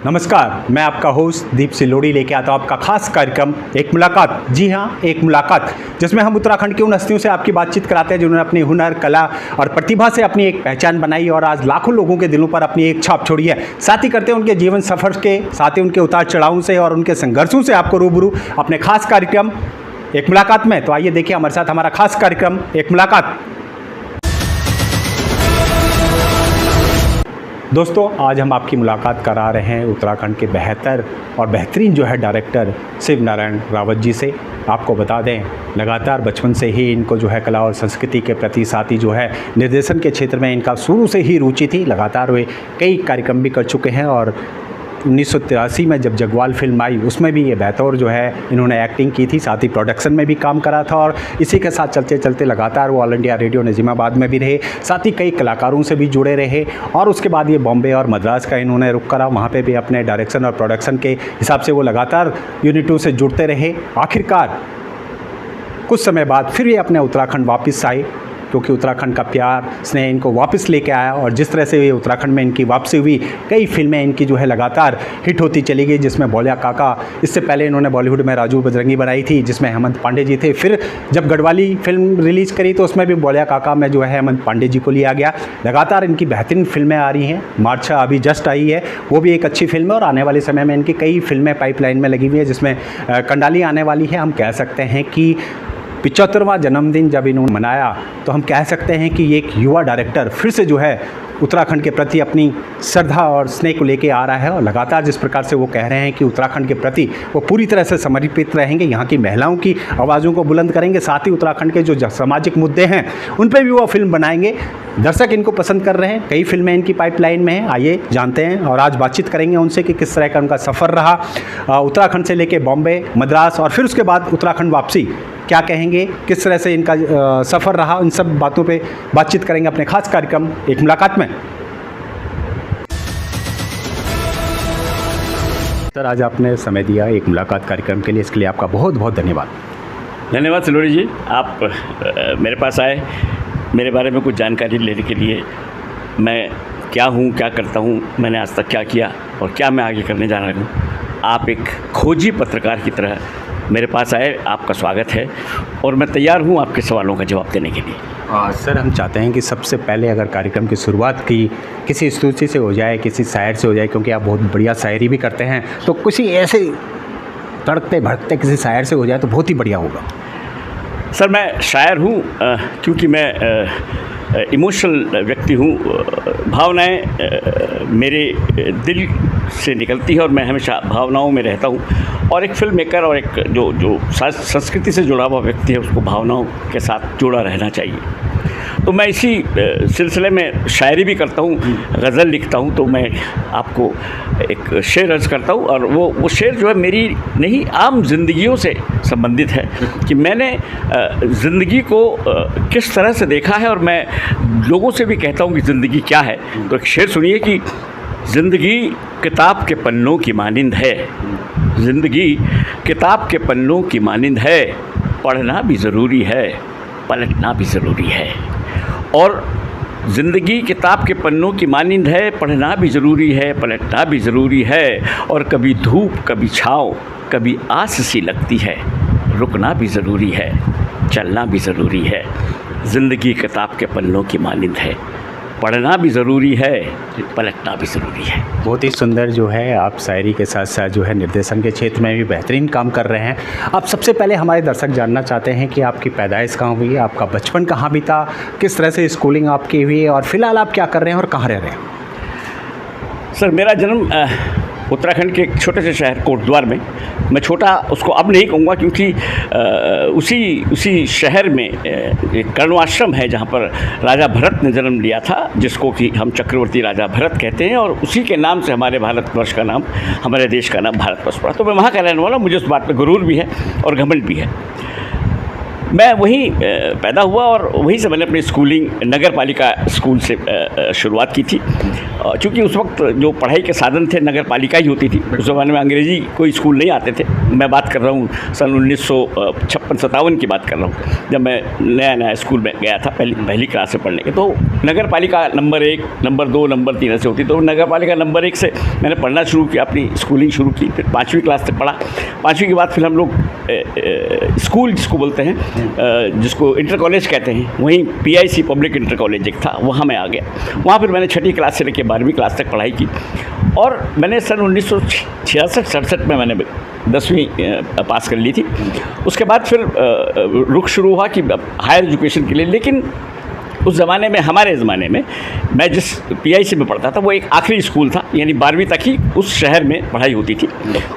नमस्कार, मैं आपका होस्ट दीप सिलोड़ी लेके आता हूँ आपका खास कार्यक्रम एक मुलाकात। जी हाँ, एक मुलाकात जिसमें हम उत्तराखंड की उन हस्तियों से आपकी बातचीत कराते हैं जिन्होंने अपनी हुनर, कला और प्रतिभा से अपनी एक पहचान बनाई और आज लाखों लोगों के दिलों पर अपनी एक छाप छोड़ी है। साथ ही करते हैं उनके जीवन सफर के, साथ ही उनके उतार चढ़ावों से और उनके संघर्षों से आपको रूबरू अपने खास कार्यक्रम एक मुलाकात में। तो आइए देखिए हमारे साथ हमारा खास कार्यक्रम एक मुलाकात। दोस्तों, आज हम आपकी मुलाकात करा रहे हैं उत्तराखंड के बेहतर और बेहतरीन जो है डायरेक्टर शिव नारायण रावत जी से। आपको बता दें, लगातार बचपन से ही इनको जो है कला और संस्कृति के प्रति, साथ ही जो है निर्देशन के क्षेत्र में इनका शुरू से ही रुचि थी। लगातार वे कई कार्यक्रम भी कर चुके हैं और 1983 में जब जगवाल फिल्म आई उसमें भी ये बतौर जो है इन्होंने एक्टिंग की थी, साथ ही प्रोडक्शन में भी काम करा था और इसी के साथ चलते चलते लगातार वो ऑल इंडिया रेडियो नजीमाबाद में भी रहे, साथ ही कई कलाकारों से भी जुड़े रहे और उसके बाद ये बॉम्बे और मद्रास का इन्होंने रुख करा। वहाँ पे भी अपने डायरेक्शन और प्रोडक्शन के हिसाब से वो लगातार यूनिटों से जुड़ते रहे। आखिरकार कुछ समय बाद फिर ये अपने उत्तराखंड वापस आए क्योंकि उत्तराखंड का प्यार स्नेह इनको वापस लेके आया और जिस तरह से ये उत्तराखंड में इनकी वापसी हुई, कई फिल्में इनकी जो है लगातार हिट होती चली गई, जिसमें बोलिया काका, इससे पहले इन्होंने बॉलीवुड में राजू बजरंगी बनाई थी जिसमें हेमंत पांडे जी थे। फिर जब गढ़वाली फिल्म रिलीज़ करी तो उसमें भी बोलिया काका में जो है हेमंत पांडे जी को लिया गया। लगातार इनकी बेहतरीन फिल्में आ रही हैं। मार्चा अभी जस्ट आई है, वो भी एक अच्छी फिल्म है और आने वाले समय में इनकी कई फिल्में पाइपलाइन में लगी हुई है, जिसमें कंडाली आने वाली है। हम कह सकते हैं कि 75वां जन्मदिन जब इन्होंने मनाया तो हम कह सकते हैं कि एक युवा डायरेक्टर फिर से जो है उत्तराखंड के प्रति अपनी श्रद्धा और स्नेह को लेके आ रहा है और लगातार जिस प्रकार से वो कह रहे हैं कि उत्तराखंड के प्रति वो पूरी तरह से समर्पित रहेंगे, यहाँ की महिलाओं की आवाज़ों को बुलंद करेंगे, साथ ही उत्तराखंड के जो सामाजिक मुद्दे हैं उन पर भी वो फिल्म बनाएंगे। दर्शक इनको पसंद कर रहे हैं, कई फिल्में इनकी पाइपलाइन में हैं। आइए जानते हैं और आज बातचीत करेंगे उनसे कि किस तरह का उनका सफ़र रहा उत्तराखंड से लेके बॉम्बे, मद्रास और फिर उसके बाद उत्तराखंड वापसी। क्या कहेंगे, किस तरह से इनका सफ़र रहा, इन सब बातों पे बातचीत करेंगे अपने खास कार्यक्रम एक मुलाकात में। सर, आज आपने समय दिया एक मुलाकात कार्यक्रम के लिए, इसके लिए आपका बहुत बहुत धन्यवाद। धन्यवाद सिलोड़ी जी, आप मेरे पास आए मेरे बारे में कुछ जानकारी लेने के लिए। मैं क्या हूँ, क्या करता हूँ, मैंने आज तक क्या किया और क्या मैं आगे करने जा रहा हूँ। आप एक खोजी पत्रकार की तरह मेरे पास आए, आपका स्वागत है और मैं तैयार हूँ आपके सवालों का जवाब देने के लिए। सर, हम चाहते हैं कि सबसे पहले अगर कार्यक्रम की शुरुआत की किसी स्तुति से हो जाए, किसी शायर से हो जाए, क्योंकि आप बहुत बढ़िया शायरी भी करते हैं, तो किसी ऐसे तड़कते भड़कते किसी शायर से हो जाए तो बहुत ही बढ़िया होगा। सर, मैं शायर हूँ क्योंकि मैं इमोशनल व्यक्ति हूँ। भावनाएं मेरे दिल से निकलती है और मैं हमेशा भावनाओं में रहता हूँ और एक फिल्म मेकर और एक जो संस्कृति से जुड़ा हुआ व्यक्ति है उसको भावनाओं के साथ जुड़ा रहना चाहिए। तो मैं इसी सिलसिले में शायरी भी करता हूँ, गज़ल लिखता हूँ। तो मैं आपको एक शेर अर्ज़ करता हूँ और वो शेर जो है मेरी नहीं, आम जिंदगियों से संबंधित है कि मैंने ज़िंदगी को किस तरह से देखा है और मैं लोगों से भी कहता हूँ कि ज़िंदगी क्या है। तो एक शेर सुनिए कि ज़िंदगी किताब के पन्नों की मानिंद है, ज़िंदगी किताब के पन्नों की मानिंद है, पढ़ना भी ज़रूरी है, पलटना भी ज़रूरी है। और ज़िंदगी किताब के पन्नों की मानिंद है, पढ़ना भी ज़रूरी है, पलटना भी ज़रूरी है। और कभी धूप, कभी छाँव, कभी आस सी लगती है, रुकना भी ज़रूरी है, चलना भी ज़रूरी है। ज़िंदगी किताब के पन्नों की मानिंद है, पढ़ना भी ज़रूरी है, पलटना भी ज़रूरी है। बहुत ही सुंदर जो है आप शायरी के साथ साथ जो है निर्देशन के क्षेत्र में भी बेहतरीन काम कर रहे हैं। अब सबसे पहले हमारे दर्शक जानना चाहते हैं कि आपकी पैदाइश कहाँ हुई, आपका बचपन कहाँ बीता, किस तरह से स्कूलिंग आपकी हुई और फिलहाल आप क्या कर रहे हैं और कहाँ रह रहे हैं। सर, मेरा जन्म उत्तराखंड के एक छोटे से शहर कोटद्वार में, मैं छोटा उसको अब नहीं कहूँगा क्योंकि उसी शहर में एक कर्णवाश्रम है जहाँ पर राजा भरत ने जन्म लिया था, जिसको कि हम चक्रवर्ती राजा भरत कहते हैं और उसी के नाम से हमारे भारतवर्ष का नाम, हमारे देश का नाम भारतवर्ष पड़ा। तो मैं वहाँ का रहने वाला, मुझे उस बात पर गुरूर भी है और घमंड भी है। मैं वहीं पैदा हुआ और वहीं से मैंने अपनी स्कूलिंग नगर पालिका स्कूल से शुरुआत की थी। चूँकि उस वक्त जो पढ़ाई के साधन थे नगर पालिका ही होती थी, उस ज़माने में अंग्रेज़ी कोई स्कूल नहीं आते थे। मैं बात कर रहा हूँ सन 1956-57 की बात कर रहा हूँ, जब मैं नया स्कूल में गया था पहली क्लास से पढ़ने के। तो नगर पालिका नंबर 1, नंबर 2, नंबर 3 ऐसे होती। तो नगर पालिका नंबर 1 से मैंने पढ़ना शुरू किया, अपनी स्कूलिंग शुरू की। फिर 5वीं क्लास तक पढ़ा। 5वीं के बाद फिर हम लोग स्कूल जिसको बोलते हैं, जिसको इंटर कॉलेज कहते हैं, वहीं PIC पब्लिक इंटर कॉलेज एक था, वहाँ मैं आ गया। वहाँ फिर मैंने 6ठी क्लास से लेकर 12वीं क्लास तक पढ़ाई की और मैंने सन 1966-67 में मैंने 10वीं पास कर ली थी। उसके बाद फिर रुख शुरू हुआ कि हायर एजुकेशन के लिए। लेकिन उस ज़माने में, हमारे ज़माने में, मैं जिस PIC में पढ़ता था वो एक आखिरी स्कूल था, यानी 12वीं तक ही उस शहर में पढ़ाई होती थी।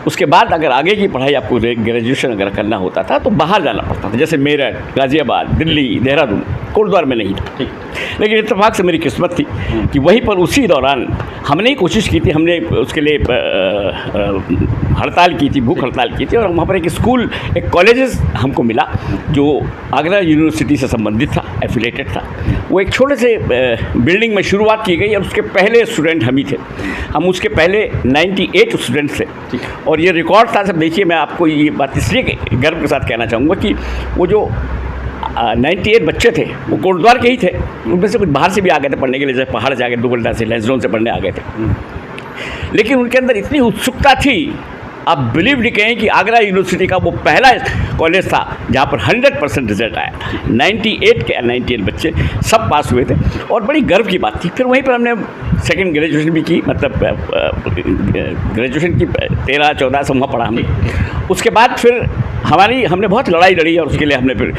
उसके बाद अगर आगे की पढ़ाई आपको ग्रेजुएशन अगर करना होता था तो बाहर जाना पड़ता था, जैसे मेरठ, गाज़ियाबाद, दिल्ली, देहरादून, कोटद्वार में नहीं था। लेकिन इत्तेफाक से मेरी किस्मत थी कि वहीं पर उसी दौरान हमने ही कोशिश की थी, हमने उसके लिए हड़ताल की थी, भूख हड़ताल की थी, और वहाँ पर एक स्कूल, एक कॉलेजेस हमको मिला जो आगरा यूनिवर्सिटी से संबंधित था, एफिलेटेड था। वो एक छोटे से बिल्डिंग में शुरुआत की गई और उसके पहले स्टूडेंट हम ही थे। हम उसके पहले 98 स्टूडेंट थे और ये रिकॉर्ड था। सब देखिए, मैं आपको ये बात इसलिए गर्व के साथ कहना चाहूँगा कि वो जो 98 बच्चे थे वो कोटद्वार के ही थे। उनमें से कुछ बाहर से भी आ गए थे पढ़ने के लिए, जैसे पहाड़ से आ गए, दुबल्ला से, लहसनों से पढ़ने आ गए थे। लेकिन उनके अंदर इतनी उत्सुकता थी, आप बिलीव नहीं कहें कि आगरा यूनिवर्सिटी का वो पहला कॉलेज था जहाँ पर 100% रिजल्ट आया था। 98 बच्चे सब पास हुए थे और बड़ी गर्व की बात थी। फिर वहीं पर हमने सेकंड ग्रेजुएशन भी की, मतलब ग्रेजुएशन की 13-14 से वहाँ पढ़ा हमने। उसके बाद फिर हमने बहुत लड़ाई लड़ी और उसके लिए हमने फिर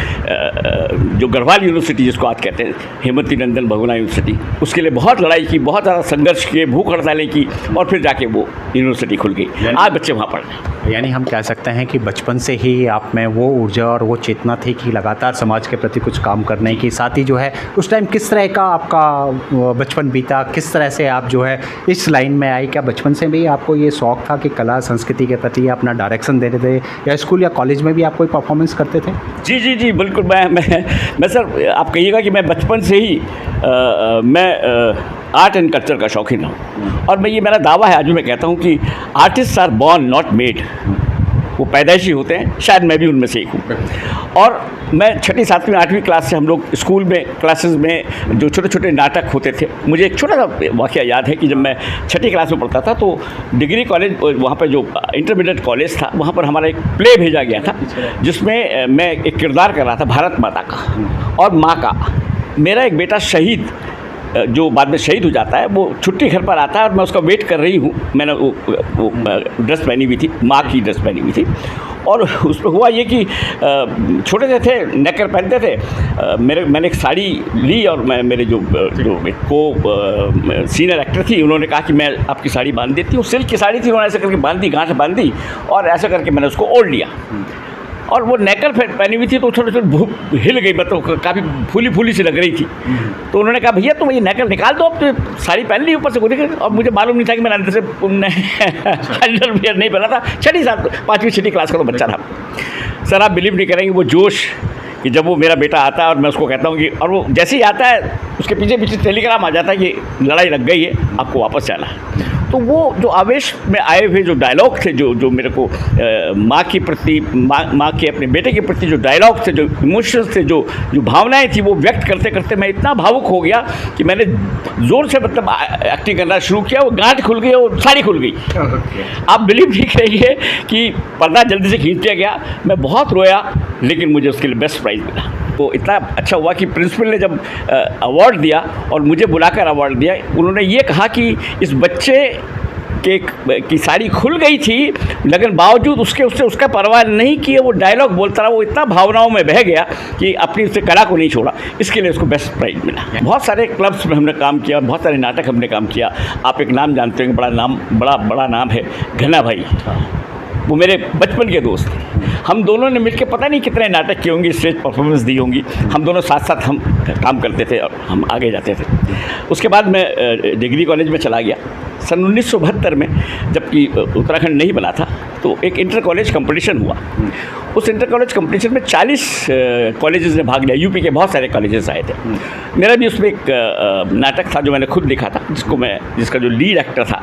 जो गढ़वाल यूनिवर्सिटी जिसको आज कहते हैं, हेमवती नंदन बहुगुणा यूनिवर्सिटी, उसके लिए बहुत लड़ाई की, बहुत ज़्यादा संघर्ष किए, भूख हड़तालें की और फिर जाके वो यूनिवर्सिटी खुल गई। आज बच्चे वहाँ पढ़ रहे हैं। यानी हम कह सकते हैं कि बचपन से ही आप में वो ऊर्जा और वो चेतना थी कि लगातार समाज के प्रति कुछ काम करने की। साथ ही जो है उस टाइम किस तरह का आपका बचपन बीता, किस तरह से आप जो है इस लाइन में आए? क्या बचपन से भी आपको ये शौक़ था कि कला संस्कृति के प्रति अपना डायरेक्शन देते थे, या स्कूल या कॉलेज में भी आप कोई परफॉर्मेंस करते थे? जी बिल्कुल। मैं सर, आप कहिएगा कि मैं बचपन से ही मैं आर्ट एंड कल्चर का शौकीन हूँ। और ये मेरा दावा है, आज भी मैं कहता हूँ कि artist are born not made. वो पैदाइशी होते हैं, शायद मैं भी उनमें से एक हूँ। और मैं 6ठी, 7वीं, 8वीं क्लास से हम लोग स्कूल में क्लासेस में जो छोटे छोटे नाटक होते थे। मुझे एक छोटा सा वाक़या याद है कि जब मैं 6ठी क्लास में पढ़ता था तो डिग्री कॉलेज, वहाँ पर जो इंटरमीडिएट कॉलेज था, वहाँ पर हमारा एक प्ले भेजा गया था जिसमें मैं एक किरदार कर रहा था भारत माता का और माँ का। मेरा एक बेटा शहीद, जो बाद में शहीद हो जाता है, वो छुट्टी घर पर आता है और मैं उसका वेट कर रही हूँ। मैंने वो ड्रेस पहनी हुई थी, माँ की ड्रेस पहनी हुई थी। और उसमें हुआ ये कि छोटे से थे, नेकर पहनते थे। मैंने एक साड़ी ली और मेरे जो सीनियर एक्टर थी, उन्होंने कहा कि मैं आपकी साड़ी बांध देती हूँ। सिल्क की साड़ी थी, उन्होंने ऐसे करके बांध दी, गांठ बांध दी और ऐसा करके मैंने उसको ओढ़ लिया। और वो नेकर पहनी हुई थी तो थोड़ी थोड़ी हिल गई, मतलब काफ़ी फूली फूली सी लग रही थी। तो उन्होंने कहा, भैया तुम ये नेकर निकाल दो, अब तो साड़ी पहन ली ऊपर से गोली। और मुझे मालूम नहीं था कि मैंने अंदर से अंडरवियर नहीं पहना था। 5वीं-6ठी क्लास का तो बच्चा था। सर, आप बिलीव नहीं करेंगे वो जोश कि जब वो मेरा बेटा आता है और मैं उसको कहता हूँ कि, और वो जैसे ही आता है उसके पीछे पीछे टेलीग्राम आ जाता है कि लड़ाई लग गई है, आपको वापस जाना है। तो वो जो आवेश में आए हुए जो डायलॉग थे, जो मेरे को माँ के प्रति, माँ के अपने बेटे के प्रति जो डायलॉग थे, जो इमोशंस थे, जो भावनाएं थी, वो व्यक्त करते करते मैं इतना भावुक हो गया कि मैंने ज़ोर से मतलब एक्टिंग करना शुरू किया। वो गांठ खुल गई और साड़ी खुल गई। आप बिलीव नहीं करेंगे कि पर्दा जल्दी से खींच दिया गया। मैं बहुत रोया, लेकिन मुझे उसके लिए बेस्ट प्राइज़ मिला। तो इतना अच्छा हुआ कि प्रिंसिपल ने जब अवार्ड दिया और मुझे बुलाकर अवार्ड दिया, उन्होंने ये कहा कि इस बच्चे की साड़ी खुल गई थी, लेकिन बावजूद उससे उसका परवाह नहीं किया, वो डायलॉग बोलता रहा। वो इतना भावनाओं में बह गया कि अपनी उससे कला को नहीं छोड़ा। इसके लिए उसको बेस्ट प्राइज़ मिला। बहुत सारे क्लब्स में हमने काम किया, बहुत सारे नाटक हमने काम किया। आप एक नाम जानते होंगे, बड़ा नाम है, घना भाई। वो मेरे बचपन के दोस्त थे। हम दोनों ने मिलकर पता नहीं कितने नाटक किए होंगे, स्टेज परफॉर्मेंस दी होंगी। हम दोनों साथ साथ हम काम करते थे और हम आगे जाते थे। उसके बाद मैं डिग्री कॉलेज में चला गया सन 1972 में, जबकि उत्तराखंड नहीं बना था, तो एक इंटर कॉलेज कंपटीशन हुआ। उस इंटर कॉलेज कंपटीशन में 40 कॉलेजेस ने भाग लिया, यूपी के बहुत सारे कॉलेजेस आए थे। मेरा भी उसमें एक नाटक था जो मैंने खुद लिखा था, जिसका जो लीड एक्टर था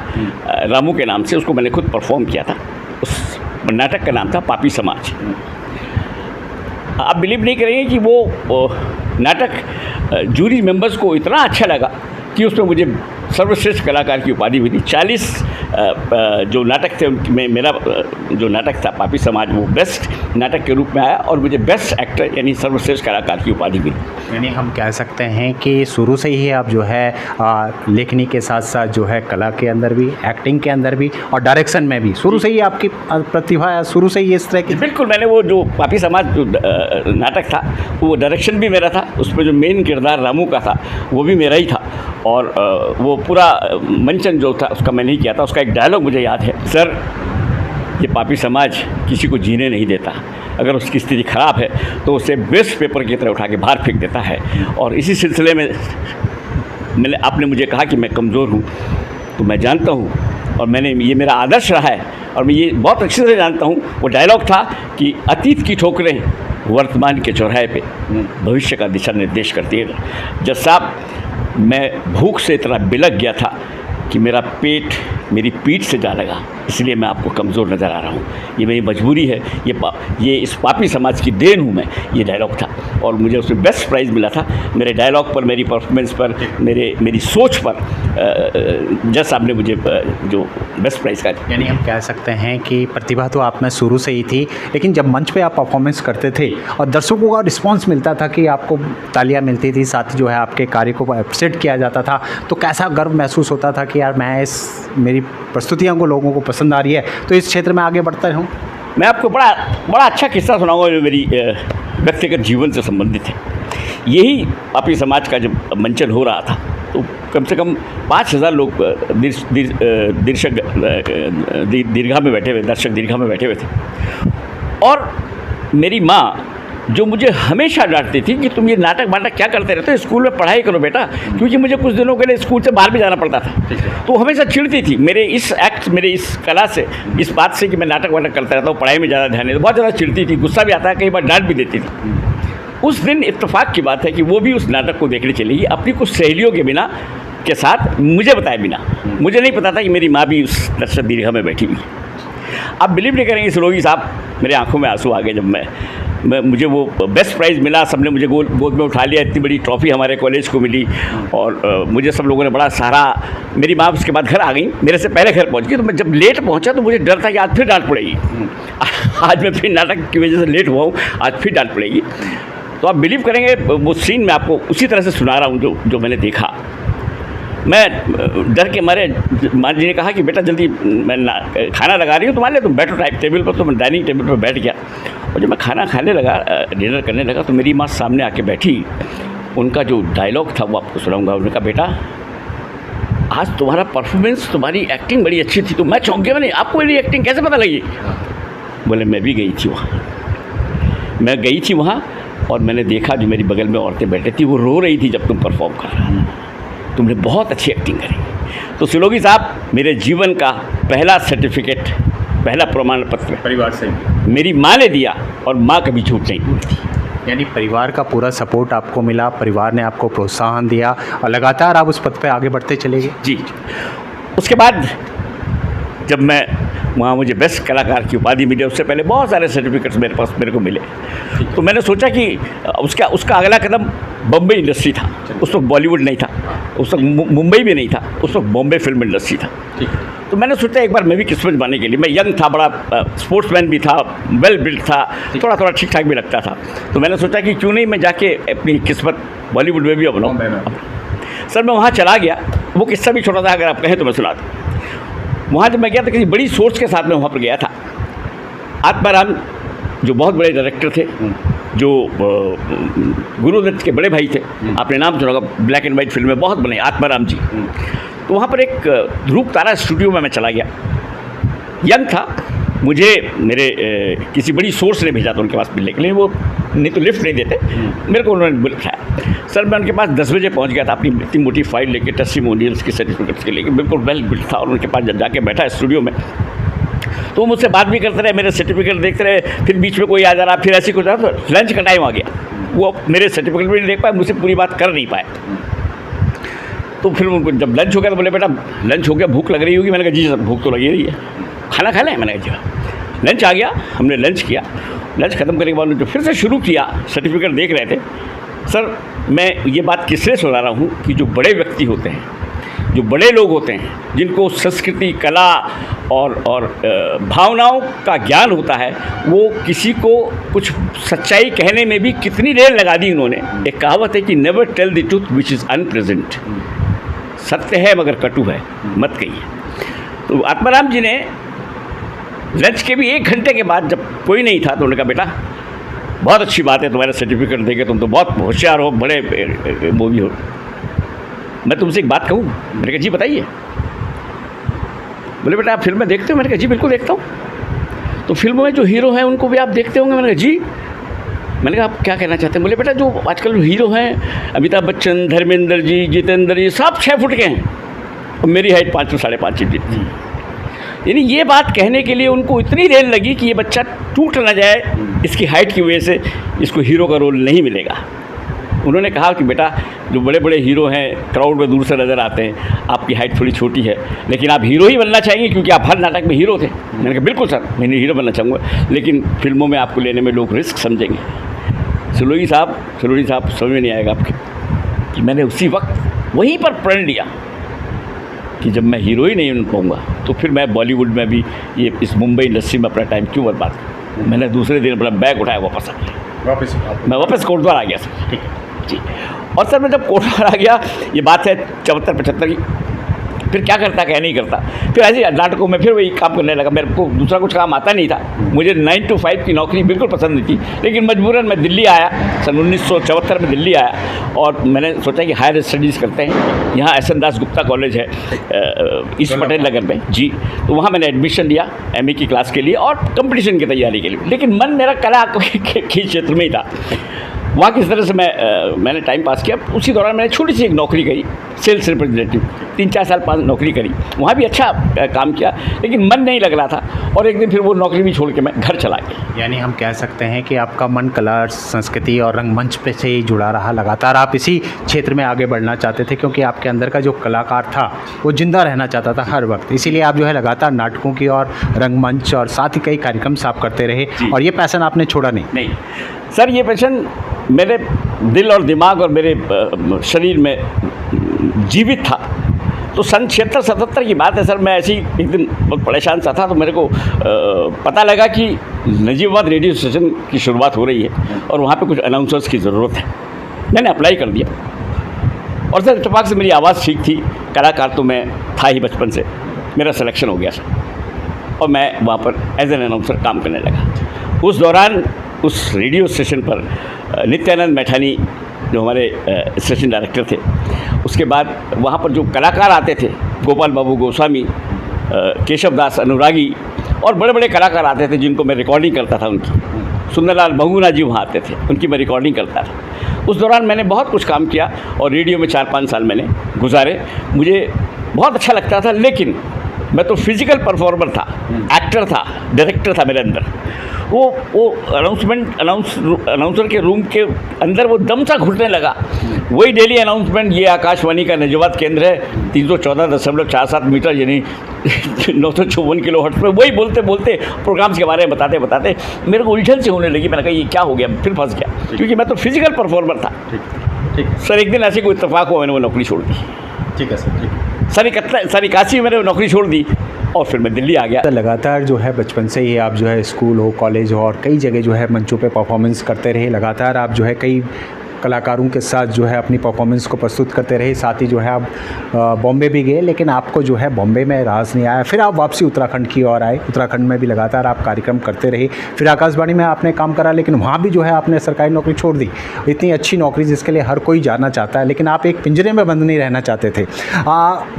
रामू के नाम से, उसको मैंने खुद परफॉर्म किया था। उस नाटक का नाम था पापी समाज। आप बिलीव नहीं करेंगे कि वो नाटक जूरी मेंबर्स को इतना अच्छा लगा कि उसमें मुझे सर्वश्रेष्ठ कलाकार की उपाधि मिली। 40 जो नाटक थे उनमें मेरा जो नाटक था पापी समाज, वो बेस्ट नाटक के रूप में आया और मुझे बेस्ट एक्टर यानी सर्वश्रेष्ठ कलाकार की उपाधि मिली। यानी हम कह सकते हैं कि शुरू से ही आप जो है लेखनी के साथ साथ जो है कला के अंदर भी, एक्टिंग के अंदर भी और डायरेक्शन में भी शुरू से ही आपकी प्रतिभा शुरू से ही इस तरह की। बिल्कुल, मैंने वो जो पापी समाज जो नाटक था वो डायरेक्शन भी मेरा था, उसमें जो मेन किरदार रामू का था वो भी मेरा ही था, और वो पूरा मंचन जो था उसका मैंने ही किया था। उसका एक डायलॉग मुझे याद है, सर ये पापी समाज किसी को जीने नहीं देता, अगर उसकी स्थिति ख़राब है तो उसे वेस्ट पेपर की तरह उठा के बाहर फेंक देता है। और इसी सिलसिले में आपने मुझे कहा कि मैं कमज़ोर हूँ, तो मैं जानता हूँ और ये मेरा आदर्श रहा है और मैं ये बहुत अच्छे से जानता हूँ। वो डायलॉग था कि अतीत की ठोकरें वर्तमान के चौराहे पे भविष्य का दिशा निर्देश करती है। जज साहब, मैं भूख से इतना बिलक गया था कि मेरा पेट मेरी पीठ से जा लगा, इसलिए मैं आपको कमज़ोर नज़र आ रहा हूँ। ये मेरी मजबूरी है, ये इस पापी समाज की देन हूँ मैं। ये डायलॉग था और मुझे उसमें बेस्ट प्राइज़ मिला था। मेरे डायलॉग पर, मेरी परफॉर्मेंस पर, मेरी सोच पर जज साहब ने मुझे जो बेस्ट प्राइज़ का। यानी हम कह सकते हैं कि प्रतिभा तो आप में शुरू से ही थी, लेकिन जब मंच पे आप परफॉर्मेंस करते थे और दर्शकों का रिस्पॉन्स मिलता था कि आपको तालियाँ मिलती थी, साथ ही जो है आपके कार्य को अप्रिशिएट किया जाता था, तो कैसा गर्व महसूस होता था कि यार मैं मेरी प्रस्तुतियों को लोगों को पसंद आ रही है तो इस क्षेत्र में आगे बढ़ता रहूँ। मैं आपको बड़ा अच्छा किस्सा सुनाऊंगा जो मेरी व्यक्तिगत जीवन से संबंधित है। यही पापी समाज का जब मंचन हो रहा था तो कम से कम 5000 लोग दीर्घा में बैठे हुए, दर्शक दीर्घा में बैठे हुए थे। और मेरी माँ जो मुझे हमेशा डांटती थी कि तुम ये नाटक वाटक क्या करते रहते हो, स्कूल में पढ़ाई करो बेटा, क्योंकि मुझे कुछ दिनों के लिए स्कूल से बाहर भी जाना पड़ता था। तो हमेशा चिढ़ती थी मेरे इस कला से, इस बात से कि मैं नाटक वाटक करता रहता हूँ, पढ़ाई में ज़्यादा ध्यान नहीं, बहुत ज़्यादा चिढ़ती थी। गुस्सा भी आता है, कई बार डांट भी देती थी। उस दिन इत्तेफाक की बात है कि वो भी उस नाटक को देखने चली गई अपनी कुछ सहेलियों के साथ, मुझे बताए बिना। मुझे नहीं पता था कि मेरी माँ भी उस दर्शक दीर्घा में बैठी हुई। आप बिलीव नहीं करेंगे सिरोगी साहब, मेरे आंखों में आंसू आ गए जब मुझे वो बेस्ट प्राइज़ मिला। सबने मुझे गोद में उठा लिया, इतनी बड़ी ट्रॉफ़ी हमारे कॉलेज को मिली और मुझे सब लोगों ने बड़ा सहारा। मेरी माँ उसके बाद घर आ गई, मेरे से पहले घर पहुँच गई। तो मैं जब लेट पहुँचा तो मुझे डर था कि आज फिर डांट पड़ेगी। आज मैं फिर नाटक की वजह से लेट हुआ हूँ, आज फिर डांट पड़ेगी। तो आप बिलीव करेंगे वो सीन मैं आपको उसी तरह से सुना रहा हूँ जो मैंने देखा। मैं डर के मारे, माँ जी ने कहा कि बेटा जल्दी मैं खाना लगा रही हूँ तुम्हारे लिए, तुम बैठो टेबल पर। तो मैं डाइनिंग टेबल पर बैठ गया और जब मैं खाना खाने लगा, डिनर करने लगा, तो मेरी माँ सामने आके बैठी। उनका जो डायलॉग था वो आपको सुनाऊंगा। उन्होंने कहा बेटा आज तुम्हारा परफॉर्मेंस, तुम्हारी एक्टिंग बड़ी अच्छी थी। तो मैं चौंक गया, मैंने आपको मेरी एक्टिंग कैसे पता लगी? बोले मैं भी गई थी वहाँ, मैं गई थी वहाँ और मैंने देखा जो मेरी बगल में औरतें बैठी थी वो रो रही थी जब तुम परफॉर्म कर रहा था, तुमने बहुत अच्छी एक्टिंग करी। तो सिलोगी साहब, मेरे जीवन का पहला सर्टिफिकेट, पहला प्रमाण पत्र परिवार से मेरी माँ ने दिया और माँ कभी झूठ नहीं बोलती। यानी परिवार का पूरा सपोर्ट आपको मिला, परिवार ने आपको प्रोत्साहन दिया और लगातार आप उस पथ पे आगे बढ़ते चले गए। जी। उसके बाद जब मैं वहाँ मुझे बेस्ट कलाकार की उपाधि मिली, उससे पहले बहुत सारे सर्टिफिकेट्स मेरे को मिले। तो मैंने सोचा कि उसका अगला कदम बम्बई इंडस्ट्री था। उस वक्त बॉलीवुड नहीं था, उस वक्त मुंबई भी नहीं था, उस वक्त बॉम्बे फिल्म इंडस्ट्री था। तो मैंने सोचा एक बार मैं भी किस्मत बनाने के लिए, मैं यंग था, बड़ा स्पोर्ट्समैन भी था, वेल बिल्ड था, थोड़ा ठीक ठाक भी लगता था। तो मैंने सोचा कि क्यों नहीं मैं जाके अपनी किस्मत बॉलीवुड में भी बनाऊँ। सर मैं वहाँ चला गया, वो किस्सा भी छोटा था, अगर आप कहें तो मैं सुना दूँ। वहाँ जब मैं गया तो किसी बड़ी सोच के साथ में वहाँ पर गया था। आत्माराम जो बहुत बड़े डायरेक्टर थे, जो गुरुदत्त के बड़े भाई थे, आपने नाम सुना होगा, ब्लैक एंड वाइट फिल्में बहुत बने, आत्माराम जी। तो वहाँ पर एक ध्रुव तारा स्टूडियो में मैं चला गया। यंग था, मुझे मेरे किसी बड़ी सोर्स ने भेजा था उनके पास मिलने के लिए। वो नहीं तो लिफ्ट नहीं देते, मेरे को उन्होंने बिठाया। सर मैं उनके पास 10 बजे पहुंच गया था अपनी इतनी मोटी फाइल लेके, टेस्टिमोनियल्स की सर्टिफिकेट्स के लेके, बिल्कुल वेल बिल्ड था। और उनके पास जब जाके बैठा स्टूडियो में तो मुझसे बात भी करते रहे, मेरे सर्टिफिकेट देखते रहे। फिर बीच में कोई आ जा रहा, फिर ऐसी कुछ आ रहा, तो लंच का टाइम आ गया। वो मेरे सर्टिफिकेट भी नहीं देख पाए, मुझसे पूरी बात कर नहीं पाए। तो फिर उनको जब लंच हो गया तो बोले बेटा लंच हो गया, भूख लग रही होगी। मैंने कहा जी सर भूख तो लगी रही है, खाना खा लें। मैंने कहा जी। लंच आ गया, हमने लंच किया। लंच ख़त्म करने के बाद जो फिर से शुरू किया, सर्टिफिकेट देख रहे थे। सर मैं ये बात किससे सुना रहा हूँ कि जो बड़े व्यक्ति होते हैं, जो बड़े लोग होते हैं, जिनको संस्कृति, कला और भावनाओं का ज्ञान होता है, वो किसी को कुछ सच्चाई कहने में भी कितनी देर लगा दी उन्होंने। एक कहावत है कि never tell the truth which is unpresent. सत्य है मगर कटु है, मत कहिए। तो आत्माराम जी ने लंच के भी 1 घंटे के बाद जब कोई नहीं था तो उन्होंने कहा बेटा बहुत अच्छी बात है, तुम्हारा सर्टिफिकेट देके तुम तो बहुत होशियार हो, बड़े वो भी हो। मैं तुमसे एक बात कहूँ? मैंने कहा जी बताइए। बोले बेटा आप फिल्में देखते हो? मैंने कहा जी बिल्कुल देखता हूँ। तो फिल्मों में जो हीरो हैं उनको भी आप देखते होंगे? मैंने कहा जी। मैंने कहा आप क्या कहना चाहते हैं? बोले बेटा जो आजकल हीरो हैं, अमिताभ बच्चन, धर्मेंद्र जी, जितेंद्र जी, सब 6 फुट के हैं और मेरी हाइट 5 से 5.5 इंच थी। यानी ये बात कहने के लिए उनको इतनी देर लगी कि ये बच्चा टूट ना जाए, इसकी हाइट की वजह से इसको हीरो का रोल नहीं मिलेगा। उन्होंने कहा कि बेटा जो बड़े बड़े हीरो हैं क्राउड में दूर से नज़र आते हैं, आपकी हाइट थोड़ी छोटी है, लेकिन आप हीरो ही बनना चाहेंगे क्योंकि आप हर नाटक में हीरो थे। मैंने कहा बिल्कुल सर मैं हीरो बनना चाहूँगा, लेकिन फिल्मों में आपको लेने में लोग रिस्क समझेंगे। सलोनी साहब समझ में नहीं आएगा आपके कि मैंने उसी वक्त वहीं पर प्रण लिया कि जब मैं हीरो ही नहीं बन पाऊँगा तो फिर मैं बॉलीवुड में भी ये इस मुंबई इंडस्ट्री में अपना टाइम क्यों बर्बाद करूँ। मैंने दूसरे दिन अपना बैग उठाया, वापस आ गया। मैं वापस कोटद्वार आ गया सर। ठीक है जी। और सर मैं जब कोटद्वार आ गया, ये बात है 74-75 की, फिर क्या करता क्या नहीं करता, फिर ऐसे नाटकों में फिर वही काम करने लगा। मेरे को दूसरा कुछ काम आता नहीं था, मुझे 9 to 5 की नौकरी बिल्कुल पसंद नहीं थी, लेकिन मजबूरन मैं दिल्ली आया। सन 1974 में दिल्ली आया और मैंने सोचा कि हायर स्टडीज़ करते हैं। यहाँ एस.एन. दास गुप्ता कॉलेज है ईस्ट पटेल नगर में जी। तो वहाँ मैंने एडमिशन लिया MA की क्लास के लिए और कंपटीशन की तैयारी के लिए, लेकिन मन मेरा कला के क्षेत्र में ही था। वहाँ किस तरह से मैंने टाइम पास किया। उसी दौरान मैंने छोटी सी एक नौकरी करी, सेल्स रिप्रेजेंटेटिव, 3-4 साल पास नौकरी करी। वहाँ भी अच्छा काम किया, लेकिन मन नहीं लग रहा था और एक दिन फिर वो नौकरी भी छोड़ के मैं घर चला गया। यानी हम कह सकते हैं कि आपका मन कला, संस्कृति और रंगमंच पे से ही जुड़ा रहा। लगातार आप इसी क्षेत्र में आगे बढ़ना चाहते थे क्योंकि आपके अंदर का जो कलाकार था वो जिंदा रहना चाहता था हर वक्त। इसीलिए आप जो है लगातार नाटकों की और रंगमंच और साथ ही कई कार्यक्रम आप करते रहे और ये पैशन आपने छोड़ा नहीं। सर ये पैशन मेरे दिल और दिमाग और मेरे शरीर में जीवित था। तो सन 76-77 की बात है सर, मैं ऐसे ही एक दिन बहुत परेशान सा था, तो मेरे को पता लगा कि नजीबाबाद रेडियो स्टेशन की शुरुआत हो रही है और वहाँ पे कुछ अनाउंसर्स की ज़रूरत है। मैंने अप्लाई कर दिया और सर इत्तेफाक से मेरी आवाज़ ठीक थी, कलाकार तो मैं था ही बचपन से, मेरा सिलेक्शन हो गया सर और मैं वहाँ पर एज एन अनाउंसर काम करने लगा। उस दौरान उस रेडियो स्टेशन पर नित्यानंद मैठानी जो हमारे स्टेशन डायरेक्टर थे, उसके बाद वहाँ पर जो कलाकार आते थे, गोपाल बाबू गोस्वामी, केशव दास अनुरागी और बड़े बड़े कलाकार आते थे जिनको मैं रिकॉर्डिंग करता था उनकी। सुंदरलाल बहुगुणा जी वहाँ आते थे, उनकी मैं रिकॉर्डिंग करता था। उस दौरान मैंने बहुत कुछ काम किया और रेडियो में 4-5 साल मैंने गुजारे। मुझे बहुत अच्छा लगता था, लेकिन मैं तो फिज़िकल परफॉर्मर था, एक्टर था, डायरेक्टर था मेरे अंदर। वो अनाउंसर के रूम के अंदर वो दम सा घुटने लगा। वही डेली अनाउंसमेंट, ये आकाशवाणी का नजवात केंद्र है 314.47 मीटर यानी 954 किलोहर्ट्ज़ में, वही बोलते बोलते प्रोग्राम्स के बारे में बताते बताते मेरे को उलझन से होने लगी। मैंने कहा ये क्या हो गया, फिर फंस गया क्योंकि मैं तो फिज़िकल परफॉर्मर था। ठीक सर, एक दिन ऐसे कोई इत्तेफाक हुआ, मैंने वो नौकरी छोड़ दी। ठीक है सर। ठीक सर 81 में मैंने नौकरी छोड़ दी और फिर मैं दिल्ली आ गया। लगातार जो है बचपन से ही आप जो है स्कूल हो, कॉलेज हो और कई जगह जो है मंचों पे परफॉर्मेंस करते रहे। लगातार आप जो है कई कलाकारों के साथ जो है अपनी परफॉर्मेंस को प्रस्तुत करते रहे। साथ ही जो है आप बॉम्बे भी गए, लेकिन आपको जो है बॉम्बे में राज नहीं आया। फिर आप वापसी उत्तराखंड की ओर आए। उत्तराखंड में भी लगातार आप कार्यक्रम करते रहे। फिर आकाशवाणी में आपने काम करा, लेकिन वहाँ भी जो है आपने सरकारी नौकरी छोड़ दी। इतनी अच्छी नौकरी जिसके लिए हर कोई जाना चाहता है, लेकिन आप एक पिंजरे में बंद नहीं रहना चाहते थे।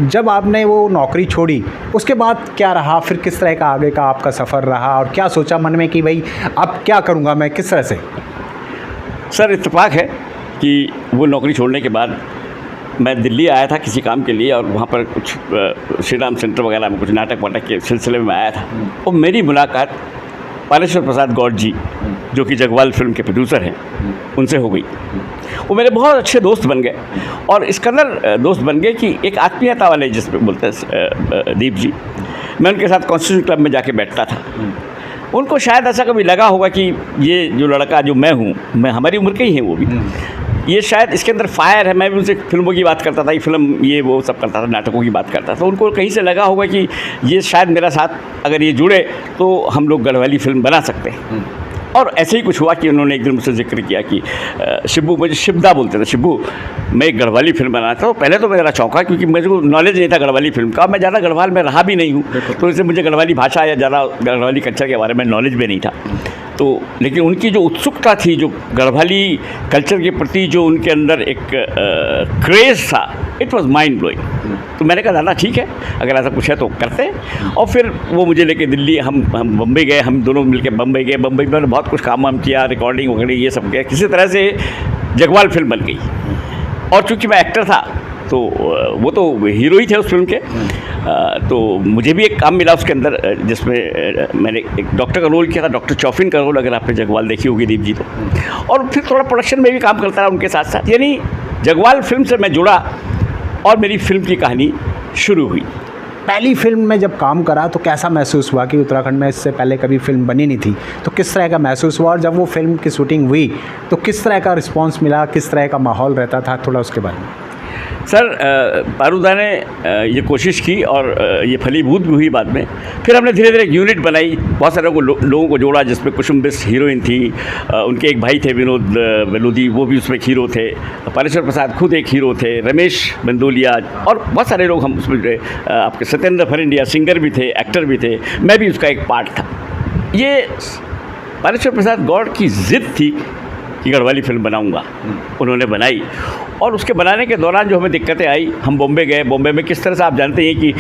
जब आपने वो नौकरी छोड़ी, उसके बाद क्या रहा? फिर किस तरह का आगे का आपका सफ़र रहा और क्या सोचा मन में कि भाई अब क्या करूँगा मैं, किस तरह से? सर, इत्तेफाक है कि वो नौकरी छोड़ने के बाद मैं दिल्ली आया था किसी काम के लिए, और वहाँ पर कुछ श्री राम सेंटर वगैरह में कुछ नाटक वाटक के सिलसिले में आया था। और मेरी मुलाकात पारेश्वर प्रसाद गौड़ जी, जो कि जगवाल फिल्म के प्रोड्यूसर हैं, उनसे हो गई। वो मेरे बहुत अच्छे दोस्त बन गए, और इस कदर दोस्त बन गए कि एक आत्मीयता वाले जिसमें बोलते हैं दीप जी, मैं उनके साथ कॉन्स्टिट्यूशन क्लब में जाके बैठता था। उनको शायद ऐसा कभी लगा होगा कि ये जो लड़का जो मैं हूँ, मैं हमारी उम्र के ही हैं वो भी, ये शायद इसके अंदर फायर है। मैं भी उनसे फिल्मों की बात करता था, ये फिल्म ये वो सब करता था, नाटकों की बात करता था। तो उनको कहीं से लगा होगा कि ये शायद मेरा साथ अगर ये जुड़े तो हम लोग गढ़वाली फिल्म बना सकते हैं। और ऐसे ही कुछ हुआ कि उन्होंने एक दिन मुझसे जिक्र किया कि शिब्बू, मुझे शिब्दा बोलते थे, शिब्बू मैं एक गढ़वाली फिल्म बनाना था। तो पहले तो मेरा चौंका, क्योंकि मुझे को नॉलेज नहीं था गढ़वाली फिल्म का। मैं ज़्यादा गढ़वाल में रहा भी नहीं हूँ, तो इससे मुझे गढ़वाली भाषा या ज़्यादा गढ़वाली कल्चर के बारे में नॉलेज भी नहीं था। तो लेकिन उनकी जो उत्सुकता थी, जो गढ़वाली कल्चर के प्रति जो उनके अंदर एक क्रेज़ था, इट वाज माइंड ब्लोइंग। तो मैंने कहा दादा ठीक है, अगर ऐसा कुछ है तो करते हैं। और फिर वो मुझे लेके दिल्ली, हम बम्बई गए, हम दोनों मिलके बम्बई गए। बम्बई में बहुत कुछ काम वाम किया, रिकॉर्डिंग वगैरह ये सब किया। किसी तरह से जगवाल फिल्म बन गई। और चूँकि मैं एक्टर था, तो वो तो हीरो ही थे उस फिल्म के। तो मुझे भी एक काम मिला उसके अंदर, जिसमें मैंने एक डॉक्टर का रोल किया था, डॉक्टर चौफिन का रोल, अगर आपने जगवाल देखी होगी दीप जी तो। और फिर थोड़ा प्रोडक्शन में भी काम करता रहा उनके साथ साथ। यानी जगवाल फिल्म से मैं जुड़ा और मेरी फिल्म की कहानी शुरू हुई। पहली फिल्म में जब काम करा तो कैसा महसूस हुआ? कि उत्तराखंड में इससे पहले कभी फिल्म बनी नहीं थी, तो किस तरह का महसूस हुआ? और जब वो फिल्म की शूटिंग हुई तो किस तरह का रिस्पांस मिला, किस तरह का माहौल रहता था, थोड़ा उसके बारे में? सर, पारूदा ने ये कोशिश की और ये फलीभूत भी हुई बाद में। फिर हमने धीरे धीरे एक यूनिट बनाई, बहुत सारे लोगों को जोड़ा, जिसमें कुसुम बिस हीरोइन थी, उनके एक भाई थे विनोद बेलोदी, वो भी उसमें हीरो थे, पारेश्वर प्रसाद खुद एक हीरो थे, रमेश बंदोलिया, और बहुत सारे लोग हम उसमें आपके सत्येंद्र फरिंडिया सिंगर भी थे, एक्टर भी थे, मैं भी उसका एक पार्ट था। ये पारेश्वर प्रसाद गौड़ की ज़िद थी कि गढ़वाली फिल्म बनाऊंगा। उन्होंने बनाई, और उसके बनाने के दौरान जो हमें दिक्कतें आई, हम बॉम्बे गए। बॉम्बे में किस तरह से आप जानते हैं कि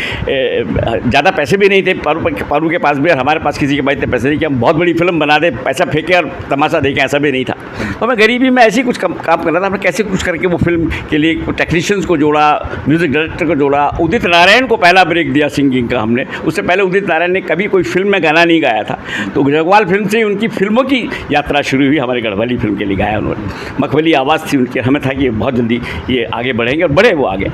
ज़्यादा पैसे भी नहीं थे पारू के पास भी, और हमारे पास किसी के पास इतने पैसे नहीं कि हम बहुत बड़ी फिल्म बना दें, पैसा फेंके और तमाशा देखें, ऐसा भी नहीं था। तो मैं गरीबी में ऐसे ही कुछ काम कर रहा था। हमने कैसे कुछ करके वो फिल्म के लिए टेक्नीशियंस को जोड़ा, म्यूज़िक डायरेक्टर को जोड़ा। उदित नारायण को पहला ब्रेक दिया सिंगिंग का हमने। उससे पहले उदित नारायण ने कभी कोई फिल्म में गाना नहीं गाया था। तो जगवाल फिल्म से उनकी फिल्मों की यात्रा शुरू हुई। हमारे गढ़वाली फिल्म के लिए गाया उन्होंने, मखमली आवाज़ थी उनकी। हमें था कि बहुत जल्दी ये आगे बढ़ेंगे, और बढ़े वो आगे।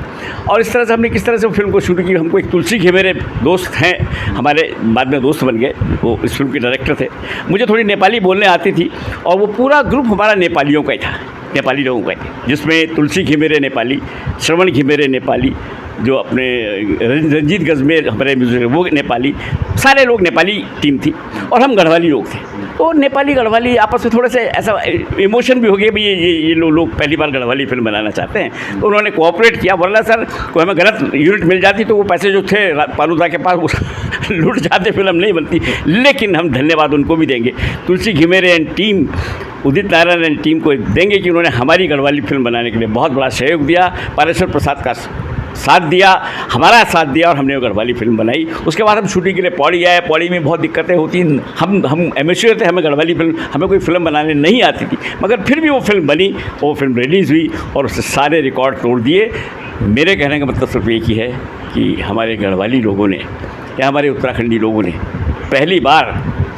और इस तरह से हमने किस तरह से वो फिल्म को शुरू की। हमको एक तुलसी घिमेरे दोस्त हैं हमारे, बाद में दोस्त बन गए, वो इस फिल्म के डायरेक्टर थे। मुझे थोड़ी नेपाली बोलने आती थी, और वो पूरा ग्रुप हमारा नेपालियों का ही था, नेपाली लोगों का ही, जिसमें तुलसी घिमेरे नेपाली, श्रवण घिमेरे नेपाली, जो अपने रंजीत गजमेर हमारे म्यूजिक वो नेपाली, सारे लोग नेपाली टीम थी, और हम गढ़वाली लोग थे। तो नेपाली गढ़वाली आपस में थोड़े से ऐसा इमोशन भी हो गया, भाई ये लोग पहली बार गढ़वाली फिल्म बनाना चाहते हैं। तो उन्होंने कोऑपरेट किया, वरना सर कोई हमें गलत यूनिट मिल जाती तो वो पैसे जो थे पारूदा के पास वो लूट जाते, फिल्म नहीं बनती। लेकिन हम धन्यवाद उनको भी देंगे, Tulsi Ghimire and team, Udit Narayan and team को देंगे कि उन्होंने हमारी गढ़वाली फिल्म बनाने के लिए बहुत बड़ा सहयोग दिया, पारेश्वर प्रसाद का साथ दिया, हमारा साथ दिया, और हमने वो गढ़वाली फिल्म बनाई। उसके बाद हम शूटिंग के लिए पौड़ी आए। पौड़ी में बहुत दिक्कतें होती, हम एमेच्योर थे, हमें गढ़वाली फिल्म, हमें कोई फिल्म बनाने नहीं आती थी, मगर फिर भी वो फिल्म बनी, वो फिल्म रिलीज़ हुई, और उससे सारे रिकॉर्ड तोड़ दिए। मेरे कहने का मतलब सिर्फ एक ही है कि हमारे गढ़वाली लोगों ने या हमारे उत्तराखंडी लोगों ने पहली बार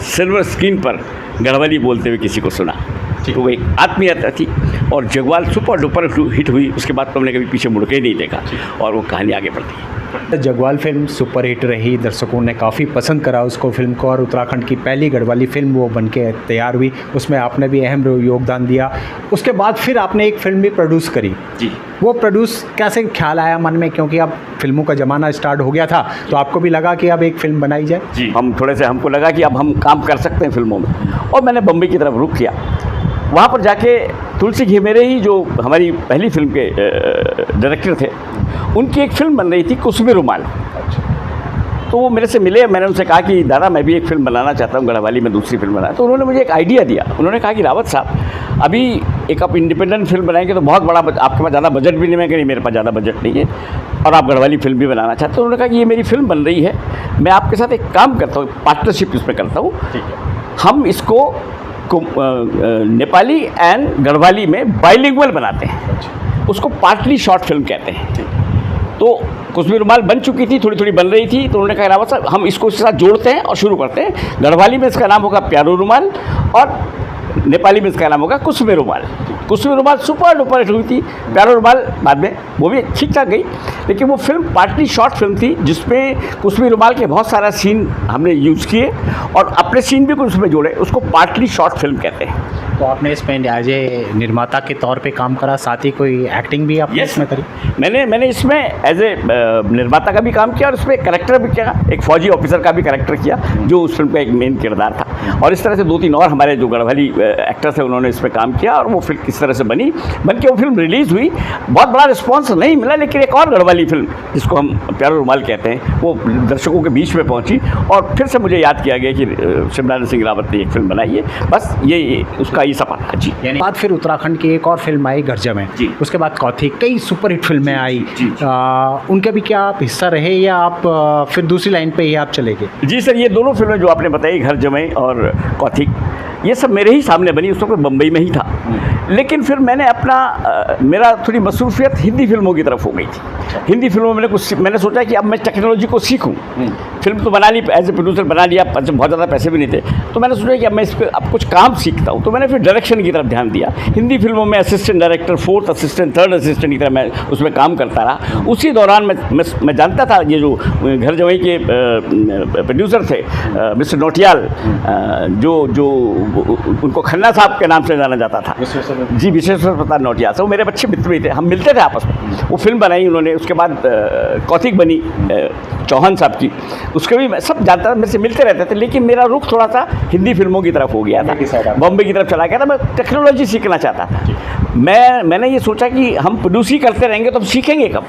सिल्वर स्क्रीन पर गढ़वाली बोलते हुए किसी को सुना। तो वो एक आत्मीयता थी, और जगवाल सुपर डुपर हिट हुई। उसके बाद तो हमने कभी पीछे मुड़ के ही नहीं देखा, और वो कहानी आगे बढ़ती। जगवाल फिल्म सुपर हिट रही, दर्शकों ने काफ़ी पसंद करा उसको फिल्म को, और उत्तराखंड की पहली गढ़वाली फिल्म वो बन के तैयार हुई। उसमें आपने भी अहम योगदान दिया। उसके बाद फिर आपने एक फिल्म भी प्रोड्यूस करी जी। वो प्रोड्यूस कैसे ख्याल आया मन में, क्योंकि अब फिल्मों का ज़माना स्टार्ट हो गया था, तो आपको भी लगा कि अब एक फ़िल्म बनाई जाए? जी, हमको लगा कि अब हम काम कर सकते हैं फिल्मों में, और मैंने बम्बई की तरफ रुख किया। वहाँ पर जाके तुलसी घेमेरे ही जो हमारी पहली फिल्म के डायरेक्टर थे, उनकी एक फ़िल्म बन रही थी कुसमे रुमाल। तो वो मेरे से मिले, मैंने उनसे कहा कि दादा मैं भी एक फ़िल्म बनाना चाहता हूँ, गढ़वाली में दूसरी फिल्म बनाना। तो उन्होंने मुझे एक आइडिया दिया। उन्होंने कहा कि रावत साहब अभी एक आप इंडिपेंडेंट फिल्म बनाएंगे तो बहुत बड़ा आपके पास ज़्यादा बजट भी नहीं है, कि नहीं मेरे पास ज़्यादा बजट नहीं है और आप गढ़वाली फिल्म भी बनाना चाहते हो। उन्होंने कहा कि ये मेरी फिल्म बन रही है, मैं आपके साथ एक काम करता हूँ, पार्टनरशिप इसमें करता हूँ, हम इसको नेपाली एंड गढ़वाली में बाइलिंगुअल बनाते हैं, उसको पार्टली शॉर्ट फिल्म कहते हैं। तो कुसमी रुमाल बन चुकी थी, थोड़ी थोड़ी बन रही थी, तो उन्होंने कहा रावत साहब हम इसको इसके साथ जोड़ते हैं और शुरू करते हैं। गढ़वाली में इसका नाम होगा प्यारो रुमाल और नेपाली में इसका नाम होगा कुसमे रुमाल। कुसमे रुमाल सुपर डुपर हिट हुई थी, प्यारो रुमाल बाद में वो भी ठीक ठाक गई, लेकिन वो फिल्म पार्टली शॉर्ट फिल्म थी जिसमें कुसमे रुमाल के बहुत सारा सीन हमने यूज़ किए और अपने सीन भी कुछ उसमें जोड़े, उसको पार्टली शॉर्ट फिल्म कहते हैं। तो आपने इसमें एज ए निर्माता के तौर पे काम करा, साथ ही कोई एक्टिंग भी आपने इसमें करी? मैंने इसमें एज ए निर्माता का भी काम किया और इसमें कैरेक्टर भी किया, एक फौजी ऑफिसर का भी कैरेक्टर किया जो उस फिल्म का एक मेन किरदार था। और इस तरह से 2-3 और हमारे जो गढ़वाली एक्टर थे उन्होंने इसमें काम किया और वो फिल्म इस तरह से बन के वो फिल्म रिलीज़ हुई। बहुत बड़ा रिस्पॉन्स नहीं मिला, लेकिन एक और गढ़वाली फिल्म जिसको हम प्यारो रुमाल कहते हैं वो दर्शकों के बीच में पहुंची और फिर से मुझे याद किया गया कि शिवनारायण सिंह रावत ने एक फिल्म बनाई है। बस ये उसका ये सपना था जी। यानी बाद फिर उत्तराखंड की एक और फिल्म आई घर जमे, उसके बाद कौथिग, कई सुपरहिट फिल्में आई, उनके भी क्या आप हिस्सा रहे या आप फिर दूसरी लाइन पे ही आप चले गए? जी सर, ये दोनों फिल्में जो आपने बताई घर जमे और कौथिग, ये सब मेरे ही सामने बनी, उस वक्त बम्बई में ही था। लेकिन फिर मैंने मेरा थोड़ी मसरूफियत हिंदी फिल्मों की तरफ हो गई थी। हिंदी फिल्मों में मैंने सोचा कि अब मैं टेक्नोलॉजी को सीखूं। फिल्म तो बना ली, एज ए प्रोड्यूसर बना लिया, बहुत ज़्यादा पैसे भी नहीं थे, तो मैंने सोचा कि अब मैं इस पर अब कुछ काम सीखता हूँ। तो मैंने फिर डायरेक्शन की तरफ ध्यान दिया। हिंदी फिल्मों में assistant director, 4th assistant, 3rd assistant की तरह मैं उसमें काम करता रहा। उसी दौरान मैं जानता था ये जो घर जमाई के प्रोड्यूसर थे मिस्टर नोटियाल, जो उनको खन्ना साहब के नाम से जाना जाता था जी, विश्वेश्वर प्रसाद नोटियाल से, वो मेरे अच्छे मित्र भी थे, हम मिलते थे आपस में। वो फिल्म बनाई उन्होंने, उसके बाद कौथिग बनी चौहान साहब की, उसके भी मैं सब जानता था, मेरे से मिलते रहते थे। लेकिन मेरा रुख थोड़ा सा हिंदी फिल्मों की तरफ हो गया था, बॉम्बे की तरफ चला गया था। मैं टेक्नोलॉजी सीखना चाहता था। मैंने ये सोचा कि हम प्रोड्यूस ही करते रहेंगे तो हम सीखेंगे कब।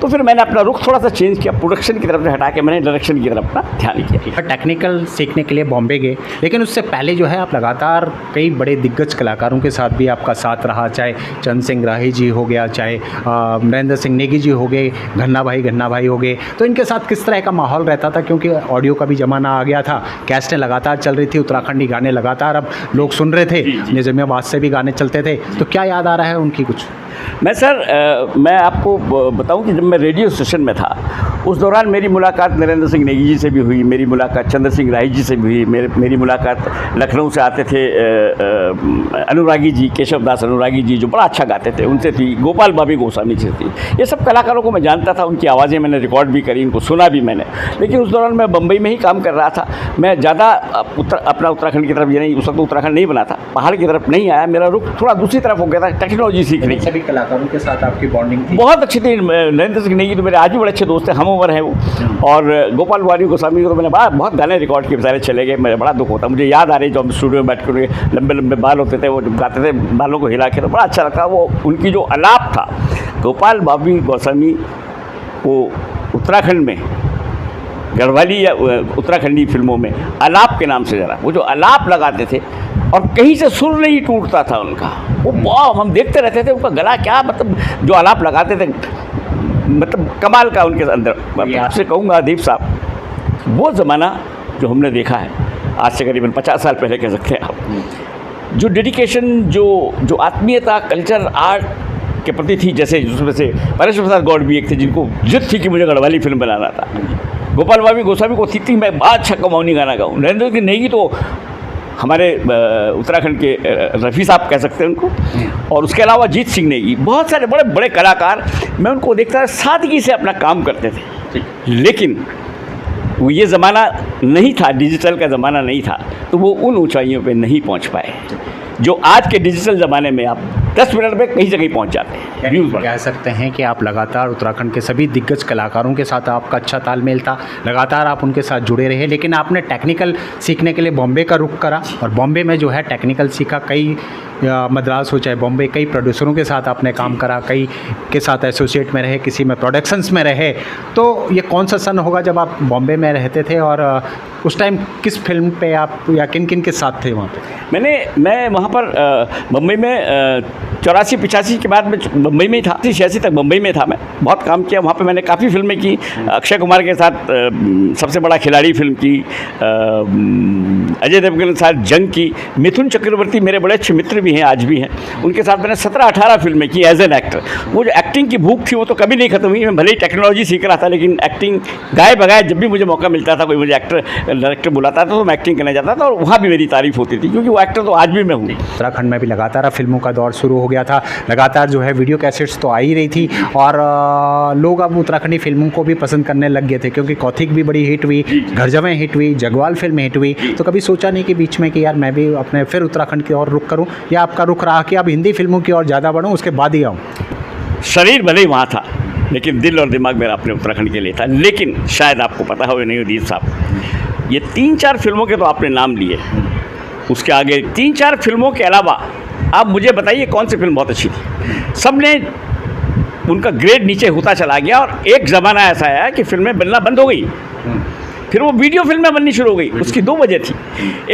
तो फिर मैंने अपना रुख थोड़ा सा चेंज किया, प्रोडक्शन की तरफ से हटा के मैंने डायरेक्शन की तरफ अपना ध्यान किया। टेक्निकल सीखने के लिए बॉम्बे गए, लेकिन उससे पहले जो है आप लगातार कई बड़े दिग्गज कलाकारों के साथ भी आपका साथ रहा, चाहे चंद सिंह राही जी हो गया, चाहे नरेंद्र सिंह नेगी जी हो गए, घन्ना भाई हो गए। तो इनके साथ किस तरह का माहौल रहता था, क्योंकि ऑडियो का भी ज़माना आ गया था, कैसेटें लगातार चल रही थी, उत्तराखंडी गाने लगातार अब लोग सुन रहे थे, निज़ामियाबाद से भी गाने चलते थे, तो क्या याद आ रहा है उनकी कुछ? मैं आपको बताऊं कि जब मैं रेडियो स्टेशन में था उस दौरान मेरी मुलाकात नरेंद्र सिंह नेगी जी से भी हुई, मेरी मुलाकात चंद्र सिंह राही जी से भी हुई, मेरी मुलाकात लखनऊ से आते थे अनुरागी जी, केशव दास अनुरागी जी जो बड़ा अच्छा गाते थे, उनसे थी। गोपाल बाबी गोस्वामी जी थी। ये सब कलाकारों को मैं जानता था, उनकी आवाज़ें मैंने रिकॉर्ड भी करी, उनको सुना भी मैंने। लेकिन उस दौरान मैं बम्बई में ही काम कर रहा था, मैं ज़्यादा अपना उत्तराखंड की तरफ ये नहीं, उस वक्त उत्तराखंड नहीं बना था, पहाड़ की तरफ नहीं आया, मेरा रुख थोड़ा दूसरी तरफ हो गया था, टेक्नोलॉजी सीखने की। सभी कलाकारों के साथ आपकी बॉन्डिंग थी? बहुत अच्छी थी। नरेंद्र सिंह नेगी तो मेरे आज भी बड़े अच्छे दोस्त हैं, हम उम्र हैं वो। और गोपाल बाबी गोस्वामी को तो मैंने बहुत गाने रिकॉर्ड किए, बेचारे चले गए, मेरा बड़ा दुख होता। मुझे याद आ रही जब स्टूडियो में बैठ कर लंबे लंबे बाल होते थे, वो गाते थे बालों को हिला के, तो बड़ा अच्छा लगता। वो उनकी जो आलाप था, गोपाल बाबी गोस्वामी वो उत्तराखंड में गढ़वाली या उत्तराखंडी फिल्मों में आलाप के नाम से जरा वो जो आलाप लगाते थे और कहीं से सुर नहीं टूटता था उनका, वो बहुत हम देखते रहते थे। उनका गला क्या, मतलब जो आलाप लगाते थे, मतलब कमाल का उनके अंदर। आपसे कहूँगा अदीप साहब, वो ज़माना जो हमने देखा है आज से करीबन 50 साल पहले कह सकते हैं आप, जो डेडिकेशन, जो आत्मीयता कल्चर आर्ट के प्रति थी, जैसे उसमें से परेश प्रसाद गौड़ भी एक थे जिनको जिद थी कि मुझे गढ़वाली फिल्म बनाना था। गोपाल बाबी गोस्वामी को थी मैं बहुत अच्छा कमाऊनी गाना गाऊँ। नरेंद्र सिंह नेगी तो हमारे उत्तराखंड के रफ़ी साहब कह सकते हैं उनको, और उसके अलावा जीत सिंह नेगी, बहुत सारे बड़े बड़े कलाकार, मैं उनको देखता था सादगी से अपना काम करते थे। लेकिन वो ये ज़माना नहीं था, डिजिटल का ज़माना नहीं था, तो वो उन ऊंचाइयों पे नहीं पहुंच पाए जो आज के डिजिटल ज़माने में आप 10 मिनट में कहीं से कहीं पहुंच जाते हैं। व्यूज़ कह सकते हैं कि आप लगातार उत्तराखंड के सभी दिग्गज कलाकारों के साथ आपका अच्छा तालमेल था, लगातार आप उनके साथ जुड़े रहे, लेकिन आपने टेक्निकल सीखने के लिए बॉम्बे का रुख करा और बॉम्बे में जो है टेक्निकल सीखा, कई या मद्रास हो चाहे बॉम्बे, कई प्रोड्यूसरों के साथ आपने काम करा, कई के साथ एसोसिएट में रहे, किसी में प्रोडक्शंस में रहे, तो ये कौन सा सन होगा जब आप बॉम्बे में रहते थे और उस टाइम किस फिल्म पे आप या किन किन के साथ थे वहाँ पे? मैं वहाँ पर बम्बई में 84-85 के बाद मैं बम्बई में ही था, 86 तक बम्बई में था। मैं बहुत काम किया वहाँ पे, मैंने काफ़ी फिल्में की। अक्षय कुमार के साथ सबसे बड़ा खिलाड़ी फिल्म की, अजय देवगन के साथ जंग की, मिथुन चक्रवर्ती मेरे बड़े अच्छे मित्र भी हैं, आज भी हैं, उनके साथ मैंने 17-18 फिल्में की एज एन एक्टर। वो जो एक्टिंग की भूख थी वो तो कभी नहीं खत्म हुई। मैं भले ही टेक्नोलॉजी सीख रहा था, लेकिन एक्टिंग गाए बगाए जब भी मुझे मौका मिलता था, कोई मुझे एक्टर डायरेक्टर बुलाता था तो मैं एक्टिंग करने जाता था, और वहाँ भी मेरी तारीफ होती थी, क्योंकि वो एक्टर तो आज भी मैं हूँ। उत्तराखंड में भी लगातार फिल्मों का दौर शुरू हो गया था, लगातार जो है वीडियो कैसेट्स तो आ ही रही थी, और लोग अब उत्तराखंडी फिल्मों को भी पसंद करने लग गए थे, क्योंकि कौथिक भी बड़ी हिट हुई, घर जवें हिट हुई, जगवाल फिल्म हिट हुई। तो कभी सोचा नहीं कि बीच में कि यार मैं भी अपने फिर उत्तराखंड की ओर रुख करूँ, या आपका रुख रहा कि अब हिंदी फिल्मों की ओर ज़्यादा बढ़ूँ, उसके बाद ही आऊँ? शरीर भले ही वहाँ था, लेकिन दिल और दिमाग मेरा अपने उत्तराखंड के लिए था। लेकिन शायद आपको पता हो या नहीं उदीप साहब, ये 3-4 फिल्मों के तो आपने नाम लिए, उसके आगे 3-4 फिल्मों के अलावा आप मुझे बताइए कौन सी फिल्म बहुत अच्छी थी? सब ने उनका ग्रेड नीचे होता चला गया, और एक ज़माना ऐसा आया कि फिल्में बनना बंद हो गई, फिर वो वीडियो फिल्में बननी शुरू हो गई। उसकी 2 वजह थी।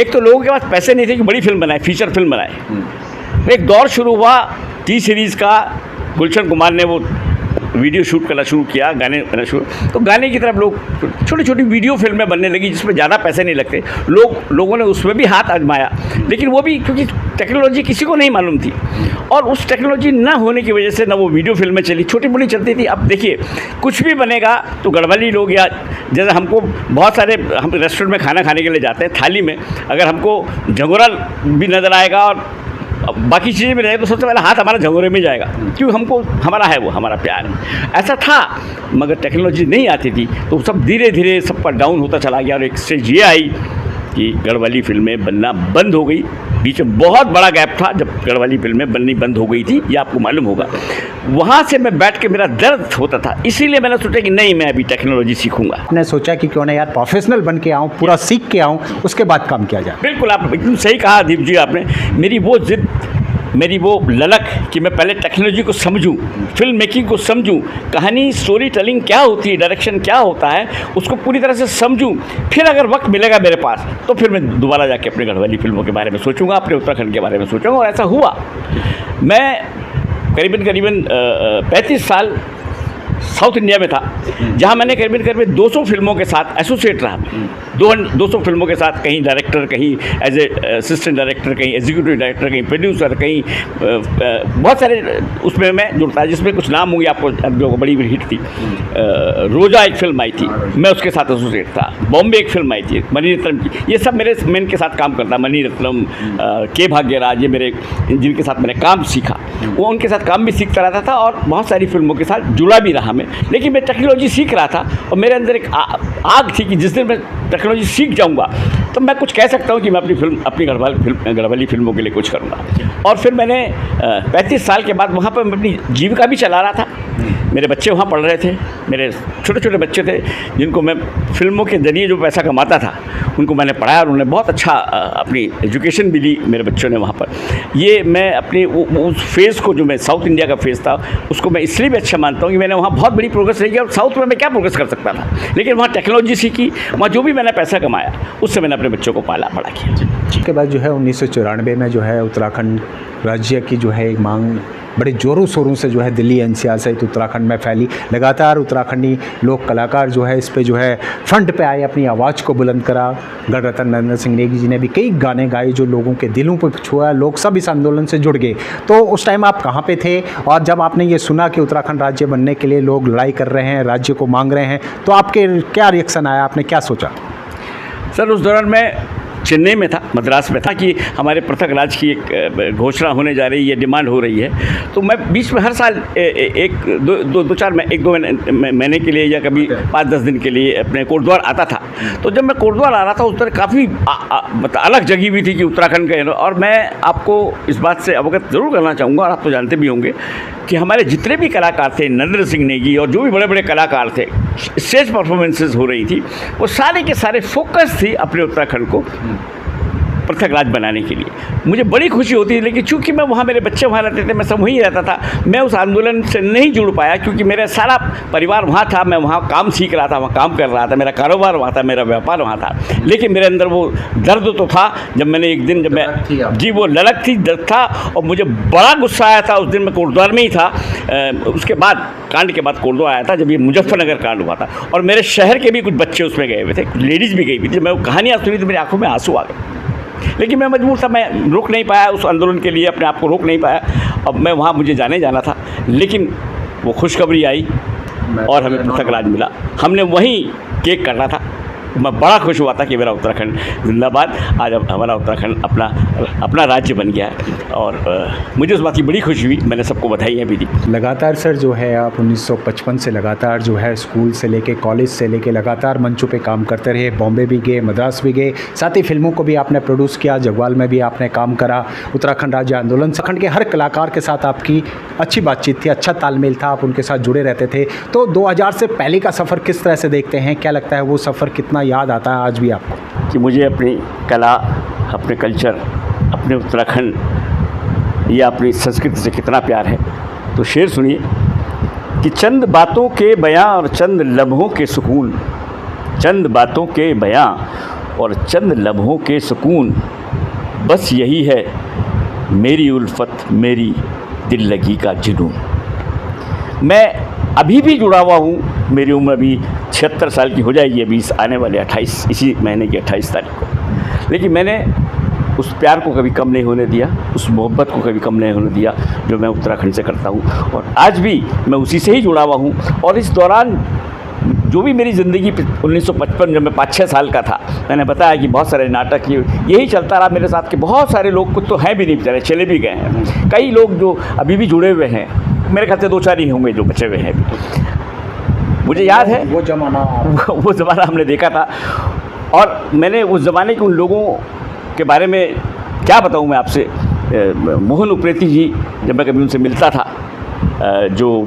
एक तो लोगों के पास पैसे नहीं थे कि बड़ी फिल्म बनाए, फीचर फिल्म बनाए। एक दौर शुरू हुआ टी सीरीज़ का, गुलशन कुमार ने वो वीडियो शूट करना शुरू किया, गाने बनना शुरू, तो गाने की तरफ लोग छोटी छोटी वीडियो फिल्में बनने लगी, जिसमें ज़्यादा पैसे नहीं लगते। लोगों ने उसमें भी हाथ आजमाया, लेकिन वो भी क्योंकि टेक्नोलॉजी किसी को नहीं मालूम थी, और उस टेक्नोलॉजी ना होने की वजह से ना वो वीडियो फिल्में चली, छोटी मोटी चलती थी। अब देखिए, कुछ भी बनेगा तो गढ़वाली लोग, या जैसे हमको बहुत सारे, हम रेस्टोरेंट में खाना खाने के लिए जाते हैं, थाली में अगर हमको झंगोरा भी नज़र आएगा और बाकी चीज़ें भी रहे, तो सबसे पहले हाथ हमारा झंगोरे में जाएगा, क्योंकि हमको हमारा है, वो हमारा प्यार है। ऐसा था, मगर टेक्नोलॉजी नहीं आती थी, तो सब धीरे धीरे सब पर डाउन होता चला गया, और एक स्टेज ये आई कि गढ़वाली फिल्में बनना बंद हो गई। बीच में बहुत बड़ा गैप था जब गढ़वाली फिल्में बननी बंद हो गई थी, ये आपको मालूम होगा। वहाँ से मैं बैठ के मेरा दर्द होता था, इसीलिए मैंने सोचा कि नहीं, मैं अभी टेक्नोलॉजी सीखूंगा। आपने सोचा कि क्यों ना यार प्रोफेशनल बन के आऊँ, पूरा सीख के आऊँ, उसके बाद काम किया जाए। बिल्कुल, आप एकदम सही कहा दीप जी आपने। मेरी वो जिद, मेरी वो ललक कि मैं पहले टेक्नोलॉजी को समझूं, फिल्म मेकिंग को समझूं, कहानी स्टोरी टेलिंग क्या होती है, डायरेक्शन क्या होता है, उसको पूरी तरह से समझूं। फिर अगर वक्त मिलेगा मेरे पास, तो फिर मैं दोबारा जाके अपने गढ़वाली फिल्मों के बारे में सोचूंगा, अपने उत्तराखंड के बारे में सोचूंगा। और ऐसा हुआ। मैं करीबन 35 साल साउथ इंडिया में था, जहाँ मैंने करीबन 200 फिल्मों के साथ एसोसिएट रहा। 200 फिल्मों के साथ, कहीं डायरेक्टर, कहीं एज ए असिस्टेंट डायरेक्टर, कहीं एग्जीक्यूटिव डायरेक्टर, कहीं प्रोड्यूसर, कहीं बहुत सारे उसमें मैं जुड़ता है, जिसमें कुछ नाम होंगे आपको जो बड़ी हिट थी। रोजा एक फिल्म आई थी, मैं उसके साथ एसोसिएट था। बॉम्बे एक फिल्म आई थी मणिरत्नम की, ये सब मेरे मैन के साथ काम करता। मणिरत्नम, के भाग्यराज, ये मेरे जिनके साथ मैंने काम सीखा, वो उनके साथ काम भी सीखता रहता था, और बहुत सारी फिल्मों के साथ जुड़ा भी रहा मैं। लेकिन मैं टेक्नोलॉजी सीख रहा था, और मेरे अंदर एक आग थी कि जिस दिन मैं टेक्नोलॉजी सीख जाऊंगा तो मैं कुछ कह सकता हूं कि मैं अपनी गढ़वाली फिल्मों के लिए कुछ करूंगा। और फिर मैंने 35 साल के बाद वहाँ पर मैं अपनी जीविका भी चला रहा था। मेरे बच्चे वहाँ पढ़ रहे थे, मेरे छोटे छोटे बच्चे थे, जिनको मैं फिल्मों के ज़रिए जो पैसा कमाता था उनको मैंने पढ़ाया, और उन्होंने बहुत अच्छा अपनी एजुकेशन भी ली मेरे बच्चों ने वहाँ पर। ये मैं अपनी उस फेज़ को, जो मैं साउथ इंडिया का फेज़ था, उसको मैं इसलिए भी अच्छा मानता हूँ कि मैंने वहाँ बहुत बड़ी प्रोग्रेस नहीं की। और साउथ में मैं क्या प्रोग्रेस कर सकता था, लेकिन वहाँ टेक्नोलॉजी सीखी, वहाँ जो भी मैंने पैसा कमाया उससे मैंने अपने बच्चों को पाला बड़ा किया। उसके बाद जो है 1994 में जो है उत्तराखंड राज्य की जो है एक मांग बड़े ज़ोरों शोरों से जो है दिल्ली एनसीआर सहित उत्तराखंड में फैली। लगातार उत्तराखंडी लोक कलाकार जो है इस पे जो है फ्रंट पे आए, अपनी आवाज़ को बुलंद करा। गणरत्न नरेंद्र सिंह नेगी जी ने भी कई गाने गाए जो लोगों के दिलों पर छुआ, लोग सब इस आंदोलन से जुड़ गए। तो उस टाइम आप कहाँ पे थे, और जब आपने ये सुना कि उत्तराखंड राज्य बनने के लिए लोग लड़ाई कर रहे हैं, राज्य को मांग रहे हैं, तो आपके क्या रिएक्शन आया, आपने क्या सोचा? सर, उस दौरान मैं चेन्नई में था, मद्रास में था कि हमारे पृथक राज्य की एक घोषणा होने जा रही है, डिमांड हो रही है। तो मैं बीच में हर साल एक दो महीने के लिए या कभी 5-10 दिन के लिए अपने कोटद्वार आता था। तो जब मैं कोटद्वार आ रहा था, उस तरह काफ़ी मतलब अलग जगह भी थी कि उत्तराखंड का। और मैं आपको इस बात से अवगत ज़रूर करना चाहूँगा, और आप तो जानते भी होंगे कि हमारे जितने भी कलाकार थे, नरेंद्र सिंह नेगी और जो भी बड़े बड़े कलाकार थे, स्टेज परफॉर्मेंसेस हो रही थी, वो सारे के सारे फोकस थी अपने उत्तराखंड को पृथक राज्य बनाने के लिए। मुझे बड़ी खुशी होती है, लेकिन चूँकि मैं वहाँ, मेरे बच्चे वहाँ रहते थे, मैं सब वहीं रहता था, मैं उस आंदोलन से नहीं जुड़ पाया क्योंकि मेरा सारा परिवार वहाँ था, मैं वहाँ काम सीख रहा था, वहाँ काम कर रहा था, मेरा कारोबार वहाँ था, मेरा व्यापार वहाँ था। लेकिन मेरे अंदर वो दर्द तो था। जब मैंने एक दिन, जब मैं जी, वो ललक थी, दर्द था, और मुझे बड़ा गुस्सा आया था। उस दिन मैं कोटद्वार में ही था, उसके बाद कांड के बाद कोटद्वार आया था जब ये मुजफ्फरनगर कांड हुआ था, और मेरे शहर के भी कुछ बच्चे उसमें गए हुए थे, कुछ लेडीज़ भी गई हुई थी। जब मैं वो कहानियाँ सुनी तो मेरी आंखों में आंसू आ गए, लेकिन मैं मजबूर था, मैं रुक नहीं पाया उस आंदोलन के लिए, अपने आप को रोक नहीं पाया। अब मैं वहाँ, मुझे जाना था, लेकिन वो खुशखबरी आई और हमें पृथक राज्य मिला। हमने वहीं केक काटा था। मैं बड़ा खुश हुआ था कि मेरा उत्तराखंड जिंदाबाद, आज अब हमारा उत्तराखंड अपना राज्य बन गया है, और मुझे उस बात की बड़ी खुशी हुई। मैंने सबको बधाई भी दी। लगातार सर जो है आप 1955 से लगातार जो है स्कूल से लेके कॉलेज से लेके लगातार मंचों पे काम करते रहे, बॉम्बे भी गए, मद्रास भी गए, साथ ही फिल्मों को भी आपने प्रोड्यूस किया, जगवाल में भी आपने काम करा, उत्तराखंड राज्य आंदोलन, उत्तराखंड के हर कलाकार के साथ आपकी अच्छी बातचीत थी, अच्छा तालमेल था, आप उनके साथ जुड़े रहते थे। तो 2000 से पहले का सफ़र किस तरह से देखते हैं, क्या लगता है वो सफ़र कितना याद आता है आज भी आपको? कि मुझे अपनी कला, अपने कल्चर, अपने उत्तराखंड या अपनी संस्कृति से कितना प्यार है। तो शेर सुनिए कि चंद बातों के बयां और चंद लम्हों के सुकून, चंद बातों के बयां और चंद लम्हों के सुकून, बस यही है मेरी उल्फत, मेरी दिल लगी का जुनून। मैं अभी भी जुड़ा हुआ हूँ। मेरी उम्र अभी 76 साल की हो जाएगी, अभी आने वाले 28, इसी महीने की 28 तारीख को। लेकिन मैंने उस प्यार को कभी कम नहीं होने दिया, उस मोहब्बत को कभी कम नहीं होने दिया जो मैं उत्तराखंड से करता हूँ, और आज भी मैं उसी से ही जुड़ा हुआ हूँ। और इस दौरान जो भी मेरी ज़िंदगी 1955, जब मैं 5-6 साल का था, मैंने बताया कि बहुत सारे नाटक यही चलता रहा मेरे साथ, कि बहुत सारे लोग कुछ तो हैं भी नहीं बेचारे, चले भी गए हैं। कई लोग जो अभी भी जुड़े हुए हैं, मेरे ख्याल से 2-4 ही होंगे जो बचे हुए हैं। मुझे याद है वो ज़माना हमने देखा था, और मैंने उस ज़माने के उन लोगों के बारे में क्या बताऊं मैं आपसे। मोहन उप्रेती जी, जब मैं कभी उनसे मिलता था, जो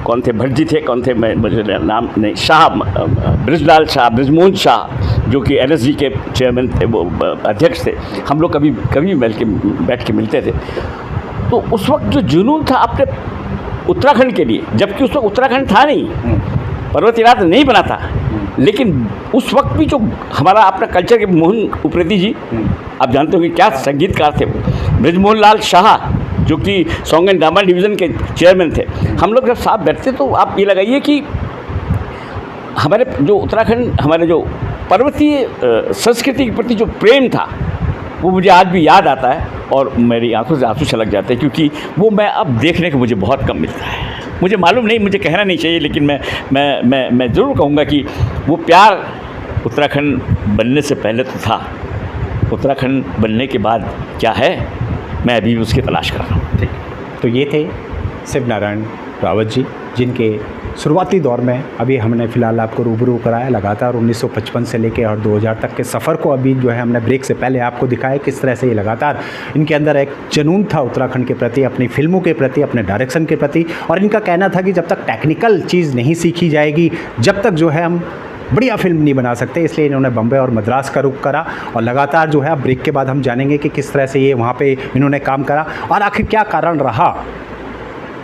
कौन थे, भट्ट जी थे, कौन थे, मैं मुझे नाम नहीं, शाह, ब्रिजलाल शाह, ब्रिजमोहन शाह, जो कि NSG के चेयरमैन थे, वो अध्यक्ष थे। हम लोग कभी बैठ के मिलते थे। तो उस वक्त जो जुनून था अपने उत्तराखंड के लिए, जबकि उस वक्त उत्तराखंड था नहीं, पर्वतीय राज्य नहीं बना था, लेकिन उस वक्त भी जो हमारा अपना कल्चर के, मोहन उप्रेती जी, आप जानते हो कि क्या संगीतकार थे वो, ब्रिजमोहन लाल शाह, जो कि सॉन्ग एंड ड्रामा डिवीज़न के चेयरमैन थे। हम लोग जब साथ बैठते तो आप ये लगाइए कि हमारे जो उत्तराखंड, हमारे जो पर्वतीय संस्कृति के प्रति जो प्रेम था, वो मुझे आज भी याद आता है, और मेरी आंखों से आंसू छलक जाते हैं, क्योंकि वो मैं अब देखने को मुझे बहुत कम मिलता है। मुझे मालूम नहीं, मुझे कहना नहीं चाहिए, लेकिन मैं ज़रूर कहूँगा कि वो प्यार उत्तराखंड बनने से पहले तो था, उत्तराखंड बनने के बाद क्या है, मैं अभी भी उसकी तलाश कर रहा हूँ। ठीक, तो ये थे शिव नारायण रावत जी, जिनके शुरुआती दौर में अभी हमने फ़िलहाल आपको रूबरू कराया, लगातार 1955 से लेके और 2000 तक के सफ़र को अभी जो है हमने ब्रेक से पहले आपको दिखाया, किस तरह से ये लगातार इनके अंदर एक जुनून था उत्तराखंड के प्रति, अपनी फिल्मों के प्रति, अपने डायरेक्शन के प्रति। और इनका कहना था कि जब तक टेक्निकल चीज़ नहीं सीखी जाएगी, जब तक जो है हम बढ़िया फिल्म नहीं बना सकते, इसलिए इन्होंने बम्बई और मद्रास का रुख करा। और लगातार जो है अब ब्रेक के बाद हम जानेंगे कि किस तरह से ये वहाँ पे इन्होंने काम करा, और आखिर क्या कारण रहा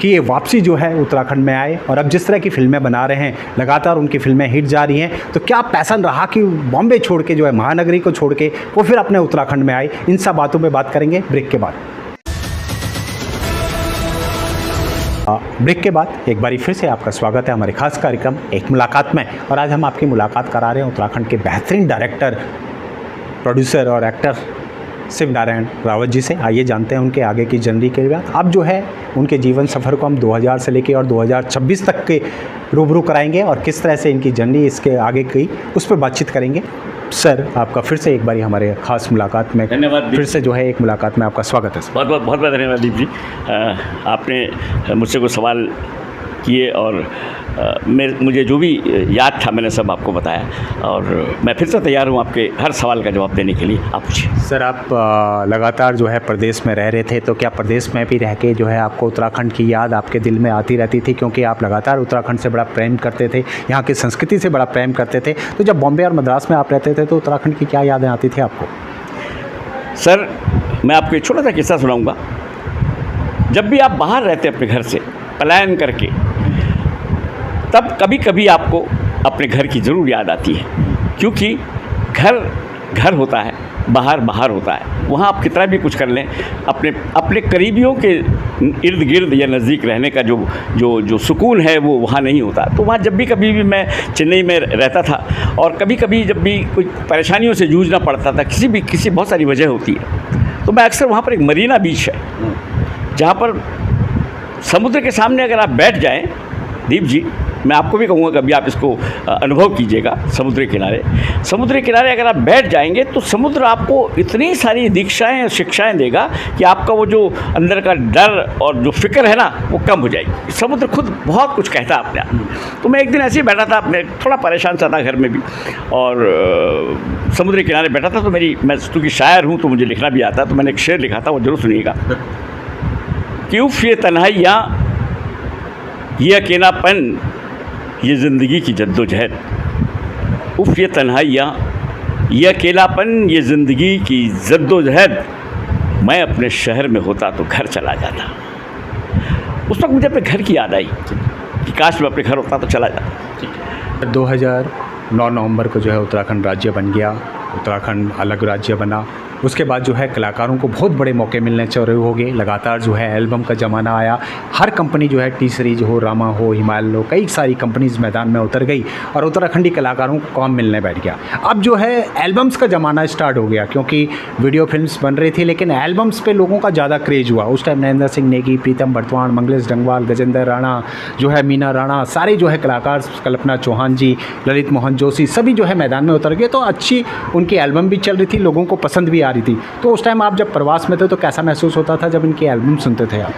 कि ये वापसी जो है उत्तराखंड में आए, और अब जिस तरह की फिल्में बना रहे हैं, लगातार उनकी फिल्में हिट जा रही हैं। तो क्या पैसन रहा कि बॉम्बे छोड़ के जो है, महानगरी को छोड़ के वो फिर अपने उत्तराखंड में आए? इन सब बातों पे बात करेंगे ब्रेक के बाद। ब्रेक के बाद एक बारी फिर से आपका स्वागत है हमारे खास कार्यक्रम एक मुलाकात में। और आज हम आपकी मुलाकात करा रहे हैं उत्तराखंड के बेहतरीन डायरेक्टर, प्रोड्यूसर और एक्टर शिव नारायण रावत जी से। आइए जानते हैं उनके आगे की जर्नी के बाद। अब जो है उनके जीवन सफ़र को हम 2000 से लेके और 2026 तक के रूबरू कराएंगे, और किस तरह से इनकी जर्नी इसके आगे की उस पर बातचीत करेंगे। सर, आपका फिर से एक बारी हमारे खास मुलाकात में धन्यवाद। फिर से जो है एक मुलाकात में आपका स्वागत है। बहुत बहुत धन्यवाद दीप जी। आपने मुझसे कुछ सवाल किए, और मुझे जो भी याद था मैंने सब आपको बताया, और मैं फिर से तैयार हूँ आपके हर सवाल का जवाब देने के लिए। आप पूछिए। सर, आप लगातार जो है प्रदेश में रह रहे थे, तो क्या प्रदेश में भी रह के जो है आपको उत्तराखंड की याद आपके दिल में आती रहती थी? क्योंकि आप लगातार उत्तराखंड से बड़ा प्रेम करते थे, यहाँ की संस्कृति से बड़ा प्रेम करते थे। तो जब बॉम्बे और मद्रास में आप रहते थे तो उत्तराखंड की क्या यादें आती थी आपको? सर, मैं आपको एक छोटा सा किस्सा सुनाऊंगा। जब भी आप बाहर रहते हैं अपने घर से पलायन करके, तब कभी कभी आपको अपने घर की ज़रूर याद आती है, क्योंकि घर घर होता है, बाहर बाहर होता है। वहाँ आप कितना भी कुछ कर लें, अपने करीबियों के इर्द गिर्द या नज़दीक रहने का जो सुकून है वो वहाँ नहीं होता। तो वहाँ जब भी कभी भी मैं चेन्नई में रहता था, और कभी कभी जब भी कुछ परेशानियों से जूझना पड़ता था, किसी बहुत सारी वजह होती है, तो मैं अक्सर वहाँ पर एक मरीना बीच है, जहाँ पर समुद्र के सामने अगर आप बैठ जाएं, दीप जी, मैं आपको भी कहूँगा कभी आप इसको अनुभव कीजिएगा। समुद्र किनारे अगर आप बैठ जाएंगे तो समुद्र आपको इतनी सारी दीक्षाएं और शिक्षाएं देगा कि आपका वो जो अंदर का डर और जो फिक्र है ना, वो कम हो जाएगी। समुद्र खुद बहुत कुछ कहता है अपने आप। तो मैं एक दिन ऐसे ही बैठा था, मैं थोड़ा परेशान सा था घर में भी, और समुद्र किनारे बैठा था। तो मैं चूँकि शायर हूँ तो मुझे लिखना भी आता है, तो मैंने एक शेर लिखा था, वो जरूर सुनिएगा कि उफ़ ये तन्हाइयाँ, ये अकेलापन, ये ज़िंदगी की जद्दोजहद। उफ़ ये तन्हाइयाँ, ये अकेलापन, ये ज़िंदगी की जद्दोजहद। मैं अपने शहर में होता तो घर चला जाता। उस वक्त मुझे अपने घर की याद आई कि काश मैं अपने घर होता तो चला जाता। 2009 नवंबर को जो है उत्तराखंड राज्य बन गया, उत्तराखंड अलग राज्य बना। उसके बाद जो है कलाकारों को बहुत बड़े मौके मिलने शुरू हो गए। लगातार जो है एल्बम का ज़माना आया। हर कंपनी जो है, टी सीरीज हो, रामा हो, हिमालय हो, कई सारी कंपनीज मैदान में उतर गई और उत्तराखंडी कलाकारों को काम मिलने बैठ गया। अब जो है एल्बम्स का ज़माना स्टार्ट हो गया, क्योंकि वीडियो फिल्म्स बन रही थी, लेकिन एल्बम्स पे लोगों का ज़्यादा क्रेज हुआ। उस टाइम नरेंद्र सिंह नेगी, प्रीतम बर्तवान, मंगलेश डंगवाल, गजेंद्र राणा, जो है मीना राणा, सारे जो है कलाकार, कल्पना चौहान जी, ललित मोहन जोशी, सभी जो है मैदान में उतर गए। तो अच्छी उनकी एल्बम भी चल रही थी, लोगों को पसंद भी आ रही थी। तो उस टाइम आप जब प्रवास में थे तो कैसा महसूस होता था जब इनकी एल्बम सुनते थे आप?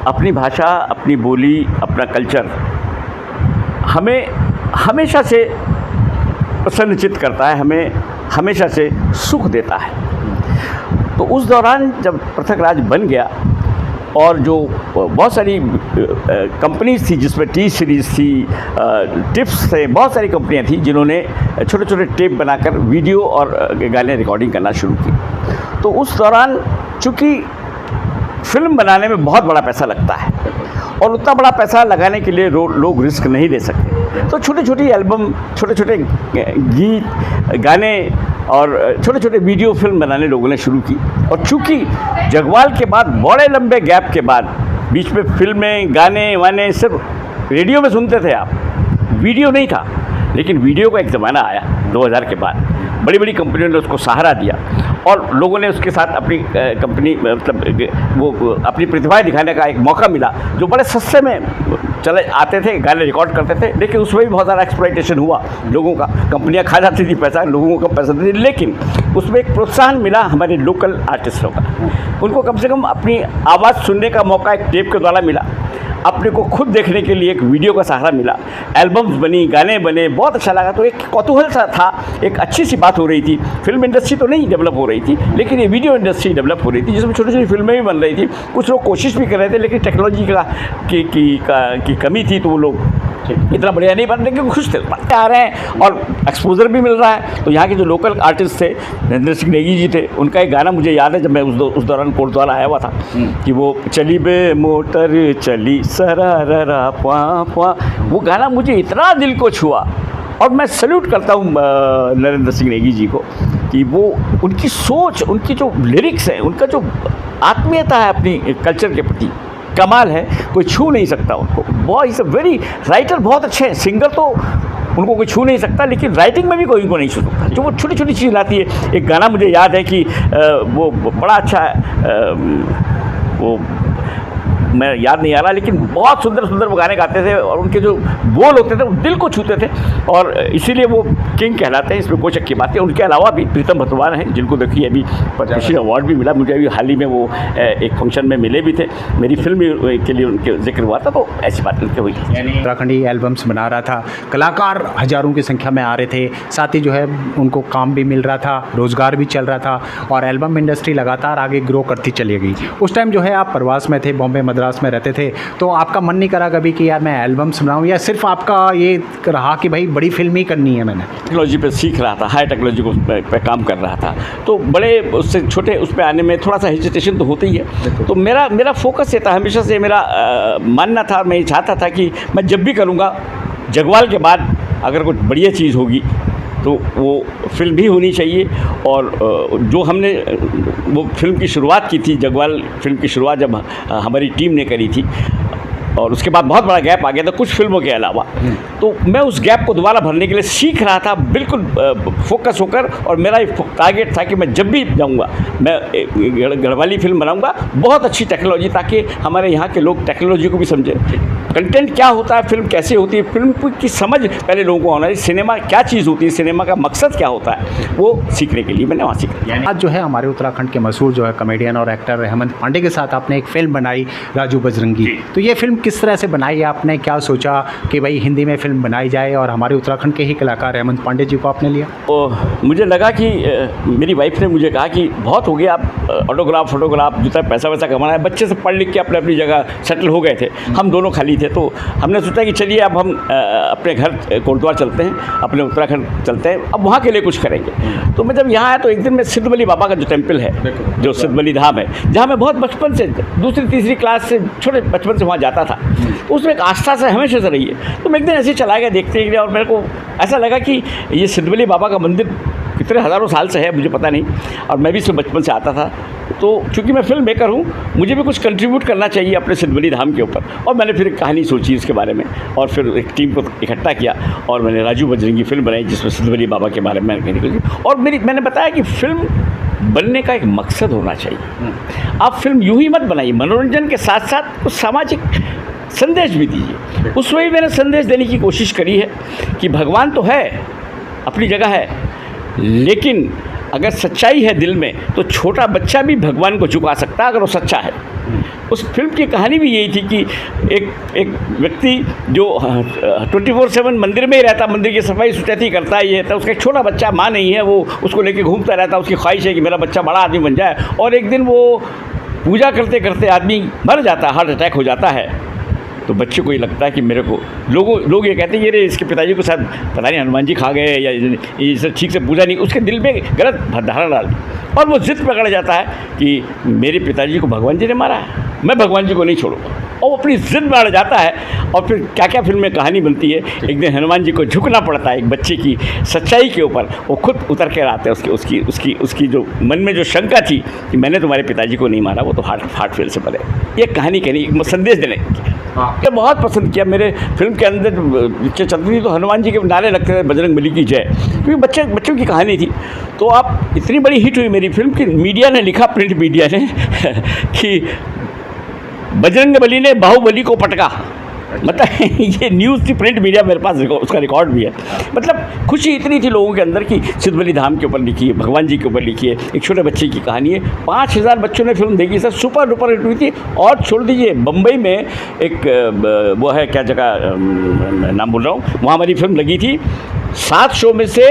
अपनी भाषा, अपनी बोली, अपना कल्चर हमें हमेशा से प्रसन्नचित्त करता है, हमें हमेशा से सुख देता है। तो उस दौरान जब पृथक राज बन गया और जो बहुत सारी कंपनीज थी, जिसमें टी सीरीज़ थी, टिप्स थे, बहुत सारी कंपनियां थी जिन्होंने छोटे छोटे टेप बनाकर वीडियो और गाने रिकॉर्डिंग करना शुरू की। तो उस दौरान चूँकि फिल्म बनाने में बहुत बड़ा पैसा लगता है और उतना बड़ा पैसा लगाने के लिए लोग रिस्क नहीं ले सकते, तो छोटी छोटी एल्बम, छोटे छोटे गीत, गाने और छोटे छोटे वीडियो फिल्म बनाने लोगों ने शुरू की। और चूँकि जगवाल के बाद बड़े लंबे गैप के बाद बीच में फिल्में, गाने वाने सिर्फ रेडियो में सुनते थे आप, वीडियो नहीं था। लेकिन वीडियो का एक ज़माना आया 2000 के बाद, बड़ी बड़ी कंपनियों ने उसको सहारा दिया और लोगों ने उसके साथ अपनी कंपनी, मतलब वो अपनी प्रतिभा दिखाने का एक मौका मिला। जो बड़े सस्ते में चले आते थे, गाने रिकॉर्ड करते थे, लेकिन उसमें भी बहुत सारा एक्सप्लॉइटेशन हुआ लोगों का। कंपनियां खा जाती थी पैसा, लोगों को पैसा देती थी, लेकिन उसमें एक प्रोत्साहन मिला हमारे लोकल आर्टिस्टों का। उनको कम से कम अपनी आवाज़ सुनने का मौका एक टेप के द्वारा मिला, अपने को खुद देखने के लिए एक वीडियो का सहारा मिला, एल्बम्स बनी, गाने बने, बहुत अच्छा लगा। तो एक कौतूहल सा था, एक अच्छी सी बात हो रही थी। फिल्म इंडस्ट्री तो नहीं डेवलप हो रही थी, लेकिन ये वीडियो इंडस्ट्री डेवलप हो रही थी, जिसमें छोटी छोटी फिल्में भी बन रही थी। कुछ लोग कोशिश भी कर रहे थे, लेकिन टेक्नोलॉजी की कमी थी, तो वो लोग इतना बढ़िया नहीं बन रहे, क्योंकि खुश थे, आ रहे हैं और एक्सपोजर भी मिल रहा है। तो यहाँ के जो लोकल आर्टिस्ट थे, नरेंद्र सिंह नेगी जी थे, उनका एक गाना मुझे याद है, जब मैं उस दौरान कोटद्वार आया हुआ था, कि वो चली बे मोटर चली सरारा प्वा प्वा, वो गाना मुझे इतना दिल को छुआ। और मैं सल्यूट करता हूँ नरेंद्र सिंह नेगी जी को, कि वो उनकी सोच, उनकी जो लिरिक्स है, उनका जो आत्मीयता है अपनी कल्चर के प्रति, कमाल है, कोई छू नहीं सकता उनको। बहुत इज़ अ वेरी राइटर, बहुत अच्छे हैं, सिंगर तो उनको कोई छू नहीं सकता, लेकिन राइटिंग में भी कोई उनको नहीं छू सकता। जो वो छोटी छोटी चीज़ लाती है। एक गाना मुझे याद है कि वो बड़ा अच्छा है, वो मैं याद नहीं आ रहा, लेकिन बहुत सुंदर सुंदर वो गाने गाते थे और उनके जो बोल होते थे वो दिल को छूते थे, और इसीलिए वो किंग कहलाते हैं, इसमें कोई शक की बात है। उनके अलावा भी प्रीतम बर्तवान हैं, जिनको देखिए अभी पद्मश्री अवार्ड भी मिला, मुझे अभी हाल ही में वो एक फंक्शन में मिले भी थे, मेरी फिल्म के लिए उनके जिक्र हुआ था, तो ऐसी बात उनके हुई। उत्तराखंडी एल्बम्स बना रहा था, कलाकार हज़ारों की संख्या में आ रहे थे, साथ ही जो है उनको काम भी मिल रहा था, रोज़गार भी चल रहा था, और एल्बम इंडस्ट्री लगातार आगे ग्रो करती चली गई। उस टाइम जो है आप प्रवास में थे, बॉम्बे मद्रास में रहते थे, तो आपका मन नहीं करा कभी कि यार मैं एल्बम्स बनाऊँ, या सिर्फ आपका ये रहा कि भाई बड़ी फिल्म ही करनी है? मैंने टेक्नोलॉजी पे सीख रहा था, हाई टेक्नोलॉजी को पे काम कर रहा था, तो बड़े उससे छोटे उस पे आने में थोड़ा सा हेजिटेशन तो होती ही है। तो मेरा फोकस ये था, हमेशा से मेरा मानना था, मैं ये चाहता था कि मैं जब भी करूँगा जगवाल के बाद अगर कुछ बढ़िया चीज़ होगी तो वो फिल्म भी होनी चाहिए। और जो हमने वो फिल्म की शुरुआत की थी, जगवाल फिल्म की शुरुआत जब हमारी टीम ने करी थी और उसके बाद बहुत बड़ा गैप आ गया था कुछ फिल्मों के अलावा, तो मैं उस गैप को दोबारा भरने के लिए सीख रहा था बिल्कुल फोकस होकर। और मेरा एक टारगेट था कि मैं जब भी जाऊंगा मैं गढ़वाली फिल्म बनाऊंगा, बहुत अच्छी टेक्नोलॉजी, ताकि हमारे यहाँ के लोग टेक्नोलॉजी को भी समझें, कंटेंट क्या होता है, फिल्म कैसे होती है, फिल्म की समझ पहले लोगों को होना चाहिए, सिनेमा क्या चीज़ होती है, सिनेमा का मकसद क्या होता है, वो सीखने के लिए मैंने वहाँ सीखा। आज जो है हमारे उत्तराखंड के मशहूर जो है कॉमेडियन और एक्टर हेमंत पांडे के साथ आपने एक फ़िल्म बनाई राजू बजरंगी, तो ये फिल्म किस तरह से बनाई आपने? क्या सोचा कि भाई हिंदी में फ़िल्म बनाई जाए और हमारे उत्तराखंड के ही कलाकार हेमंत पांडे जी को आपने लिया? मुझे लगा कि मेरी वाइफ ने मुझे कहा कि बहुत हो गया, आप ऑटोग्राफ फोटोग्राफ जितना पैसा वैसा कमाना है, बच्चे से पढ़ लिख के अपने अपनी जगह सेटल हो गए थे, हम दोनों खाली थे, तो हमने सोचा कि चलिए अब हम अपने घर कोटद्वार चलते हैं, अपने उत्तराखंड चलते हैं, अब वहाँ के लिए कुछ करेंगे। तो मैं जब यहाँ आया तो एक दिन मैं सिद्धबली बाबा का जो टेम्पल है, जो सिद्धबली धाम है, जहाँ मैं बहुत बचपन से दूसरी तीसरी क्लास से छोटे बचपन से वहाँ जाता था, तो उसमें एक आस्था से हमेशा से रही है। तो मैं एक दिन ऐसे चला गया देखते ही, और मेरे को ऐसा लगा कि ये सिद्धबली बाबा का मंदिर कितने हज़ारों साल से है मुझे पता नहीं, और मैं भी इसमें बचपन से आता था, तो चूँकि मैं फिल्म मेकर हूँ, मुझे भी कुछ कंट्रीब्यूट करना चाहिए अपने सिद्धबली धाम के ऊपर। और मैंने फिर एक कहानी सोची इसके बारे में, और फिर एक टीम को इकट्ठा किया और मैंने राजू बजरंगी फिल्म बनाई, जिसमें सिद्धबली बाबा के बारे में मैंने और मैंने बताया कि फिल्म बनने का एक मकसद होना चाहिए। आप फिल्म यूँ ही मत बनाइए, मनोरंजन के साथ साथ कुछ सामाजिक संदेश भी दीजिए। उसमें भी मैंने संदेश देने की कोशिश करी है कि भगवान तो है, अपनी जगह है, लेकिन अगर सच्चाई है दिल में तो छोटा बच्चा भी भगवान को झुका सकता है अगर वो सच्चा है। उस फिल्म की कहानी भी यही थी कि एक व्यक्ति जो 24/7 मंदिर में ही रहता, मंदिर की सफाई सुथराई करता है, ये था, उसका एक छोटा बच्चा, माँ नहीं है, वो उसको लेके घूमता रहता, उसकी ख्वाहिश है कि मेरा बच्चा बड़ा आदमी बन जाए। और एक दिन वो पूजा करते करते आदमी मर जाता है, हार्ट अटैक हो जाता है। तो बच्चे को ये लगता है कि मेरे को लोग ये कहते हैं ये रे इसके पिताजी को शायद पता नहीं हनुमान जी खा गए या ये ठीक से पूजा नहीं, उसके दिल में गलत धारणा डाल दी और वो जिद पकड़ जाता है कि मेरे पिताजी को भगवान जी ने मारा है, मैं भगवान जी को नहीं छोड़ूंगा, और वो अपनी जिद में अड़ जाता है। और फिर क्या क्या फिल्म में कहानी बनती है। एक दिन हनुमान जी को झुकना पड़ता है एक बच्चे की सच्चाई के ऊपर, वो खुद उतर के आते हैं उसकी जो मन में जो शंका थी कि मैंने तुम्हारे पिताजी को नहीं मारा, वो तो हार्ट फेल से मरे। ये कहानी कहनी, एक संदेश देने ये बहुत पसंद किया। मेरे फिल्म के अंदर पिक्चर चलती थी तो हनुमान जी के नारे लगते थे, बजरंग बली की जय, क्योंकि बच्चों की कहानी थी। तो आप इतनी बड़ी हिट हुई मेरी फिल्म कि मीडिया ने लिखा, प्रिंट मीडिया ने कि बजरंग बली ने बाहुबली को पटका, मतलब ये न्यूज़ थी, प्रिंट मीडिया मेरे पास उसका रिकॉर्ड भी है। मतलब खुशी इतनी थी लोगों के अंदर कि सिद्धबली धाम के ऊपर लिखी है, भगवान जी के ऊपर लिखी है, एक छोटे बच्चे की कहानी है। 5000 बच्चों ने फिल्म देखी सर, सुपर डुपर हिट हुई थी। और छोड़ दीजिए, मुंबई में एक वो है क्या जगह, नाम बोल रहा हूँ, वहाँ हमारी फिल्म लगी थी, 7 शो में से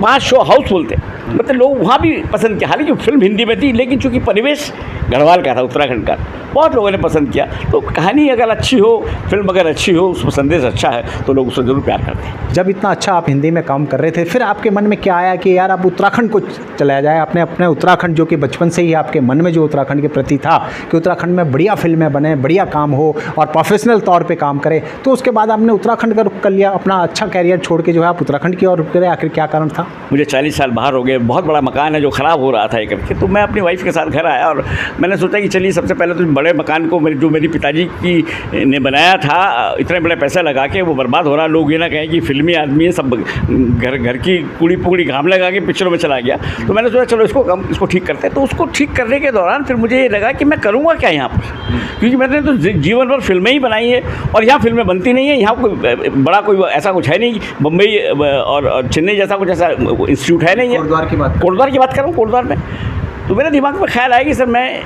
5 शो हाउसफुल थे, मतलब लोग वहाँ भी पसंद किया। हालांकि फिल्म हिंदी में थी, लेकिन चूँकि परिवेश गढ़वाल का था, उत्तराखंड का, बहुत लोगों ने पसंद किया। तो कहानी अगर अच्छी हो, फिल्म अगर अच्छी हो, उसमें संदेश अच्छा है तो लोग उसको ज़रूर प्यार करते हैं। जब इतना अच्छा आप हिंदी में काम कर रहे थे, फिर आपके मन में क्या आया कि यार आप उत्तराखंड को चला जाए, अपने उत्तराखंड, जो कि बचपन से ही आपके मन में जो उत्तराखंड के प्रति था कि उत्तराखंड में बढ़िया फिल्में बने, बढ़िया काम हो और प्रोफेशनल तौर पर काम करें, तो उसके बाद आपने उत्तराखंड का रुख कर लिया, अपना अच्छा कैरियर छोड़ के जो है आप उत्तराखंड की ओर रुक गए। आखिर क्या कारण था? मुझे 40 साल बाहर हो गए, बहुत बड़ा मकान है जो ख़राब हो रहा था ये करके, तो मैं अपनी वाइफ के साथ घर आया और मैंने सोचा कि चलिए सबसे पहले तो बड़े मकान को जो मेरी पिताजी की ने बनाया था, इतने बड़े पैसे लगा के वो बर्बाद हो रहा, लोग ये ना कहें कि फिल्मी आदमी है, सब घर की कूड़ी पुकड़ी घाम लगा के पिक्चरों में चला गया। तो मैंने सोचा चलो इसको ठीक करते हैं। तो उसको ठीक करने के दौरान फिर मुझे ये लगा कि मैं करूँगा क्या यहाँ पर, क्योंकि मैंने तो जीवन भर फिल्में ही बनाई है और यहाँ फिल्में बनती नहीं है, यहाँ कोई बड़ा कोई ऐसा कुछ है नहीं, मुंबई और चेन्नई जैसा कुछ ऐसा इंस्टीट्यूट है नहीं है। कोटद्वार की बात कर रहा हूँ, कोटद्वार में। तो मेरे दिमाग में ख्याल आया कि सर मैं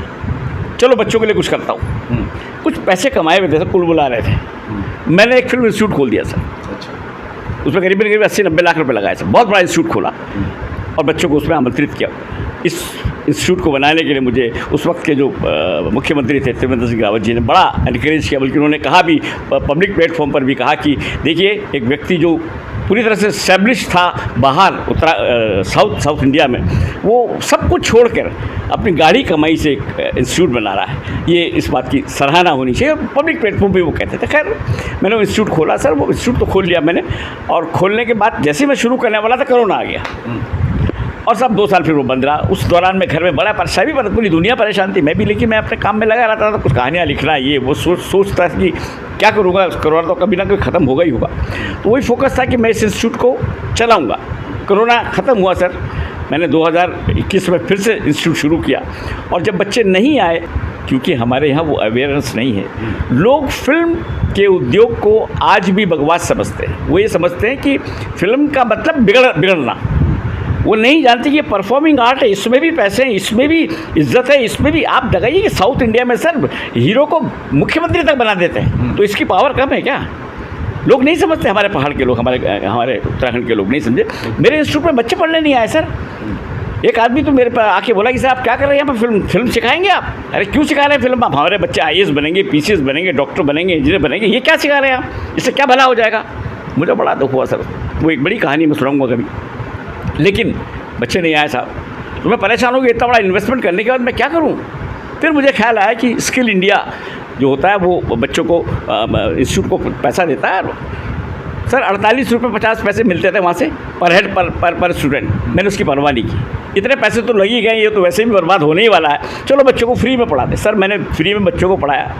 चलो बच्चों के लिए कुछ करता हूँ। कुछ पैसे कमाए हुए थे, कुल बुला रहे थे, मैंने एक फिल्म इंस्टीट्यूट खोल दिया सर। उसमें करीब 80-90 लाख रुपए लगाए सर, बहुत बड़ा इंस्टीट्यूट खोला और बच्चों को उसमें आमंत्रित किया। इस इंस्टीट्यूट को बनाने के लिए मुझे उस वक्त के जो मुख्यमंत्री थे त्रिवेंद्र सिंह रावत जी ने बड़ा एनकरेज किया, बल्कि उन्होंने कहा भी, पब्लिक प्लेटफॉर्म पर भी कहा कि देखिए, एक व्यक्ति जो पूरी तरह से एस्टैब्लिश था बाहर साउथ इंडिया में, वो सब कुछ छोड़कर अपनी गाड़ी कमाई से एक इंस्टीट्यूट बना रहा है, ये इस बात की सराहना होनी चाहिए। पब्लिक प्लेटफॉर्म पे वो कहते थे। खैर, मैंने वो इंस्टीट्यूट खोला सर, वो इंस्टीट्यूट तो खोल लिया मैंने, और खोलने के बाद जैसे मैं शुरू करने वाला था कोरोना आ गया, और सब 2 साल फिर वो बंद रहा। उस दौरान मैं घर में बड़ा परेशान भी, पूरी दुनिया परेशान थी, मैं भी, लेकिन मैं अपने काम में लगा रहता था, कुछ कहानियाँ लिखना, ये वो सोचता था कि क्या करूँगा, कोरोना तो कभी ना कभी ख़त्म होगा ही होगा। तो वही फोकस था कि मैं इस इंस्टीट्यूट को चलाऊँगा। कोरोना ख़त्म हुआ सर, मैंने 2021 में फिर से इंस्टीट्यूट शुरू किया, और जब बच्चे नहीं आए, क्योंकि हमारे यहाँ वो अवेयरनेस नहीं है, लोग फिल्म के उद्योग को आज भी बकवास समझते हैं। वो ये समझते हैं कि फिल्म का मतलब बिगड़ना, वो नहीं जानते कि ये परफॉर्मिंग आर्ट है, इसमें भी पैसे हैं, इसमें भी इज्जत है, इसमें भी। आप लगाइए कि साउथ इंडिया में सर हीरो को मुख्यमंत्री तक बना देते हैं, तो इसकी पावर कम है क्या? लोग नहीं समझते, हमारे पहाड़ के लोग, हमारे उत्तराखंड के लोग नहीं समझे। मेरे इंस्टीट्यूट में बच्चे पढ़ने नहीं आए सर। एक आदमी तो मेरे पास आके बोला कि सर आप क्या कर रहे हैं यहाँ पर, फिल्म सिखाएंगे आप? अरे क्यों सिखा रहे हैं फिल्म? आप हमारे बच्चे IAS बनेंगे, PCS बनेंगे, डॉक्टर बनेंगे, इंजीनियर बनेंगे, ये क्या सिखा रहे हैं आप? इससे क्या भला हो जाएगा? मुझे बड़ा दुख हुआ सर। वो एक बड़ी कहानी मैं सुनाऊँगा कभी, लेकिन बच्चे नहीं आए साहब। तो मैं परेशान हो गया, इतना बड़ा इन्वेस्टमेंट करने के बाद मैं क्या करूं? फिर मुझे ख्याल आया कि स्किल इंडिया जो होता है वो बच्चों को इंस्टीट्यूट को पैसा देता है सर। 48 रुपये 50 पैसे मिलते थे वहाँ से पर हेड पर स्टूडेंट। मैंने उसकी परवाह नहीं की, इतने पैसे तो लग ही गए, ये तो वैसे भी बर्बाद होने ही वाला है, चलो बच्चों को फ्री में पढ़ा दे। सर मैंने फ्री में बच्चों को पढ़ाया,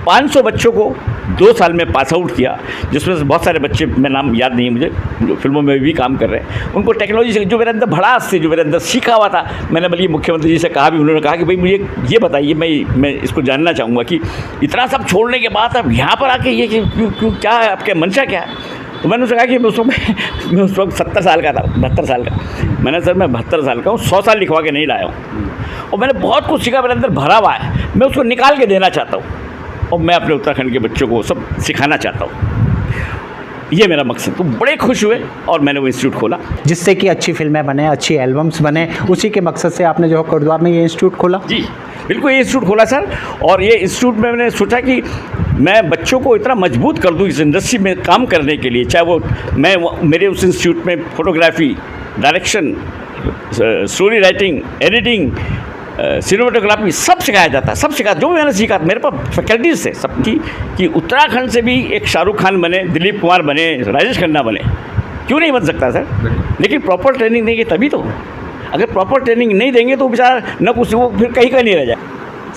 500 बच्चों को 2 साल में पास आउट किया, जिसमें से बहुत सारे बच्चे, मैं नाम याद नहीं है मुझे, जो फिल्मों में भी काम कर रहे हैं। उनको टेक्नोलॉजी से जो मेरे अंदर भड़ास थी, जो मेरे अंदर सीखा हुआ था, मैंने बल्कि मुख्यमंत्री जी से कहा भी, उन्होंने कहा कि भाई मुझे ये बताइए, मैं इसको जानना चाहूँगा कि इतना सब छोड़ने के बाद अब यहाँ पर आके ये क्यों, क्या है आपके मंशा क्या है? तो मैंने उससे कहा कि मैं उस वक्त 70 साल का था, 72 साल का। मैंने सर मैं 72 साल का हूँ, 100 साल लिखवा के नहीं लाया हूँ, और मैंने बहुत कुछ सीखा, मेरे अंदर भरा हुआ है, मैं उसको निकाल के देना चाहता हूँ, और मैं अपने उत्तराखंड के बच्चों को सब सिखाना चाहता हूँ। ये मेरा मकसद। तो बड़े खुश हुए और मैंने वो इंस्टीट्यूट खोला, जिससे कि अच्छी फिल्में बने, अच्छी एल्बम्स बने। उसी के मकसद से आपने जो कोटद्वार में ये इंस्टीट्यूट खोला? जी बिल्कुल, ये इंस्टीट्यूट खोला सर। और ये इंस्टीट्यूट में मैंने सोचा कि मैं बच्चों को इतना मजबूत कर दूँ इस इंडस्ट्री में काम करने के लिए, चाहे वो मेरे उस इंस्टीट्यूट में photography, direction, story writing, editing, cinematography सब सिखाया जाता है, सब सिखा, जो भी मैंने सीखा मेरे पास फैकल्टीज थे सबकी, कि उत्तराखंड से भी एक शाहरुख खान बने, दिलीप कुमार बने, राजेश खन्ना बने, क्यों नहीं बन सकता सर? लेकिन प्रॉपर ट्रेनिंग देंगे तभी तो। अगर प्रॉपर ट्रेनिंग नहीं देंगे तो बेचारा न कुछ, वो फिर कहीं का नहीं रह जाए।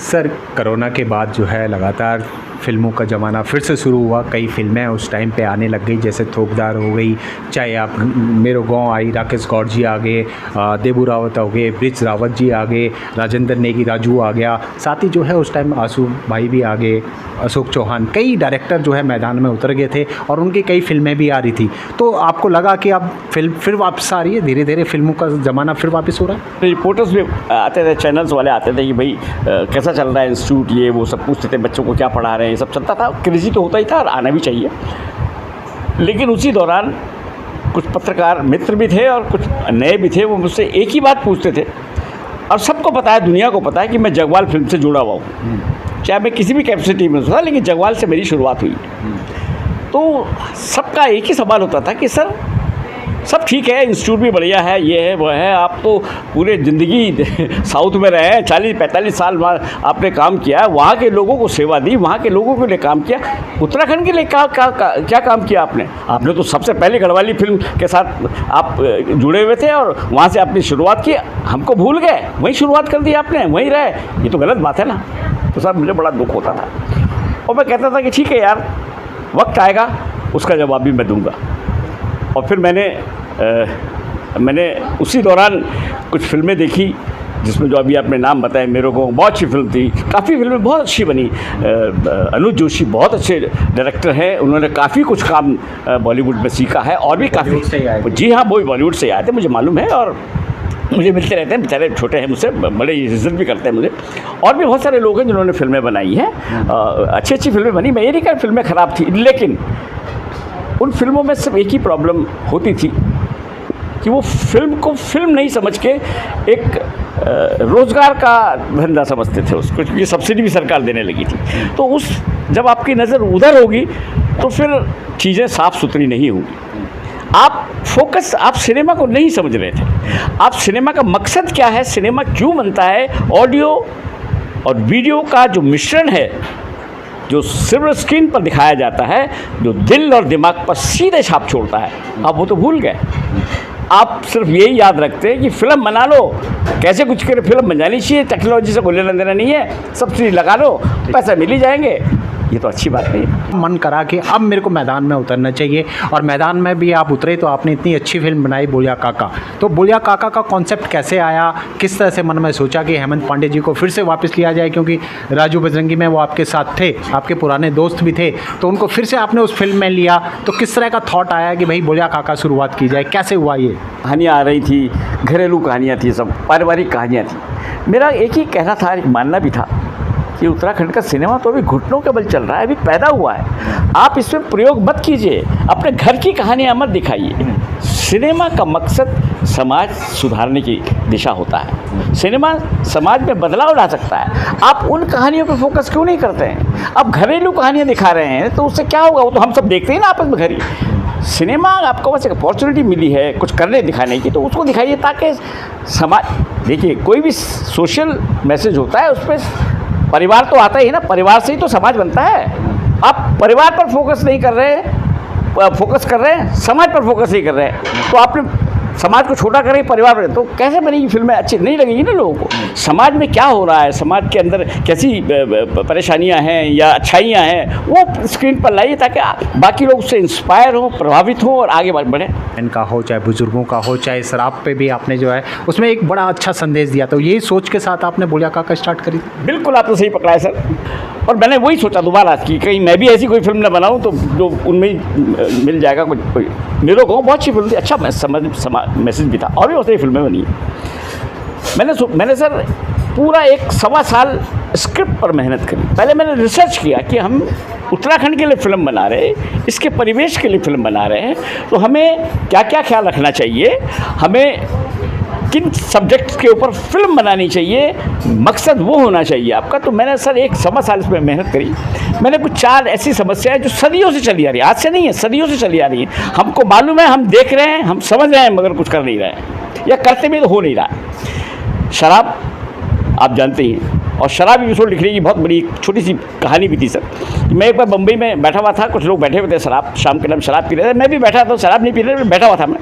सर कोरोना के बाद जो है लगातार फिल्मों का ज़माना फिर से शुरू हुआ। कई फिल्में उस टाइम पे आने लग गई, जैसे थोकदार हो गई, चाहे आप मेरो गाँव आई, राकेश गौड़ जी आ गए, देबू रावत हो गए, ब्रिज रावत जी आ गए, राजेंद्र नेगी राजू आ गया, साथ ही जो है उस टाइम आंसू भाई भी आ गए, अशोक चौहान, कई डायरेक्टर जो है मैदान में उतर गए थे और उनकी कई फिल्में भी आ रही थी। तो आपको लगा कि अब फिल्म फिर वापस आ रही है, धीरे धीरे फिल्मों का ज़माना फिर वापस हो रहा है? रिपोर्टर्स भी आते थे, चैनल्स वाले आते थे कि भाई कैसा चल रहा है इंस्टीट्यूट, ये वो सब पूछते थे, बच्चों को क्या पढ़ा रहे हैं, ये सब चलता था। क्रेजी तो होता ही था और आना भी चाहिए। लेकिन उसी दौरान कुछ पत्रकार मित्र भी थे और कुछ नए भी थे, वो मुझसे एक ही बात पूछते थे, और सबको पता है, दुनिया को पता है कि मैं जगवाल फिल्म से जुड़ा हुआ हूँ, चाहे मैं किसी भी कैपेसिटी में था, लेकिन जगवाल से मेरी शुरुआत हुई। तो सबका एक ही सवाल होता था कि सर सब ठीक है, इंस्टीट्यूट भी बढ़िया है, ये है वो है, आप तो पूरे ज़िंदगी साउथ में रहे, 40-45 साल आपने काम किया, वहाँ के लोगों को सेवा दी, वहाँ के लोगों के लिए काम किया, उत्तराखंड के लिए क्या काम किया आपने? आपने तो सबसे पहले गढ़वाली फिल्म के साथ आप जुड़े हुए थे और वहाँ से आपने शुरुआत की, हमको भूल गए, वहीं शुरुआत कर दी आपने, वहीं रहे, ये तो गलत बात है ना। तो सर मुझे बड़ा दुख होता था, और मैं कहता था कि ठीक है यार, वक्त आएगा उसका जवाब भी मैं दूँगा। और फिर मैंने उसी दौरान कुछ फिल्में देखी, जिसमें जो अभी आपने नाम बताया, मेरे को बहुत अच्छी फिल्म थी, काफ़ी फिल्में बहुत अच्छी बनी। अनुज जोशी बहुत अच्छे डायरेक्टर हैं, उन्होंने काफ़ी कुछ काम बॉलीवुड में सीखा है, और भी काफ़ी, जी हाँ, वो भी बॉलीवुड से आए थे, मुझे मालूम है, और मुझे मिलते रहते हैं, बेचारे छोटे हैं मुझसे, बड़े इज्जत भी करते हैं मुझे। और भी बहुत सारे लोग हैं जिन्होंने फिल्में बनाई हैं, अच्छी अच्छी फिल्में बनी। मैं ये नहीं कह फिल्में ख़राब थी, लेकिन उन फिल्मों में सिर्फ एक ही प्रॉब्लम होती थी कि कि वो फिल्म को फिल्म नहीं समझ के एक रोज़गार का धंधा समझते थे उसको, क्योंकि सब्सिडी भी सरकार देने लगी थी। तो उस जब आपकी नज़र उधर होगी तो फिर चीज़ें साफ़ सुथरी नहीं होंगी। आप सिनेमा को नहीं समझ रहे थे। आप सिनेमा का मकसद क्या है, सिनेमा क्यों बनता है, ऑडियो और वीडियो का जो मिश्रण है, जो सिल्वर स्क्रीन पर दिखाया जाता है, जो दिल और दिमाग पर सीधे छाप छोड़ता है, आप वो तो भूल गए। आप सिर्फ यही याद रखते हैं कि फ़िल्म बना लो, कैसे कुछ करे, फिल्म बन जानी चाहिए, टेक्नोलॉजी से कोई लेना देना नहीं है, सब्सिडी लगा लो, पैसा मिल ही जाएंगे। ये तो अच्छी बात नहीं है। मन करा कि अब मेरे को मैदान में उतरना चाहिए, और मैदान में भी आप उतरे तो आपने इतनी अच्छी फिल्म बनाई बोलिया काका। तो बोलिया काका का कॉन्सेप्ट कैसे आया, किस तरह से मन में सोचा कि हेमंत पांडे जी को फिर से वापस लिया जाए, क्योंकि राजू बजरंगी में वो आपके साथ थे, आपके पुराने दोस्त भी थे, तो उनको फिर से आपने उस फिल्म में लिया, तो किस तरह का थॉट आया कि भाई बोलिया काका शुरुआत की जाए, कैसे हुआ ये? कहानियाँ आ रही थी, घरेलू कहानियाँ थी, सब पारिवारिक कहानियाँ थी। मेरा एक ही कहना था, एक मानना भी था कि उत्तराखंड का सिनेमा तो अभी घुटनों के बल चल रहा है, अभी पैदा हुआ है, आप इसमें प्रयोग मत कीजिए, अपने घर की कहानियाँ मत दिखाइए। सिनेमा का मकसद समाज सुधारने की दिशा होता है, सिनेमा समाज में बदलाव ला सकता है। आप उन कहानियों पर फोकस क्यों नहीं करते हैं? आप घरेलू कहानियाँ दिखा रहे हैं तो उससे क्या होगा? वो तो हम सब देखते हैं ना आपस में घर ही। सिनेमा आपको बस एक अपॉर्चुनिटी मिली है कुछ करने दिखाने की, तो उसको दिखाइए ताकि समाज, देखिए कोई भी सोशल मैसेज होता है उस पर परिवार तो आता ही ना, परिवार से ही तो समाज बनता है। आप परिवार पर फोकस नहीं कर रहे, फोकस कर रहे हैं, समाज पर फोकस नहीं कर रहे हैं, तो आपने समाज को छोटा करें परिवार पर, तो कैसे बनेगी फिल्में? अच्छी नहीं लगेगी ना लोगों को। समाज में क्या हो रहा है, समाज के अंदर कैसी परेशानियां हैं या अच्छाइयां हैं, वो स्क्रीन पर लाइए ताकि बाकी लोग उससे इंस्पायर हों, प्रभावित हों और आगे बढ़ें। इनका हो, चाहे बुजुर्गों का हो, चाहे शराब पे भी आपने जो है उसमें एक बड़ा अच्छा संदेश दिया, तो यही सोच के साथ आपने बोलिया काका स्टार्ट करी? बिल्कुल, आपने सही पकड़ा है सर। और मैंने वही सोचा दोबारा कि कहीं मैं भी ऐसी कोई फिल्म न बनाऊं तो जो उनमें ही मिल जाएगा कोई। मेरे को बहुत अच्छी फिल्म थी, अच्छा मैसेज भी था, और भी बहुत सारी फिल्में बनी। मैंने सर पूरा 1-1.25 साल स्क्रिप्ट पर मेहनत करी। पहले मैंने रिसर्च किया कि हम उत्तराखंड के लिए फ़िल्म बना रहे हैं, इसके परिवेश के लिए फ़िल्म बना रहे हैं, तो हमें क्या क्या ख्याल रखना चाहिए, हमें किन सब्जेक्ट्स के ऊपर फिल्म बनानी चाहिए, मकसद वो होना चाहिए आपका। तो मैंने सर 1-1.25 साल इसमें मेहनत करी। मैंने कुछ 4 ऐसी समस्याएं जो सदियों से चली आ रही है, आज से नहीं है, सदियों से चली आ रही है, हमको मालूम है, हम देख रहे हैं, हम समझ रहे हैं, मगर कुछ कर नहीं रहे हैं, या करते भी तो हो नहीं रहा है। शराब आप जानते ही हैं, और शराब एपिसोड लिखने की बहुत बड़ी छोटी सी कहानी भी थी सर। मैं एक बार बम्बई में बैठा हुआ था, कुछ लोग बैठे हुए थे शराब, शाम के टाइम शराब पी रहे थे, मैं भी बैठा था, शराब नहीं पी रहे, बैठा हुआ था मैं।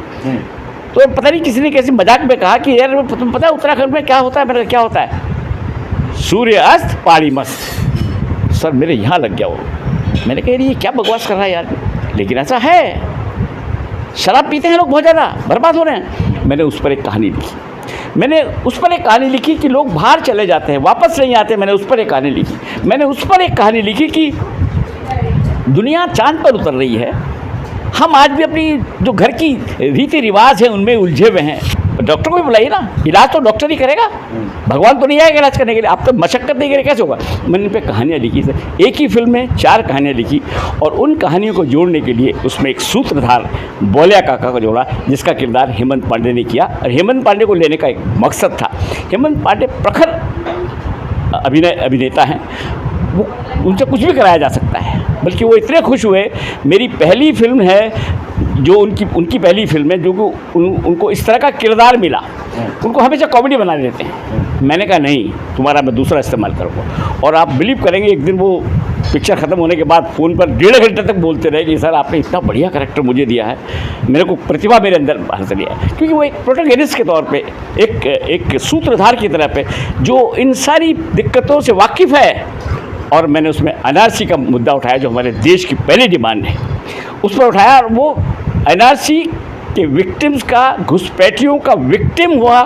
तो पता नहीं किसी ने कैसे मजाक में कहा कि यार तुम पता है उत्तराखंड में क्या होता है? मैंने कहा क्या होता है? सूर्य अस्त पहाड़ी मस्त। सर मेरे यहाँ लग गया वो। मैंने कहा ये क्या बकवास कर रहा है यार, लेकिन ऐसा है, शराब पीते हैं लोग बहुत ज़्यादा, बर्बाद हो रहे हैं। मैंने उस पर एक कहानी लिखी, कि लोग बाहर चले जाते हैं, वापस नहीं आते। मैंने उस पर एक कहानी लिखी कि दुनिया चांद पर उतर रही है, हम आज भी अपनी जो घर की रीति रिवाज है उनमें उलझे हुए हैं। डॉक्टर को भी बुलाइए ना, इलाज तो डॉक्टर ही करेगा, भगवान तो नहीं आएगा इलाज करने के लिए, आप तो मशक्कत नहीं करें, कैसे होगा? मैंने इन पर कहानियाँ लिखी सर, एक ही फिल्म में 4 कहानियाँ लिखी, और उन कहानियों को जोड़ने के लिए उसमें एक सूत्रधार बोलिया काका को जोड़ा, जिसका किरदार हेमंत पांडे ने किया। और हेमंत पांडे को लेने का एक मकसद था। हेमंत पांडे प्रखर अभिनेता हैं, वो उनसे कुछ भी कराया जा सकता है, बल्कि वो इतने खुश हुए, मेरी पहली फिल्म है जो उनकी पहली फिल्म है जो उनको इस तरह का किरदार मिला। उनको हमेशा कॉमेडी बना देते हैं। मैंने कहा नहीं, तुम्हारा मैं दूसरा इस्तेमाल करूँगा। और आप बिलीव करेंगे, एक दिन वो पिक्चर ख़त्म होने के बाद फ़ोन पर 1.5 घंटे तक बोलते रहे कि सर आपने इतना बढ़िया कैरेक्टर मुझे दिया है, मेरे को प्रतिभा मेरे अंदर बाहर से दिया है। क्योंकि वो एक प्रोटोगनिस्ट के तौर पे, एक सूत्रधार की तरह पे जो इन सारी दिक्कतों से वाकिफ़ है। और मैंने उसमें एनआरसी का मुद्दा उठाया, जो हमारे देश की पहली डिमांड है, उस पर उठाया। और वो एनआरसी के विक्टिम्स का, घुसपैठियों का विक्टिम हुआ,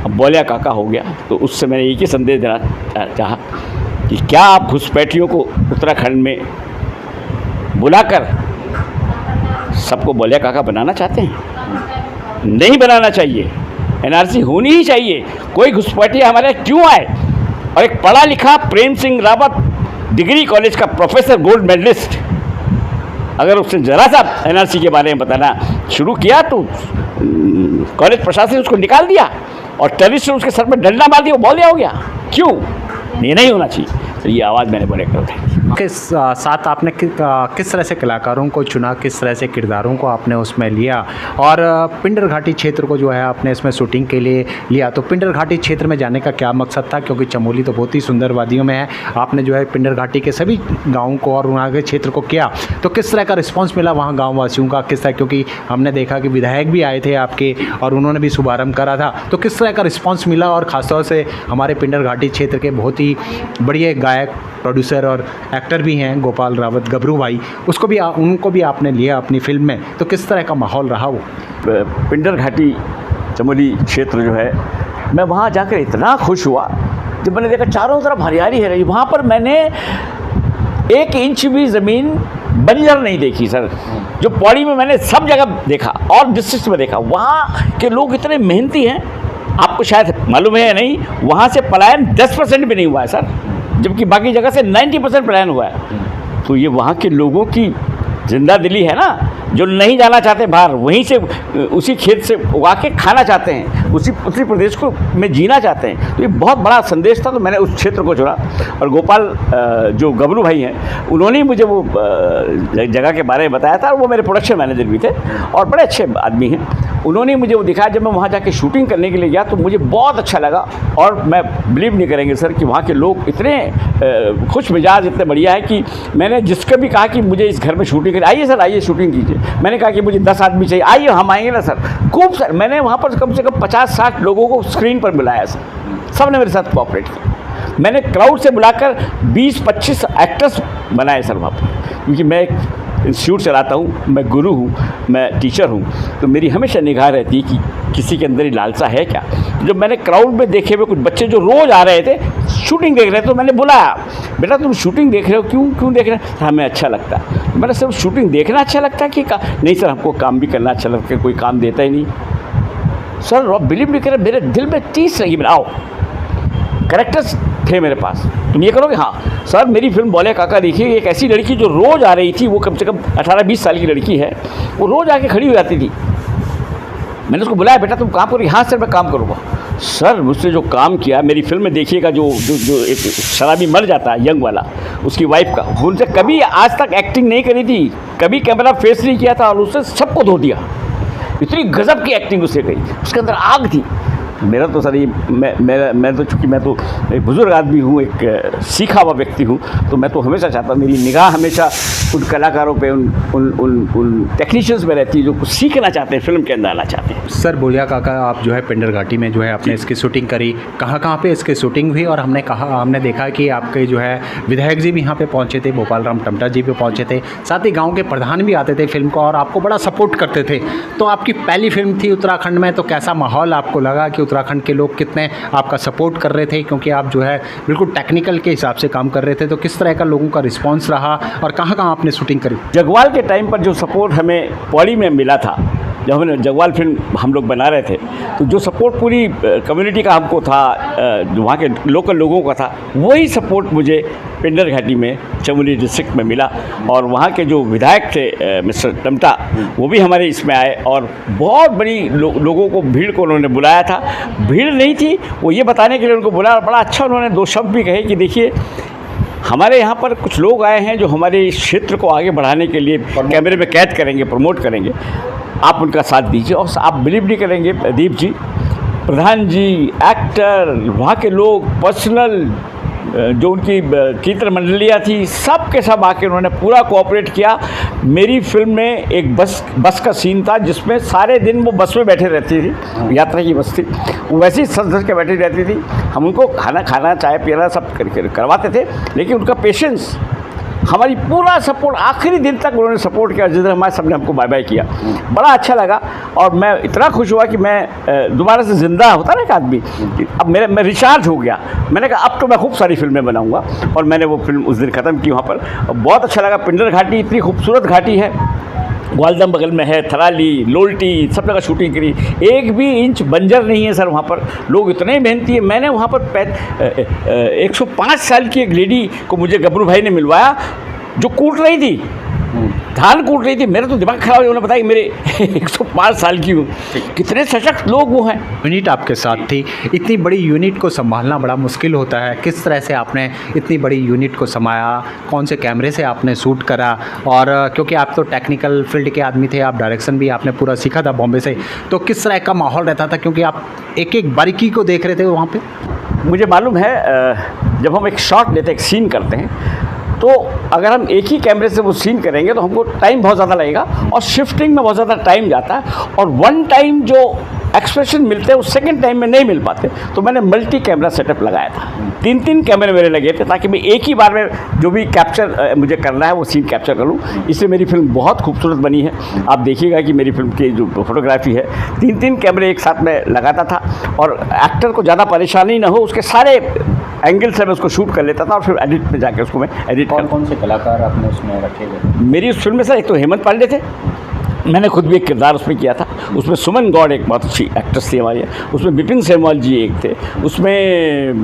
बोलिया काका हो गया। तो उससे मैंने एक ही संदेश देना चाहा कि क्या आप घुसपैठियों को उत्तराखंड में बुलाकर सबको बोलिया काका बनाना चाहते हैं? नहीं बनाना चाहिए, एनआरसी होनी ही चाहिए। कोई घुसपैठिया हमारे क्यों आए? और एक पढ़ा लिखा प्रेम सिंह रावत, डिग्री कॉलेज का प्रोफेसर, गोल्ड मेडलिस्ट, अगर उसने ज़रा सा एनआरसी के बारे में बताना शुरू किया तो कॉलेज प्रशासन ने उसको निकाल दिया और टेररिस्ट ने उसके सर पर डंडा मार दिया, वो बौलिया हो गया। क्यों? ये नहीं होना चाहिए। तो ये आवाज़ मैंने बोले कर किस साथ आपने किस तरह से कलाकारों को चुना, किस तरह से किरदारों को आपने उसमें लिया, और पिंडर घाटी क्षेत्र को जो है आपने इसमें शूटिंग के लिए लिया, तो पिंडर घाटी क्षेत्र में जाने का क्या मकसद था? क्योंकि चमोली तो बहुत ही सुंदर वादियों में है, आपने जो है पिंडर घाटी के सभी गाँवों को और वहाँ के क्षेत्र को किया, तो किस तरह का रिस्पॉन्स मिला वहाँ गाँव वासियों का? किस तरह, क्योंकि हमने देखा कि विधायक भी आए थे आपके और उन्होंने भी शुभारम्भ करा था, तो किस तरह का रिस्पॉन्स मिला? और ख़ासतौर से हमारे पिंडर घाटी क्षेत्र के बहुत ही बढ़िया गायक, प्रोड्यूसर और एक्टर भी हैं गोपाल रावत, गबरू भाई, उनको भी आपने लिया अपनी फिल्म में, तो किस तरह का माहौल रहा वो? पिंडर घाटी चमोली क्षेत्र जो है, मैं वहाँ जाकर इतना खुश हुआ जब मैंने देखा चारों तरफ हरियाली है रही। वहाँ पर मैंने 1 इंच भी ज़मीन बंजर नहीं देखी सर। जो पौड़ी में मैंने सब जगह देखा और डिस्ट्रिक्ट में देखा, वहाँ के लोग इतने मेहनती हैं, आपको शायद मालूम है या नहीं, वहाँ से पलायन 10% भी नहीं हुआ है सर, जबकि बाकी जगह से 90% पलायन हुआ है। तो ये वहाँ के लोगों की जिंदा दिली है ना, जो नहीं जाना चाहते बाहर, वहीं से उसी खेत से उगा के खाना चाहते हैं, उसी प्रदेश को में जीना चाहते हैं। तो ये बहुत बड़ा संदेश था, तो मैंने उस क्षेत्र को चुना। और गोपाल जो गबरू भाई हैं, उन्होंने ही मुझे वो जगह के बारे में बताया था, और वो मेरे प्रोडक्शन मैनेजर भी थे और बड़े अच्छे आदमी हैं। उन्होंने मुझे वो दिखाया। जब मैं वहाँ जाके शूटिंग करने के लिए गया तो मुझे बहुत अच्छा लगा, और मैं बिलीव नहीं करेंगे सर कि वहाँ के लोग इतने खुश मिजाज, इतने बढ़िया है कि मैंने जिसका भी कहा कि मुझे इस घर में शूटिंग करें, आइए सर आइए शूटिंग कीजिए। मैंने कहा कि मुझे 10 आदमी चाहिए, आइए हम आएंगे ना सर। खूब सर, मैंने वहाँ पर कम से कम 50-60 लोगों को स्क्रीन पर बुलाया सर, सब ने मेरे साथ कोऑपरेट किया। मैंने क्राउड से बुलाकर 20-25 एक्टर्स बनाए सर वहाँ पर, क्योंकि मैं एक इंस्टीट्यूट चलाता हूँ, मैं गुरु हूँ, मैं टीचर हूँ, तो मेरी हमेशा निगाह रहती है कि किसी के अंदर ही लालसा है क्या। जब मैंने क्राउड में देखे हुए कुछ बच्चे जो रोज़ आ रहे थे शूटिंग देख रहे थे, तो मैंने बुलाया, बेटा तुम शूटिंग देख रहे हो, क्यों देख रहे हैं? हमें अच्छा लगता है। मैंने सिर्फ शूटिंग देखना अच्छा लगता है कि नहीं सर, हमको काम भी करना अच्छा लगता है, कोई काम देता ही नहीं सर। आप बिलीव नहीं करें, मेरे दिल में 30 लगी, आओ कैरेक्टर्स थे मेरे पास, तुम ये करोगे? हाँ सर। मेरी फिल्म बोले काका देखिए, एक ऐसी लड़की जो रोज़ आ रही थी, वो कम से कम 18-20 साल की लड़की है, वो रोज़ आके खड़ी हो जाती थी। मैंने उसको बुलाया, बेटा तुम काम करो। हाँ सर मैं काम करूँगा। सर उसने जो काम किया, मेरी फिल्म में देखिएगा, जो एक शराबी मर जाता है यंग वाला, उसकी वाइफ का, उनसे कभी आज तक एक्टिंग नहीं करी थी, कभी कैमरा फेस नहीं किया था, और उसने सबको धो दिया। इतनी गजब की एक्टिंग उससे गई, उसके अंदर आग थी। मेरा तो सर ये मैं तो चूँकि मैं तो एक बुज़ुर्ग आदमी हूँ, एक सीखा हुआ व्यक्ति हूँ, तो मैं तो हमेशा चाहता हूँ मेरी निगाह हमेशा उन कलाकारों पे, उन टेक्नीशियंस में रहती है जो कुछ सीखना चाहते हैं, फिल्म के अंदर आना चाहते हैं। सर बोलिया काका, आप जो है पिंडर घाटी में जो है आपने इसकी शूटिंग करी, कहाँ पे इसकी शूटिंग हुई? और हमने देखा कि आपके जो है विधायक जी भी यहाँ पे पहुँचे थे, गोपाल राम टमटा जी भी पहुँचे थे, साथ ही गाँव के प्रधान भी आते थे फिल्म को और आपको बड़ा सपोर्ट करते थे। तो आपकी पहली फिल्म थी उत्तराखंड में, तो कैसा माहौल आपको लगा कि उत्तराखंड के लोग कितने आपका सपोर्ट कर रहे थे? क्योंकि आप जो है बिल्कुल टेक्निकल के हिसाब से काम कर रहे थे, तो किस तरह का लोगों का रिस्पांस रहा और कहाँ आपने शूटिंग करी? जगवाल के टाइम पर जो सपोर्ट हमें पौड़ी में मिला था, जब हमने जगवाल फिल्म हम लोग बना रहे थे, तो जो सपोर्ट पूरी कम्युनिटी का हमको था, जो वहाँ के लोकल लोगों का था, वही सपोर्ट मुझे पिंडर घाटी में चमोली डिस्ट्रिक्ट में मिला। और वहाँ के जो विधायक थे मिस्टर टमटा, वो भी हमारे इसमें आए और बहुत बड़ी लोगों को, भीड़ को उन्होंने बुलाया था। भीड़ नहीं थी, वो ये बताने के लिए उनको बुलाया। बड़ा अच्छा उन्होंने 2 शब्द भी कहे कि देखिए हमारे यहाँ पर कुछ लोग आए हैं जो हमारे इस क्षेत्र को आगे बढ़ाने के लिए कैमरे में कैद करेंगे, प्रमोट करेंगे, आप उनका साथ दीजिए। और आप बिलीव नहीं करेंगे दीप जी, प्रधान जी, एक्टर, वहाँ के लोग, पर्सनल जो उनकी चित्र मंडलियाँ थी, सब के सब आके उन्होंने पूरा कोऑपरेट किया। मेरी फिल्म में एक बस का सीन था जिसमें सारे दिन वो बस में बैठे रहती थी, यात्रा की बस थी, वो वैसे ही सज के बैठी रहती थी। हम उनको खाना चाय पीना सब करवाते थे, लेकिन उनका पेशेंस, हमारी पूरा सपोर्ट आखिरी दिन तक उन्होंने सपोर्ट किया। जिस दिन हमारे सबने हमको बाय बाय किया, बड़ा अच्छा लगा। और मैं इतना खुश हुआ कि मैं दोबारा से ज़िंदा होता ना एक आदमी, अब मैं रिचार्ज हो गया। मैंने कहा अब तो मैं खूब सारी फिल्में बनाऊंगा, और मैंने वो फिल्म उस दिन ख़त्म की वहाँ पर। बहुत अच्छा लगा। पिंडर घाटी इतनी खूबसूरत घाटी है, ग्वालदम बगल में है, थराली, लोल्टी, सब जगह शूटिंग करी। 1 भी इंच बंजर नहीं है सर वहाँ पर, लोग इतने मेहनती है। मैंने वहाँ पर 105 साल की एक लेडी को मुझे गबरू भाई ने मिलवाया जो कूट रही थी। धान कूट रही थी, मेरा तो दिमाग खराब हो गया। उन्होंने बताया कि मेरे 105 साल की हूँ। कितने सशक्त लोग वो हैं। यूनिट आपके साथ थी, इतनी बड़ी यूनिट को संभालना बड़ा मुश्किल होता है। किस तरह से आपने इतनी बड़ी यूनिट को संभाला, कौन से कैमरे से आपने शूट करा? और क्योंकि आप तो टेक्निकल फील्ड के आदमी थे, आप डायरेक्शन भी आपने पूरा सीखा था बॉम्बे से, तो किस तरह का माहौल रहता था? क्योंकि आप एक एक बारीकी को देख रहे थे वहाँ पे। मुझे मालूम है जब हम एक शॉट लेते हैं, एक सीन करते हैं, तो अगर हम एक ही कैमरे से वो सीन करेंगे तो हमको टाइम बहुत ज़्यादा लगेगा और शिफ्टिंग में बहुत ज़्यादा टाइम जाता है, और वन टाइम जो एक्सप्रेशन मिलते हैं वो सेकंड टाइम में नहीं मिल पाते। तो मैंने मल्टी कैमरा सेटअप लगाया था, 3 कैमरे मेरे लगे थे, ताकि मैं एक ही बार में जो भी कैप्चर मुझे करना है वो सीन कैप्चर कर लूँ। इससे मेरी फिल्म बहुत खूबसूरत बनी है। आप देखिएगा कि मेरी फिल्म की जो फोटोग्राफी है, 3 कैमरे एक साथ में लगाता था, और एक्टर को ज़्यादा परेशानी ना हो, उसके सारे एंगल से मैं उसको शूट कर लेता था, और फिर एडिट में जाके उसको मैं एडिट कौन से कलाकार आपने उसमें रखे हुए? मेरी उस फिल्म में सर एक तो हेमंत पांडे थे, मैंने खुद भी एक किरदार उसमें किया था। उसमें सुमन गौड़ एक बहुत अच्छी एक्ट्रेस थी हमारी, उसमें बिपिन सेमवाल जी एक थे, उसमें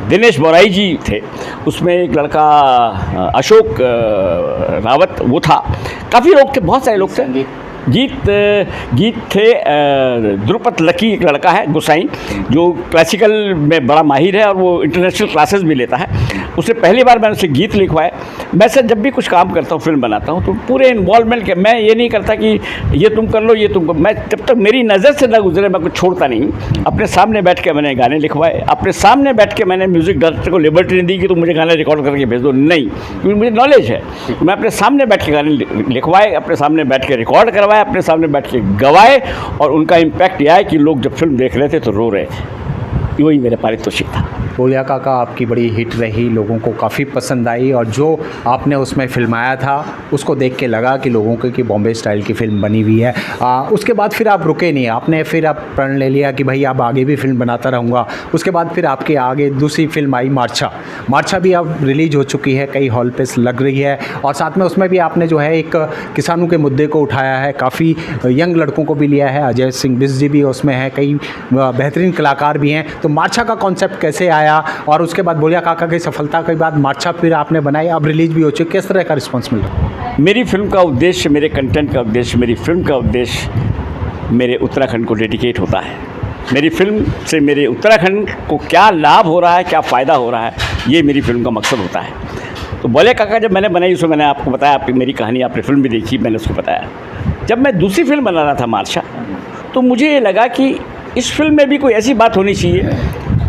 दिनेश बोराई जी थे, उसमें एक लड़का अशोक रावत वो था, काफ़ी लोग थे, बहुत सारे लोग थे। गीत थे द्रुपद लकी, एक लड़का है गुसाई, जो क्लासिकल में बड़ा माहिर है और वो इंटरनेशनल क्लासेस भी लेता है। उससे पहली बार मैंने उसे गीत लिखवाए। मैं सर जब भी कुछ काम करता हूँ, फिल्म बनाता हूँ, तो पूरे इन्वॉल्वमेंट के, मैं ये नहीं करता कि ये तुम कर लो, ये तुम कर, मैं जब तक मेरी नज़र से ना गुजरे मैं कुछ छोड़ता नहीं। अपने सामने बैठ के मैंने गाने लिखवाए, अपने सामने बैठ के मैंने म्यूज़िक डायरेक्टर को लिबर्टी नहीं दी कि तुम मुझे गाने रिकॉर्ड करके भेज दो, नहीं, क्योंकि मुझे नॉलेज है। मैं अपने सामने बैठ के गाने लिखवाए, अपने सामने बैठ के रिकॉर्ड करवाए, अपने सामने बैठ के गवाए, और उनका इम्पैक्ट यह है कि लोग जब फिल्म देख रहे थे तो रो रहे थे। वही मेरा पारितोषिक था। बोलिया काका आपकी बड़ी हिट रही, लोगों को काफ़ी पसंद आई, और जो आपने उसमें फिल्माया था उसको देख के लगा कि लोगों को कि बॉम्बे स्टाइल की फ़िल्म बनी हुई है। उसके बाद फिर आप रुके नहीं, आपने फिर आप प्रण ले लिया कि भाई अब आगे भी फिल्म बनाता रहूँगा। उसके बाद फिर आपके आगे दूसरी फिल्म आई मार्छा भी अब रिलीज़ हो चुकी है, कई हॉल पे लग रही है, और साथ में उसमें भी आपने जो है एक किसानों के मुद्दे को उठाया है, काफ़ी यंग लड़कों को भी लिया है, अजय सिंह बिस जी भी उसमें है, कई बेहतरीन कलाकार भी हैं। तो मार्छा का कॉन्सेप्ट कैसे आया, और उसके बाद बोलिया काका की सफलता के बाद मार्छा फिर आपने बनाई, अब रिलीज़ भी हो चुकी, किस तरह का रिस्पांस मिल रहा है? मेरी फिल्म का उद्देश्य, मेरे कंटेंट का उद्देश्य, मेरी फिल्म का उद्देश्य मेरे उत्तराखंड को डेडिकेट होता है। मेरी फिल्म से मेरे उत्तराखंड को क्या लाभ हो रहा है, क्या फ़ायदा हो रहा है, ये मेरी फिल्म का मकसद होता है। तो बोलिया काका जब मैंने बनाई, उसमें मैंने आपको बताया, आपकी मेरी कहानी आपने फिल्म भी देखी, मैंने उसको बताया। जब मैं दूसरी फिल्म बना रहा था मार्छा, तो मुझे ये लगा कि इस फिल्म में भी कोई ऐसी बात होनी चाहिए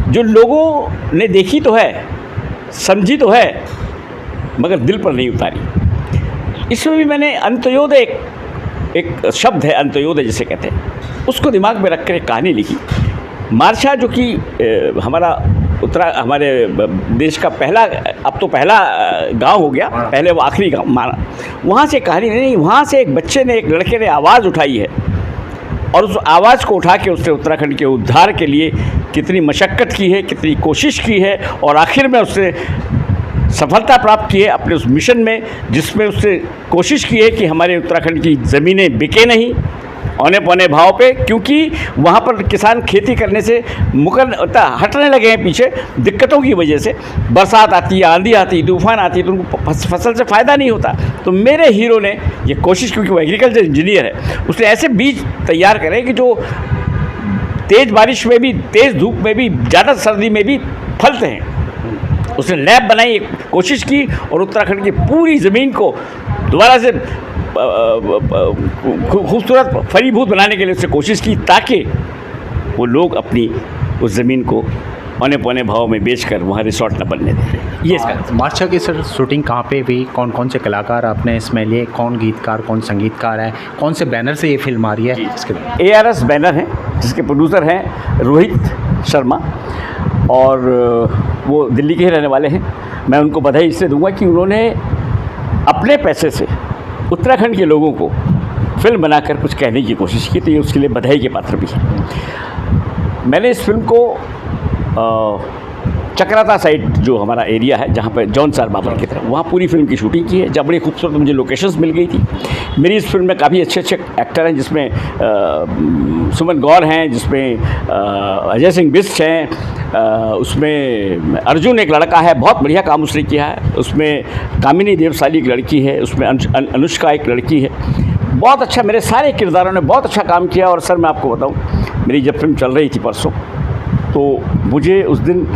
जो लोगों ने देखी तो है, समझी तो है, मगर दिल पर नहीं उतारी। इसमें भी मैंने अंत्योदय, एक शब्द है अंत्योदय जिसे कहते हैं, उसको दिमाग में रख कर एक कहानी लिखी। मार्छा जो कि हमारे देश का पहला, अब तो पहला गांव हो गया, पहले वो आखिरी गांव माना, वहाँ से कहानी नहीं, वहाँ से एक बच्चे ने, एक लड़के ने आवाज़ उठाई है, और उस आवाज़ को उठा के उसने उत्तराखंड के उद्धार के लिए कितनी मशक्क़त की है, कितनी कोशिश की है, और आखिर में उसने सफलता प्राप्त की है अपने उस मिशन में, जिसमें उसने कोशिश की है कि हमारे उत्तराखंड की ज़मीनें बिके नहीं औने पौने भाव पे, क्योंकि वहाँ पर किसान खेती करने से हटने लगे हैं पीछे, दिक्कतों की वजह से। बरसात आती है, आंधी आती है, तूफान आती है, तो उनको फसल से फ़ायदा नहीं होता। तो मेरे हीरो ने ये कोशिश, क्योंकि वो एग्रीकल्चर इंजीनियर है, उसने ऐसे बीज तैयार करे कि जो तेज़ बारिश में भी, तेज़ धूप में भी, ज़्यादा सर्दी में भी फलते हैं। उसने लैब बनाई, एक कोशिश की, और उत्तराखंड की पूरी ज़मीन को दोबारा से खूबसूरत फलीभूत बनाने के लिए उसने कोशिश की, ताकि वो लोग अपनी उस ज़मीन को औने पौने भाव में बेचकर वहाँ रिसोर्ट न बनने दें। ये इसका मार्छा की सर शूटिंग कहाँ पे हुई, कौन कौन से कलाकार आपने इसमें लिए, कौन गीतकार, कौन संगीतकार है, कौन से बैनर से ये फिल्म आ रही है? इसके ARS बैनर है, जिसके प्रोड्यूसर हैं रोहित शर्मा, और वो दिल्ली के ही रहने वाले हैं। मैं उनको बधाई इससे दूंगा कि उन्होंने अपने पैसे से उत्तराखंड के लोगों को फिल्म बनाकर कुछ कहने की कोशिश की, तो ये उसके लिए बधाई के पात्र भी है। मैंने इस फिल्म को चक्राता साइड जो हमारा एरिया है, जहाँ पर जौन सार बाबर की तरफ, वहाँ पूरी फिल्म की शूटिंग की है, जहाँ बड़ी खूबसूरत मुझे लोकेशंस मिल गई थी। मेरी इस फिल्म में काफ़ी अच्छे अच्छे एक्टर हैं, जिसमें सुमन गौर हैं, जिसमें अजय सिंह बिस्ट हैं, उसमें अर्जुन एक लड़का है, बहुत बढ़िया काम उसने किया है। उसमें कामिनी देवसाली एक लड़की है, उसमें अनुष्का एक लड़की है। बहुत अच्छा, मेरे सारे किरदारों ने बहुत अच्छा काम किया। और सर मैं आपको बताऊं, मेरी जब फिल्म चल रही थी परसों, तो मुझे उस दिन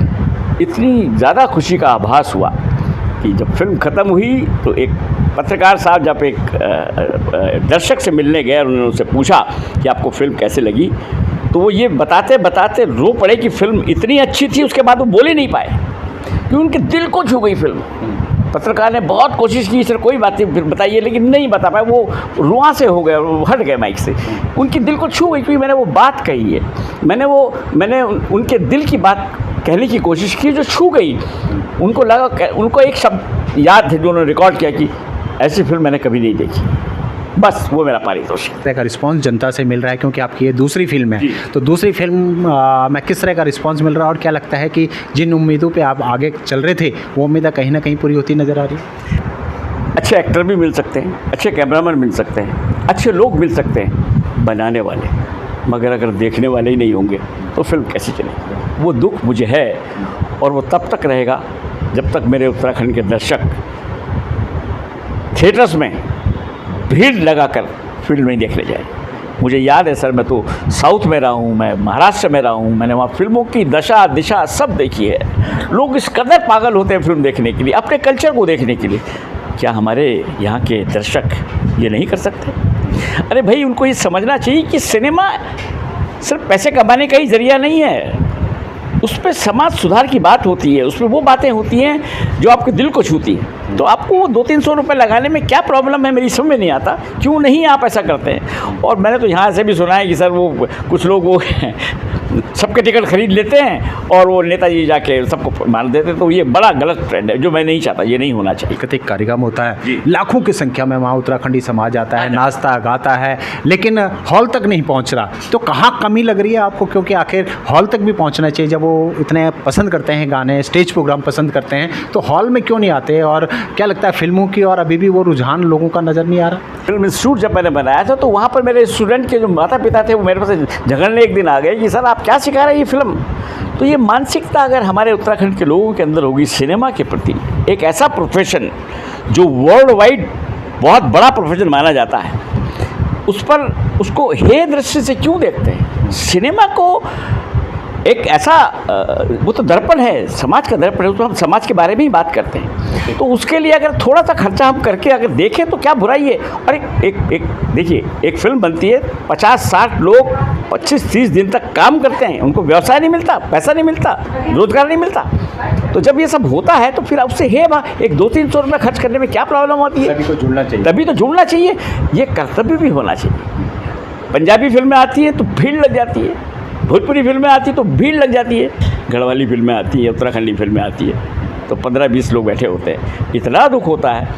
इतनी ज़्यादा खुशी का आभास हुआ कि जब फिल्म ख़त्म हुई तो एक पत्रकार साहब जब एक दर्शक से मिलने गए और उन्होंने उससे पूछा कि आपको फिल्म कैसे लगी, तो वो ये बताते बताते रो पड़े कि फ़िल्म इतनी अच्छी थी, उसके बाद वो बोल ही नहीं पाए कि उनके दिल को छू गई फिल्म। पत्रकार ने बहुत कोशिश की, सर कोई बात नहीं बताइए, लेकिन नहीं बता पाए, वो रुआं से हो गए, वो हट गए माइक से। उनके दिल को छू गई क्योंकि मैंने वो बात कही है, मैंने उनके दिल की बात कहने की कोशिश की जो छू गई। उनको लगा, उनको एक शब्द याद थे जो उन्होंने रिकॉर्ड किया कि ऐसी फिल्म मैंने कभी नहीं देखी। बस वो मेरा पारितोषिक। तरह का रिस्पांस जनता से मिल रहा है, क्योंकि आपकी ये दूसरी फिल्म है, तो दूसरी फिल्म में किस तरह का रिस्पांस मिल रहा है और क्या लगता है कि जिन उम्मीदों पे आप आगे चल रहे थे वो उम्मीदें कहीं ना कहीं पूरी होती नज़र आ रही है? अच्छे एक्टर भी मिल सकते हैं, अच्छे कैमरामैन मिल सकते हैं, अच्छे लोग मिल सकते हैं बनाने वाले, मगर अगर देखने वाले ही नहीं होंगे तो फिल्म कैसे चलेगी? वो दुख मुझे है और वो तब तक रहेगा जब तक मेरे उत्तराखंड के दर्शक थिएटर्स में भीड़ लगाकर फिल्म नहीं देखने जाए। मुझे याद है सर, मैं तो साउथ में रहा हूँ, मैं महाराष्ट्र में रहा हूँ, मैंने वहाँ फिल्मों की दशा दिशा सब देखी है। लोग इस कदर पागल होते हैं फिल्म देखने के लिए, अपने कल्चर को देखने के लिए। क्या हमारे यहाँ के दर्शक ये नहीं कर सकते? अरे भाई, उनको ये समझना चाहिए कि सिनेमा सिर्फ पैसे कमाने का ही जरिया नहीं है, उस पर समाज सुधार की बात होती है, उसमें वो बातें होती हैं जो आपके दिल को छूती हैं। तो आपको वो 200-300 रुपये लगाने में क्या प्रॉब्लम है? मेरी समझ में नहीं आता क्यों नहीं आप ऐसा करते हैं। और मैंने तो यहाँ से भी सुना है कि सर वो कुछ लोग वो सबके टिकट खरीद लेते हैं और वो नेताजी जाके सबको मान देते हैं। तो ये बड़ा गलत ट्रेंड है जो मैं नहीं चाहता, ये नहीं होना चाहिए। एक कार्यक्रम होता है, लाखों की संख्या में वहाँ उत्तराखंडी समाज आता है, नाचता गाता है, लेकिन हॉल तक नहीं पहुँच रहा। तो कहाँ कमी लग रही है आपको? क्योंकि आखिर हॉल तक भी पहुँचना चाहिए। जब वो इतने पसंद करते हैं गाने, स्टेज प्रोग्राम पसंद करते हैं, तो हॉल में क्यों नहीं आते? और क्या लगता है फिल्मों की और अभी भी वो रुझान लोगों का नज़र नहीं आ रहा? फिल्म इंस्टीट्यूट जब मैंने बनाया था तो वहाँ पर मेरे स्टूडेंट के जो माता पिता थे वो मेरे पास झगड़ने एक दिन आ गए कि सर आप क्या सिखा रहे हैं ये फिल्म। तो ये मानसिकता अगर हमारे उत्तराखंड के लोगों के अंदर होगी सिनेमा के प्रति, एक ऐसा प्रोफेशन जो वर्ल्ड वाइड बहुत बड़ा प्रोफेशन माना जाता है, उस पर उसको हे दृष्टि से क्यों देखते हैं? सिनेमा को एक ऐसा वो तो दर्पण है, समाज का दर्पण है, तो हम समाज के बारे में ही बात करते हैं। तो उसके लिए अगर थोड़ा सा खर्चा हम करके अगर देखें तो क्या बुराई है? और एक देखिए, एक फिल्म बनती है, 50-60 लोग 25-30 दिन तक काम करते हैं, उनको व्यवसाय नहीं मिलता, पैसा नहीं मिलता, रोजगार नहीं मिलता। तो जब ये सब होता है तो फिर उससे एक 200-300 रुपये खर्च करने में क्या प्रॉब्लम होती है? तभी तो जुड़ना चाहिए, ये कर्तव्य भी होना चाहिए। पंजाबी फिल्में आती हैं तो भीड़ लग जाती है, भोजपुरी फिल्में आती तो भीड़ लग जाती है, गढ़वाली फिल्में आती हैं, उत्तराखंडी फिल्में आती है तो 15-20 लोग बैठे होते हैं। इतना दुख होता है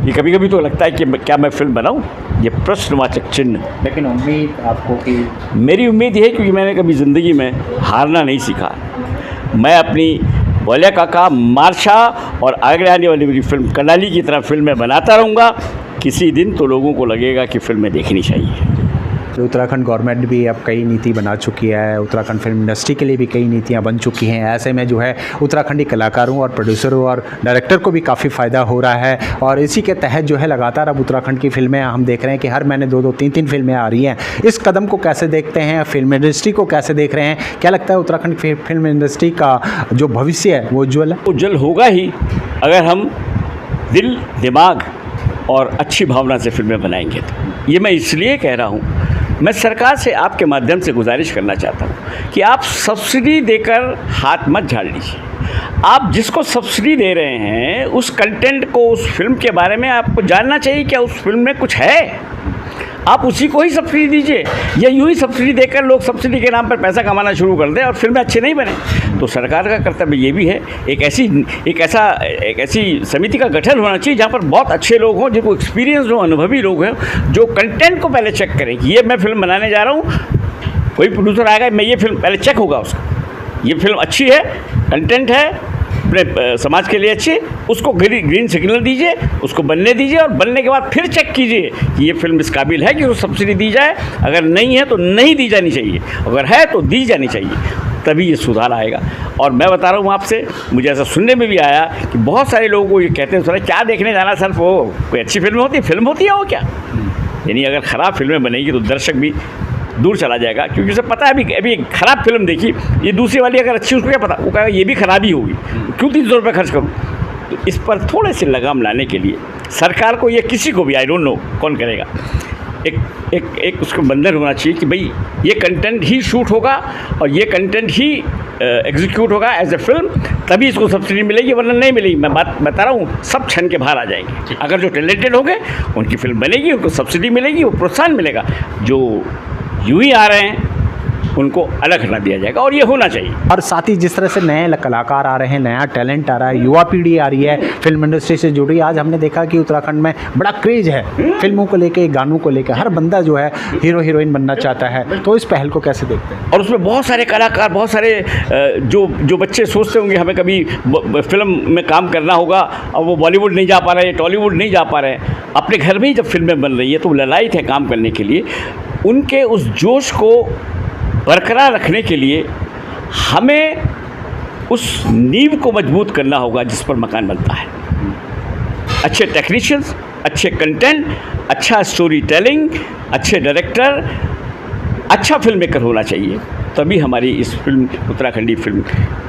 कि कभी कभी तो लगता है कि क्या मैं फिल्म बनाऊं? ये प्रश्नवाचक चिन्ह। लेकिन उम्मीद आपको कि मेरी उम्मीद ये है, क्योंकि मैंने कभी ज़िंदगी में हारना नहीं सीखा। मैं अपनी बोलिया काका, मार्शा और आगे आने वाली मेरी फिल्म कनाली की तरह फिल्में बनाता रहूँगा। किसी दिन तो लोगों को लगेगा कि फिल्में देखनी चाहिए। तो उत्तराखंड गवर्नमेंट भी अब कई नीति बना चुकी है, उत्तराखंड फिल्म इंडस्ट्री के लिए भी कई नीतियां बन चुकी हैं। ऐसे में जो है उत्तराखंडी कलाकारों और प्रोड्यूसरों और डायरेक्टर को भी काफ़ी फ़ायदा हो रहा है। और इसी के तहत जो है लगातार अब उत्तराखंड की फिल्में हम देख रहे हैं कि हर महीने 2-2, 3-3 फिल्में आ रही हैं। इस कदम को कैसे देखते हैं? फिल्म इंडस्ट्री को कैसे देख रहे हैं? क्या लगता है उत्तराखंड फिल्म इंडस्ट्री का जो भविष्य है वो उज्ज्वल है? उज्ज्वल होगा ही अगर हम दिल, दिमाग और अच्छी भावना से फिल्में बनाएंगे। तो ये मैं इसलिए कह रहा हूँ, मैं सरकार से आपके माध्यम से गुजारिश करना चाहता हूँ कि आप सब्सिडी देकर हाथ मत झाड़ लीजिए। आप जिसको सब्सिडी दे रहे हैं उस कंटेंट को, उस फिल्म के बारे में आपको जानना चाहिए, क्या उस फिल्म में कुछ है? आप उसी को ही सब्सिडी दीजिए। या यूँ ही सब्सिडी देकर लोग सब्सिडी के नाम पर पैसा कमाना शुरू कर दें और फिल्में अच्छे नहीं बने। तो सरकार का कर्तव्य ये भी है, एक ऐसी समिति का गठन होना चाहिए जहाँ पर बहुत अच्छे लोग हों, जिनको एक्सपीरियंस हो, अनुभवी लोग हैं, जो कंटेंट को पहले चेक करें कि ये मैं फिल्म बनाने जा रहा हूँ। कोई प्रोड्यूसर आएगा, मैं ये फिल्म पहले चेक होगा उसका, ये फिल्म अच्छी है, कंटेंट है, अपने समाज के लिए अच्छी, उसको ग्रीन सिग्नल दीजिए, उसको बनने दीजिए और बनने के बाद फिर चेक कीजिए कि ये फिल्म इस काबिल है कि उसको सब्सिडी दी जाए। अगर नहीं है तो नहीं दी जानी चाहिए, अगर है तो दी जानी चाहिए। तभी ये सुधार आएगा। और मैं बता रहा हूँ आपसे, मुझे ऐसा सुनने में भी आया कि बहुत सारे लोगों को ये कहते हैं, सर क्या देखने जाना सर, वो कोई अच्छी फिल्म होती है वो क्या। यानी अगर ख़राब फिल्में बनेगी तो दर्शक भी दूर चला जाएगा, क्योंकि उसे पता है अभी ख़राब फिल्म देखी, ये दूसरी वाली अगर अच्छी, उसको क्या पता, वो कहेगा ये भी ख़राब ही होगी, क्यों 300 रुपये खर्च करूँ। तो इस पर थोड़े से लगाम लाने के लिए सरकार को, या किसी को भी, आई डोंट नो कौन करेगा, एक उसको बंधन होना चाहिए कि भाई ये कंटेंट ही शूट होगा और ये कंटेंट ही एग्जीक्यूट होगा एज ए फिल्म, तभी इसको सब्सिडी मिलेगी, वरना नहीं मिलेगी। मैं बात बता रहा हूँ, सब छन के बाहर आ जाएंगे। अगर जो टैलेंटेड होंगे उनकी फिल्म बनेगी, उनको सब्सिडी मिलेगी, वो प्रोत्साहन मिलेगा। जो यूँ ही आ रहे हैं उनको अलग हटा दिया जाएगा, और ये होना चाहिए। और साथ ही जिस तरह से नए कलाकार आ रहे हैं, नया टैलेंट आ रहा है, युवा पीढ़ी आ रही है फिल्म इंडस्ट्री से जुड़ी। आज हमने देखा कि उत्तराखंड में बड़ा क्रेज है फिल्मों को लेके, गानों को लेकर, हर बंदा जो है हीरो हीरोइन बनना चाहता है। तो इस पहल को कैसे देखते हैं? और उसमें बहुत सारे कलाकार, बहुत सारे जो बच्चे सोचते होंगे हमें कभी फिल्म में काम करना होगा, और वो बॉलीवुड नहीं जा पा रहे, टॉलीवुड नहीं जा पा रहे, अपने घर में ही जब फिल्में बन रही है तो वो ललायत है काम करने के लिए। उनके उस जोश को बरकरार रखने के लिए हमें उस नींव को मजबूत करना होगा जिस पर मकान बनता है। अच्छे टेक्नीशियंस, अच्छे कंटेंट, अच्छा स्टोरी टेलिंग, अच्छे डायरेक्टर, अच्छा फिल्म मेकर होना चाहिए, तभी हमारी इस फिल्म, उत्तराखंडी फिल्म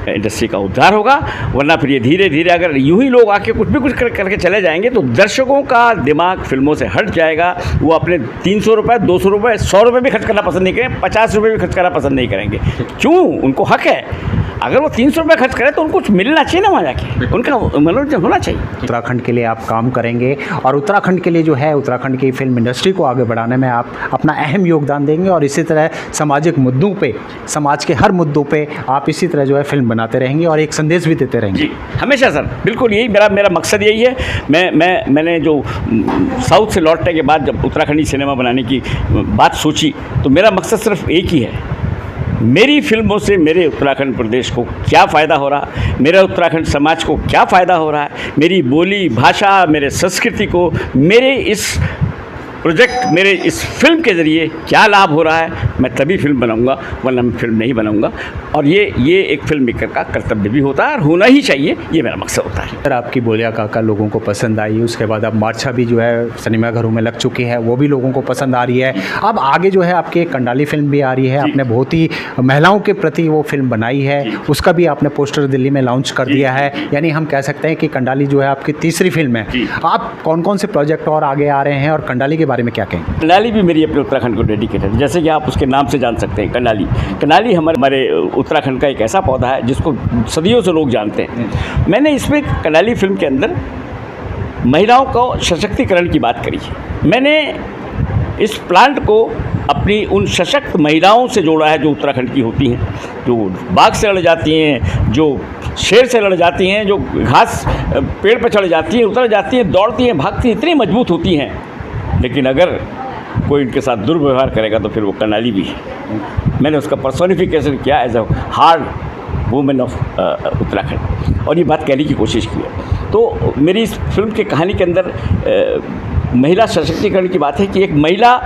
इंडस्ट्री का उद्धार होगा। वरना फिर ये धीरे धीरे अगर यूं ही लोग आके कुछ भी कुछ करके चले जाएंगे तो दर्शकों का दिमाग फिल्मों से हट जाएगा। वो अपने 300 रुपये, 200 रुपये, 100 रुपये भी खर्च करना पसंद नहीं करेंगे, 50 रुपये भी खर्च करना पसंद नहीं करेंगे। क्यों? उनको हक है। अगर वो 300 रुपये खर्च करें तो उनको कुछ मिलना चाहिए ना, वहाँ जाके उनका मनोरंजन होना चाहिए। उत्तराखंड के लिए आप काम करेंगे, और उत्तराखंड के लिए जो है, उत्तराखंड की फिल्म इंडस्ट्री को आगे बढ़ाने में आप अपना अहम योगदान देंगे, और इसी तरह सामाजिक मुद्दों पे, समाज के हर मुद्दों पे आप इसी तरह जो है फिल्म बनाते रहेंगे और एक संदेश भी देते रहेंगे। जी, हमेशा सर, बिल्कुल यही मेरा मकसद यही है। मैंने जो साउथ से लौटने के बाद जब उत्तराखंडी सिनेमा बनाने की बात सोची तो मेरा मकसद सिर्फ एक ही है, मेरी फिल्मों से मेरे उत्तराखंड प्रदेश को क्या फ़ायदा हो रहा है, मेरे उत्तराखंड समाज को क्या फ़ायदा हो रहा है, मेरी बोली भाषा, मेरे संस्कृति को मेरे इस प्रोजेक्ट, मेरे इस फिल्म के ज़रिए क्या लाभ हो रहा है, मैं तभी फिल्म बनाऊंगा, वरना मैं फिल्म नहीं बनाऊंगा। और ये एक फिल्म मेकर का कर्तव्य भी होता है और होना ही चाहिए, ये मेरा मकसद होता है। सर, आपकी बोलिया काका लोगों को पसंद आई, उसके बाद अब मार्चा भी जो है सिनेमाघरों में लग चुकी है, वो भी लोगों को पसंद आ रही है। अब आगे जो है आपकी एक कंडाली फिल्म भी आ रही है, आपने बहुत ही महिलाओं के प्रति वो फिल्म बनाई है, उसका भी आपने पोस्टर दिल्ली में लॉन्च कर दिया है। यानी हम कह सकते हैं कि कंडाली जो है आपकी तीसरी फिल्म है। आप कौन कौन से प्रोजेक्ट और आगे आ रहे हैं, और कंडाली के बारे में क्या कहेंगे? कंडाली भी मेरी अपने उत्तराखंड को डेडिकेटेड है, जैसे कि आप उसके नाम से जान सकते हैं। कंडाली हमारे उत्तराखंड का एक ऐसा पौधा है जिसको सदियों से लोग जानते हैं। मैंने इसमें कंडाली फिल्म के अंदर महिलाओं को सशक्तिकरण की बात करी है। मैंने इस प्लांट को अपनी उन सशक्त महिलाओं से जोड़ा है जो उत्तराखंड की होती हैं, जो बाघ से लड़ जाती हैं, जो शेर से लड़ जाती हैं, जो घास पेड़ पर चढ़ जाती हैं, उतर जाती हैं, दौड़ती हैं, भागती हैं, इतनी मजबूत होती हैं। लेकिन अगर कोई इनके साथ दुर्व्यवहार करेगा तो फिर वो कंडाली भी है। मैंने उसका पर्सोनिफिकेशन किया as a hard women of Uttarakhand, और ये बात कहने की कोशिश की है। तो मेरी इस फिल्म की कहानी के अंदर महिला सशक्तिकरण की बात है कि एक महिला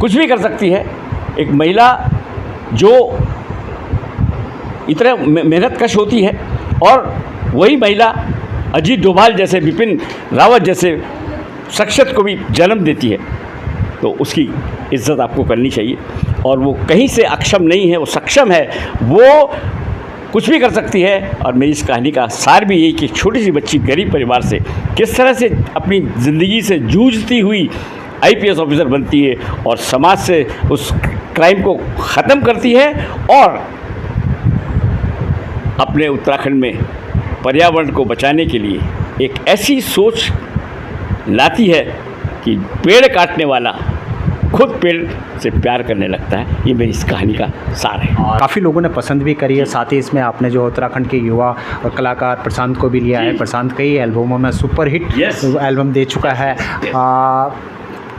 कुछ भी कर सकती है, एक महिला जो इतना मेहनतकश होती है, और वही महिला अजीत डोभाल जैसे, बिपिन रावत जैसे शख्सियत को भी जन्म देती है। तो उसकी इज़्ज़त आपको करनी चाहिए, और वो कहीं से अक्षम नहीं है, वो सक्षम है, वो कुछ भी कर सकती है। और मेरी इस कहानी का सार भी यही कि एक छोटी सी बच्ची गरीब परिवार से किस तरह से अपनी ज़िंदगी से जूझती हुई IPS ऑफिसर बनती है, और समाज से उस क्राइम को ख़त्म करती है, और अपने उत्तराखंड में पर्यावरण को बचाने के लिए एक ऐसी सोच लाती है कि पेड़ काटने वाला खुद पेड़ से प्यार करने लगता है। ये मेरी इस कहानी का सार है। काफ़ी लोगों ने पसंद भी करी है। साथ ही इसमें आपने जो उत्तराखंड के युवा कलाकार प्रशांत को भी लिया है। प्रशांत कई एल्बमों में सुपरहिट एल्बम दे चुका है।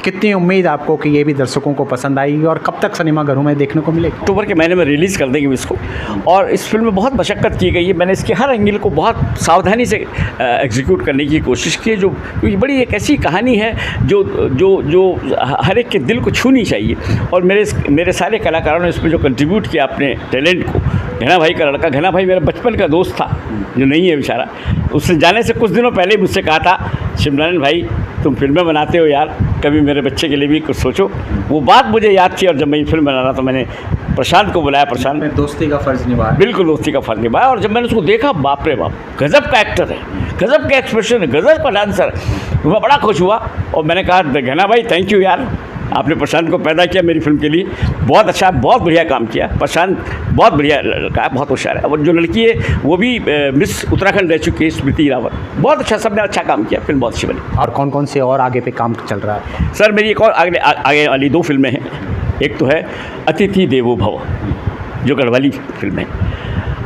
कितनी उम्मीद आपको कि ये भी दर्शकों को पसंद आएगी और कब तक सिनेमाघरों में देखने को मिलेगी? अक्टूबर के महीने में रिलीज़ कर देंगे इसको। और इस फिल्म में बहुत मशक्क़त की गई है, मैंने इसके हर एंगल को बहुत सावधानी से एग्जीक्यूट करने की कोशिश की है, जो क्योंकि बड़ी एक ऐसी कहानी है जो जो जो हर एक के दिल को छूनी चाहिए। और मेरे सारे कलाकारों ने इसमें जो कंट्रीब्यूट किया अपने टैलेंट को, घना भाई का लड़का, घना भाई मेरा बचपन का दोस्त था जो नहीं है बेचारा, उससे जाने से कुछ दिनों पहले मुझसे कहा था, शिवनारायण भाई तुम फिल्में बनाते हो यार, कभी मेरे बच्चे के लिए भी कुछ सोचो। वो बात मुझे याद थी और जब मैं ये फिल्म बना रहा तो मैंने प्रशांत को बुलाया। प्रशांत में दोस्ती का फ़र्ज़ निभाया, बिल्कुल दोस्ती का फ़र्ज़ निभाया। और जब मैंने उसको देखा, बाप रे बाप, गज़ब का एक्टर है, गज़ब का एक्सप्रेशन है, गज़ब का डांसर है, मैं बड़ा खुश हुआ। और मैंने कहा घना भाई थैंक यू यार, आपने प्रशांत को पैदा किया मेरी फिल्म के लिए, बहुत अच्छा, बहुत बढ़िया काम किया। प्रशांत बहुत बढ़िया लड़का है, बहुत होशियार है। और जो लड़की है वो भी मिस उत्तराखंड रह चुकी है, स्मृति रावत, बहुत अच्छा, सबने अच्छा काम किया, फिल्म बहुत अच्छी बनी। और कौन कौन से और आगे पे काम चल रहा है? सर मेरी एक और आगे वाली 2 फिल्में हैं। एक तो है अतिथि देवो भव, जो गढ़वाली फिल्म है।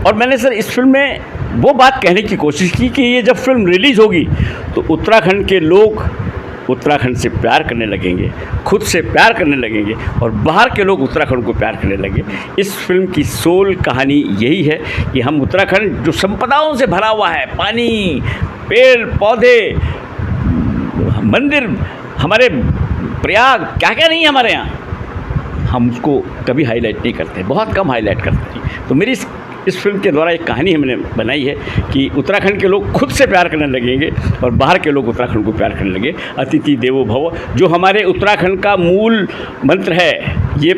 और मैंने सर इस फिल्म में वो बात कहने की कोशिश की कि ये जब फिल्म रिलीज़ होगी तो उत्तराखंड के लोग उत्तराखंड से प्यार करने लगेंगे, खुद से प्यार करने लगेंगे और बाहर के लोग उत्तराखंड को प्यार करने लगे। इस फिल्म की सोल कहानी यही है कि हम उत्तराखंड जो संपदाओं से भरा हुआ है, पानी, पेड़ पौधे, मंदिर, हमारे प्रयाग, क्या क्या नहीं है हमारे यहाँ, हम उसको कभी हाईलाइट नहीं करते, बहुत कम हाईलाइट करते हैं। तो मेरी इस फिल्म के द्वारा एक कहानी हमने बनाई है कि उत्तराखंड के लोग खुद से प्यार करने लगेंगे और बाहर के लोग उत्तराखंड को प्यार करने लगे। अतिथि देवो भव जो हमारे उत्तराखंड का मूल मंत्र है, ये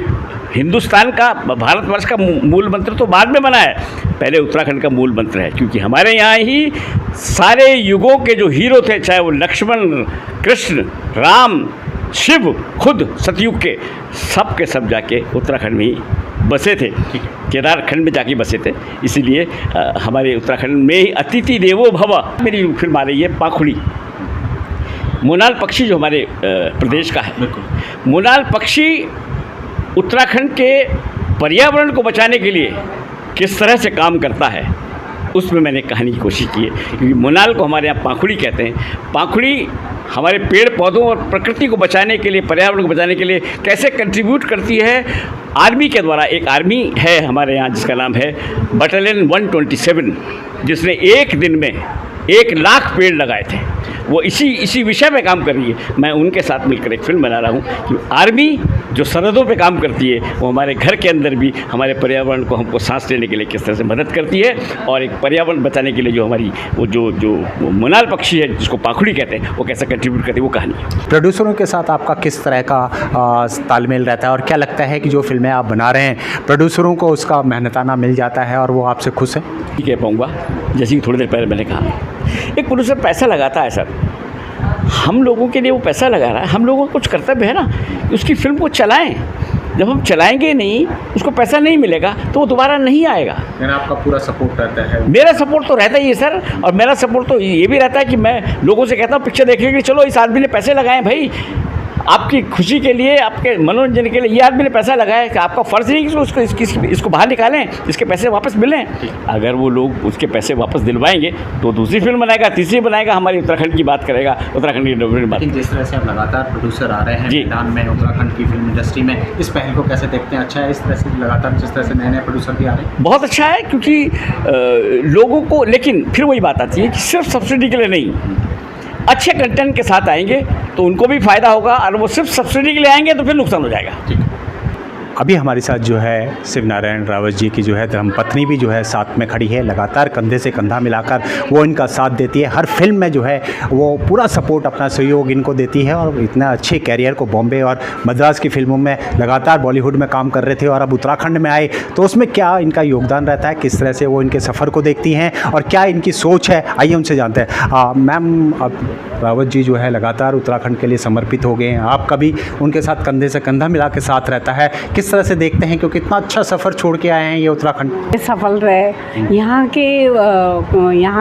हिंदुस्तान का, भारतवर्ष का मूल मंत्र तो बाद में बना है, पहले उत्तराखंड का मूल मंत्र है। क्योंकि हमारे यहाँ ही सारे युगों के जो हीरो थे, चाहे वो लक्ष्मण, कृष्ण, राम, शिव, खुद सतयुग के सब जाके उत्तराखंड में ही बसे थे, केदारखंड में जाके बसे थे। इसीलिए हमारे उत्तराखंड में ही अतिथि देवो भव। मेरी फिल्म आ रही है पाखुड़ी, मोनाल पक्षी जो हमारे प्रदेश का है। मोनाल पक्षी उत्तराखंड के पर्यावरण को बचाने के लिए किस तरह से काम करता है, उसमें मैंने कहानी की कोशिश की है। क्योंकि मोनाल को हमारे यहाँ पाखुड़ी कहते हैं। पाखुड़ी हमारे पेड़ पौधों और प्रकृति को बचाने के लिए, पर्यावरण को बचाने के लिए कैसे कंट्रीब्यूट करती है आर्मी के द्वारा। एक आर्मी है हमारे यहाँ जिसका नाम है बटालियन 127, जिसने एक दिन में 1 लाख पेड़ लगाए थे। वो इसी विषय में काम कर रही है। मैं उनके साथ मिलकर एक फिल्म बना रहा हूँ कि आर्मी जो सरहदों पे काम करती है वो हमारे घर के अंदर भी हमारे पर्यावरण को, हमको सांस लेने के लिए किस तरह से मदद करती है। और एक पर्यावरण बचाने के लिए जो हमारी वो जो मोनाल पक्षी है जिसको पाखुड़ी कहते हैं, वो कैसे कंट्रीब्यूट करती है, वो कहानी है। प्रोड्यूसरों के साथ आपका किस तरह का तालमेल रहता है और क्या लगता है कि जो फिल्में आप बना रहे हैं प्रोड्यूसरों को उसका मेहनताना मिल जाता है और वो आपसे खुश है? नहीं कह पाऊँगा, जैसे कि थोड़ी देर पहले मैंने कहा, एक प्रोड्यूसर पैसा लगाता है सर, हम लोगों के लिए वो पैसा लगा रहा है, हम लोगों का कुछ कर्तव्य है ना कि उसकी फिल्म को चलाएं। जब हम चलाएंगे नहीं, उसको पैसा नहीं मिलेगा तो वो दोबारा नहीं आएगा। आपका पूरा सपोर्ट रहता है? मेरा सपोर्ट तो रहता ही है सर, और मेरा सपोर्ट तो ये भी रहता है कि मैं लोगों से कहता हूँ पिक्चर देखने के लिए चलो, इस आदमी ने पैसे लगाए भाई, आपकी खुशी के लिए, आपके मनोरंजन के लिए ये आदमी ने पैसा लगाया, कि आपका फ़र्ज़ नहीं कि इसको बाहर निकालें, इसके पैसे वापस मिलें। अगर वो लोग उसके पैसे वापस दिलवाएंगे तो दूसरी फिल्म बनाएगा, तीसरी बनाएगा, हमारी उत्तराखंड की बात करेगा, उत्तराखंड की डेवलपमेंट बात। जिस तरह से आप लगातार प्रोड्यूसर आ रहे हैं मैदान में उत्तराखंड की फिल्म इंडस्ट्री में, इस पहल को कैसे देखते हैं? अच्छा है इस तरह से लगातार जिस तरह से नए प्रोड्यूसर भी आ रहे हैं? बहुत अच्छा है, क्योंकि लोगों को, लेकिन फिर वही बात आती है कि सिर्फ सब्सिडी के लिए नहीं, अच्छे कंटेंट के साथ आएंगे तो उनको भी फ़ायदा होगा, और वो सिर्फ सब्सिडी के लिए आएंगे तो फिर नुकसान हो जाएगा। ठीक है। अभी हमारे साथ जो है शिवनारायण रावत जी की जो है धर्मपत्नी भी जो है साथ में खड़ी है, लगातार कंधे से कंधा मिलाकर वो इनका साथ देती है। हर फिल्म में जो है वो पूरा सपोर्ट, अपना सहयोग इनको देती है और इतना अच्छे कैरियर को बॉम्बे और मद्रास की फिल्मों में लगातार बॉलीवुड में काम कर रहे थे और अब उत्तराखंड में आए, तो उसमें क्या इनका योगदान रहता है, किस तरह से वो इनके सफ़र को देखती हैं और क्या इनकी सोच है, आइए उनसे जानते हैं। मैम, अब रावत जी जो है लगातार उत्तराखंड के लिए समर्पित हो गए हैं, आपका भी उनके साथ कंधे से कंधा मिला के साथ रहता है, किस तरह से देखते हैं, क्योंकि इतना अच्छा सफ़र छोड़ के आए हैं ये उत्तराखंड? सफल रहे यहाँ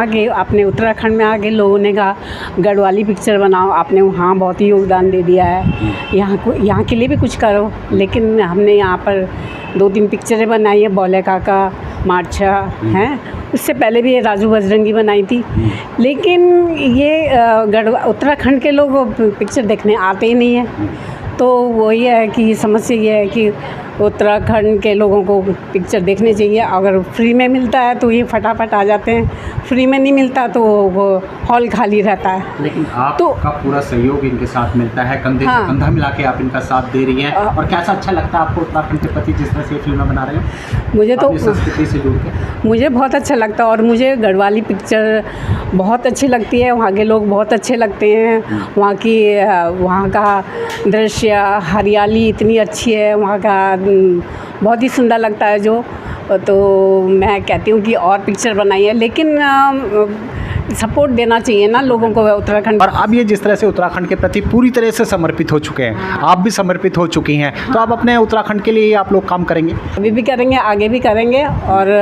के अपने उत्तराखंड में आके लोगों ने कहा गढ़वाली पिक्चर बनाओ, आपने वहाँ बहुत ही योगदान दे दिया है, यहाँ के लिए भी कुछ करो। लेकिन हमने यहाँ पर 2-3 पिक्चरें बनाई है, बोले काका मार्चा हैं, उससे पहले भी ये राजू बजरंगी बनाई थी। लेकिन ये उत्तराखंड के लोग पिक्चर देखने आते ही नहीं हैं। तो वही है कि समस्या ये है कि उत्तराखंड के लोगों को पिक्चर देखनी चाहिए। अगर फ्री में मिलता है तो ये फटाफट आ जाते हैं, फ्री में नहीं मिलता तो वो हॉल खाली रहता है। लेकिन आपका पूरा सहयोग इनके साथ मिलता है, कंधे से कंधा मिला के आप इनका साथ दे रही हैं। और कैसा अच्छा लगता है आपको उत्तराखंड के प्रति जिस तरह से फिल्में बना रहे हैं? मुझे तो संस्कृति से जुड़ के मुझे बहुत अच्छा लगता है, और मुझे गढ़वाली पिक्चर बहुत अच्छी लगती है। वहाँ के लोग बहुत अच्छे लगते हैं, वहाँ का दृश्य, हरियाली इतनी अच्छी है वहाँ का, बहुत ही सुंदर लगता है जो। तो मैं कहती हूँ कि और पिक्चर बनाइए, लेकिन सपोर्ट देना चाहिए ना लोगों को उत्तराखंड। और अब ये जिस तरह से उत्तराखंड के प्रति पूरी तरह से समर्पित हो चुके हैं, आप भी समर्पित हो चुकी हैं, तो आप अपने उत्तराखंड के लिए आप लोग काम करेंगे? अभी भी करेंगे, आगे भी करेंगे। और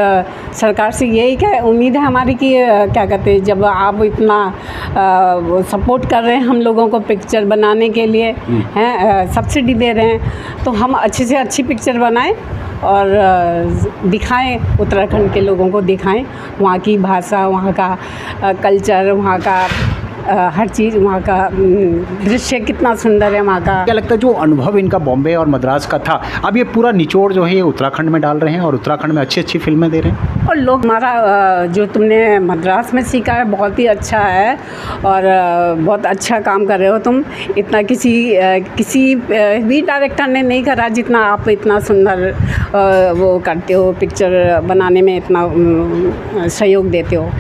सरकार से यही उम्मीद है हमारी कि क्या कहते हैं, जब आप इतना सपोर्ट कर रहे हैं हम लोगों को पिक्चर बनाने के लिए, हैं सब्सिडी दे रहे हैं, तो हम अच्छी से अच्छी पिक्चर बनाएं और दिखाएं, उत्तराखंड के लोगों को दिखाएं वहाँ की भाषा, वहाँ का कल्चर, वहाँ का हर चीज़, वहाँ का दृश्य कितना सुंदर है वहाँ का। क्या लगता है जो अनुभव इनका बॉम्बे और मद्रास का था, अब ये पूरा निचोड़ जो है ये उत्तराखंड में डाल रहे हैं और उत्तराखंड में अच्छी अच्छी फिल्में दे रहे हैं? और लोग हमारा जो तुमने मद्रास में सीखा है बहुत ही अच्छा है, और बहुत अच्छा काम कर रहे हो तुम। इतना किसी भी डायरेक्टर ने नहीं करा जितना आप इतना सुंदर वो करते हो, पिक्चर बनाने में इतना सहयोग देते हो।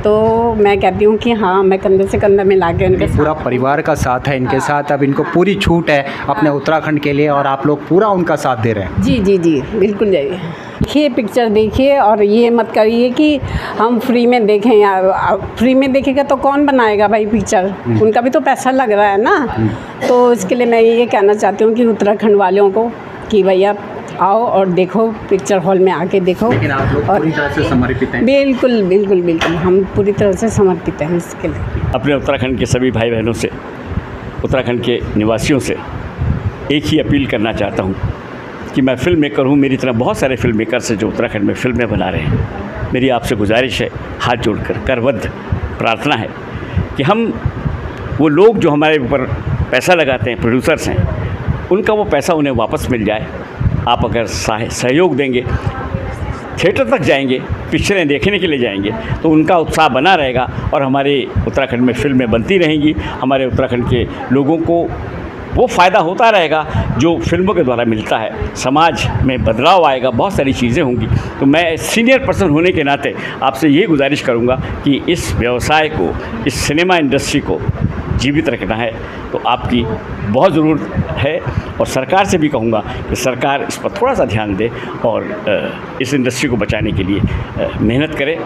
तो मैं कहती हूँ कि हाँ, मैं कंधे से कंधा मिला के उनके पूरा परिवार का साथ है इनके साथ, अब इनको पूरी छूट है अपने उत्तराखंड के लिए और आप लोग पूरा उनका साथ दे रहे हैं। जी जी जी, बिल्कुल जाइए, देखिए पिक्चर देखिए, और ये मत करिए कि हम फ्री में देखें। यार फ्री में देखेगा तो कौन बनाएगा भाई पिक्चर, उनका भी तो पैसा लग रहा है ना। तो इसके लिए मैं ये कहना चाहती हूँ कि उत्तराखंड वालों को कि भैया आओ और देखो, पिक्चर हॉल में आके देखो। लेकिन आप लोग पूरी तरह से समर्पित हैं? बिल्कुल बिल्कुल बिल्कुल, हम पूरी तरह से समर्पित हैं इसके लिए। अपने उत्तराखंड के सभी भाई बहनों से, उत्तराखंड के निवासियों से एक ही अपील करना चाहता हूँ कि मैं फ़िल्म मेकर हूँ, मेरी तरह बहुत सारे फिल्म मेकर्स हैं जो उत्तराखंड में फ़िल्में बना रहे हैं। मेरी आपसे गुजारिश है, हाथ जोड़कर करबद्ध प्रार्थना है कि हम वो लोग जो हमारे ऊपर पैसा लगाते हैं, प्रोड्यूसर्स हैं, उनका वो पैसा उन्हें वापस मिल जाए। आप अगर सहयोग देंगे, थिएटर तक जाएंगे, पिक्चरें देखने के लिए जाएंगे, तो उनका उत्साह बना रहेगा और हमारे उत्तराखंड में फिल्में बनती रहेंगी। हमारे उत्तराखंड के लोगों को वो फ़ायदा होता रहेगा जो फिल्मों के द्वारा मिलता है। समाज में बदलाव आएगा, बहुत सारी चीज़ें होंगी। तो मैं सीनियर पर्सन होने के नाते आपसे ये गुजारिश करूँगा कि इस व्यवसाय को, इस सिनेमा इंडस्ट्री को जीवित रखना है तो आपकी बहुत ज़रूरत है। और सरकार से भी कहूँगा कि सरकार इस पर थोड़ा सा ध्यान दे और इस इंडस्ट्री को बचाने के लिए मेहनत करे।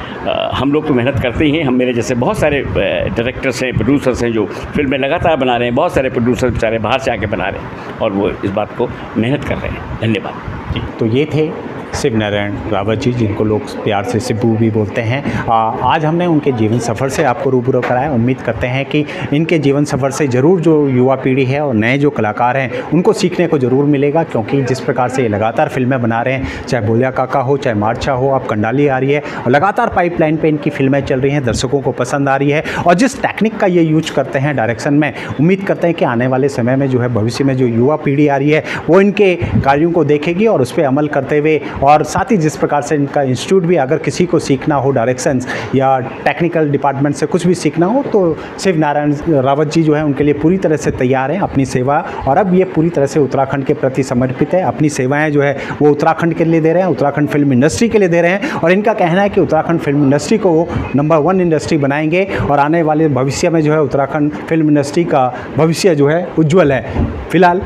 हम लोग तो मेहनत करते ही हैं, हम मेरे जैसे बहुत सारे डायरेक्टर्स हैं, प्रोड्यूसर्स हैं जो फिल्में लगातार बना रहे हैं। बहुत सारे प्रोड्यूसर बेचारे बाहर से आके बना रहे हैं और वो इस बात को मेहनत कर रहे हैं। धन्यवाद। तो ये थे शिव नारायण रावत जी, जिनको लोग प्यार से सिब्बू भी बोलते हैं। आज हमने उनके जीवन सफ़र से आपको रूबरू कराया। उम्मीद करते हैं कि इनके जीवन सफ़र से ज़रूर जो युवा पीढ़ी है और नए जो कलाकार हैं उनको सीखने को ज़रूर मिलेगा, क्योंकि जिस प्रकार से ये लगातार फिल्में बना रहे हैं, चाहे बोलिया काका हो, चाहे मार्चा हो, अब कंडाली आ रही है और लगातार पाइपलाइन पे इनकी फिल्में चल रही हैं, दर्शकों को पसंद आ रही है। और जिस टेक्निक का ये यूज करते हैं डायरेक्शन में, उम्मीद करते हैं कि आने वाले समय में जो है, भविष्य में जो युवा पीढ़ी आ रही है वो इनके कार्यों को देखेगी और उस पर अमल करते हुए, और साथ ही जिस प्रकार से इनका इंस्टीट्यूट भी, अगर किसी को सीखना हो डायरेक्शंस या टेक्निकल डिपार्टमेंट से कुछ भी सीखना हो, तो शिव नारायण रावत जी जो है उनके लिए पूरी तरह से तैयार हैं अपनी सेवा। और अब ये पूरी तरह से उत्तराखंड के प्रति समर्पित है, अपनी सेवाएं जो है वो उत्तराखंड के लिए दे रहे हैं, उत्तराखंड फिल्म इंडस्ट्री के लिए दे रहे हैं। और इनका कहना है कि उत्तराखंड फिल्म इंडस्ट्री को वो नंबर 1 इंडस्ट्री बनाएंगे और आने वाले भविष्य में जो है उत्तराखंड फिल्म इंडस्ट्री का भविष्य जो है उज्ज्वल है। फिलहाल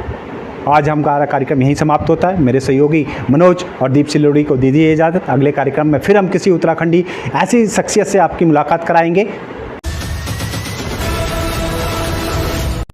आज हमारा कार्यक्रम यहीं समाप्त होता है। मेरे सहयोगी मनोज और दीप सिलोड़ी को दीजिए इजाज़त। अगले कार्यक्रम में फिर हम किसी उत्तराखंडी ऐसी शख्सियत से आपकी मुलाकात कराएंगे।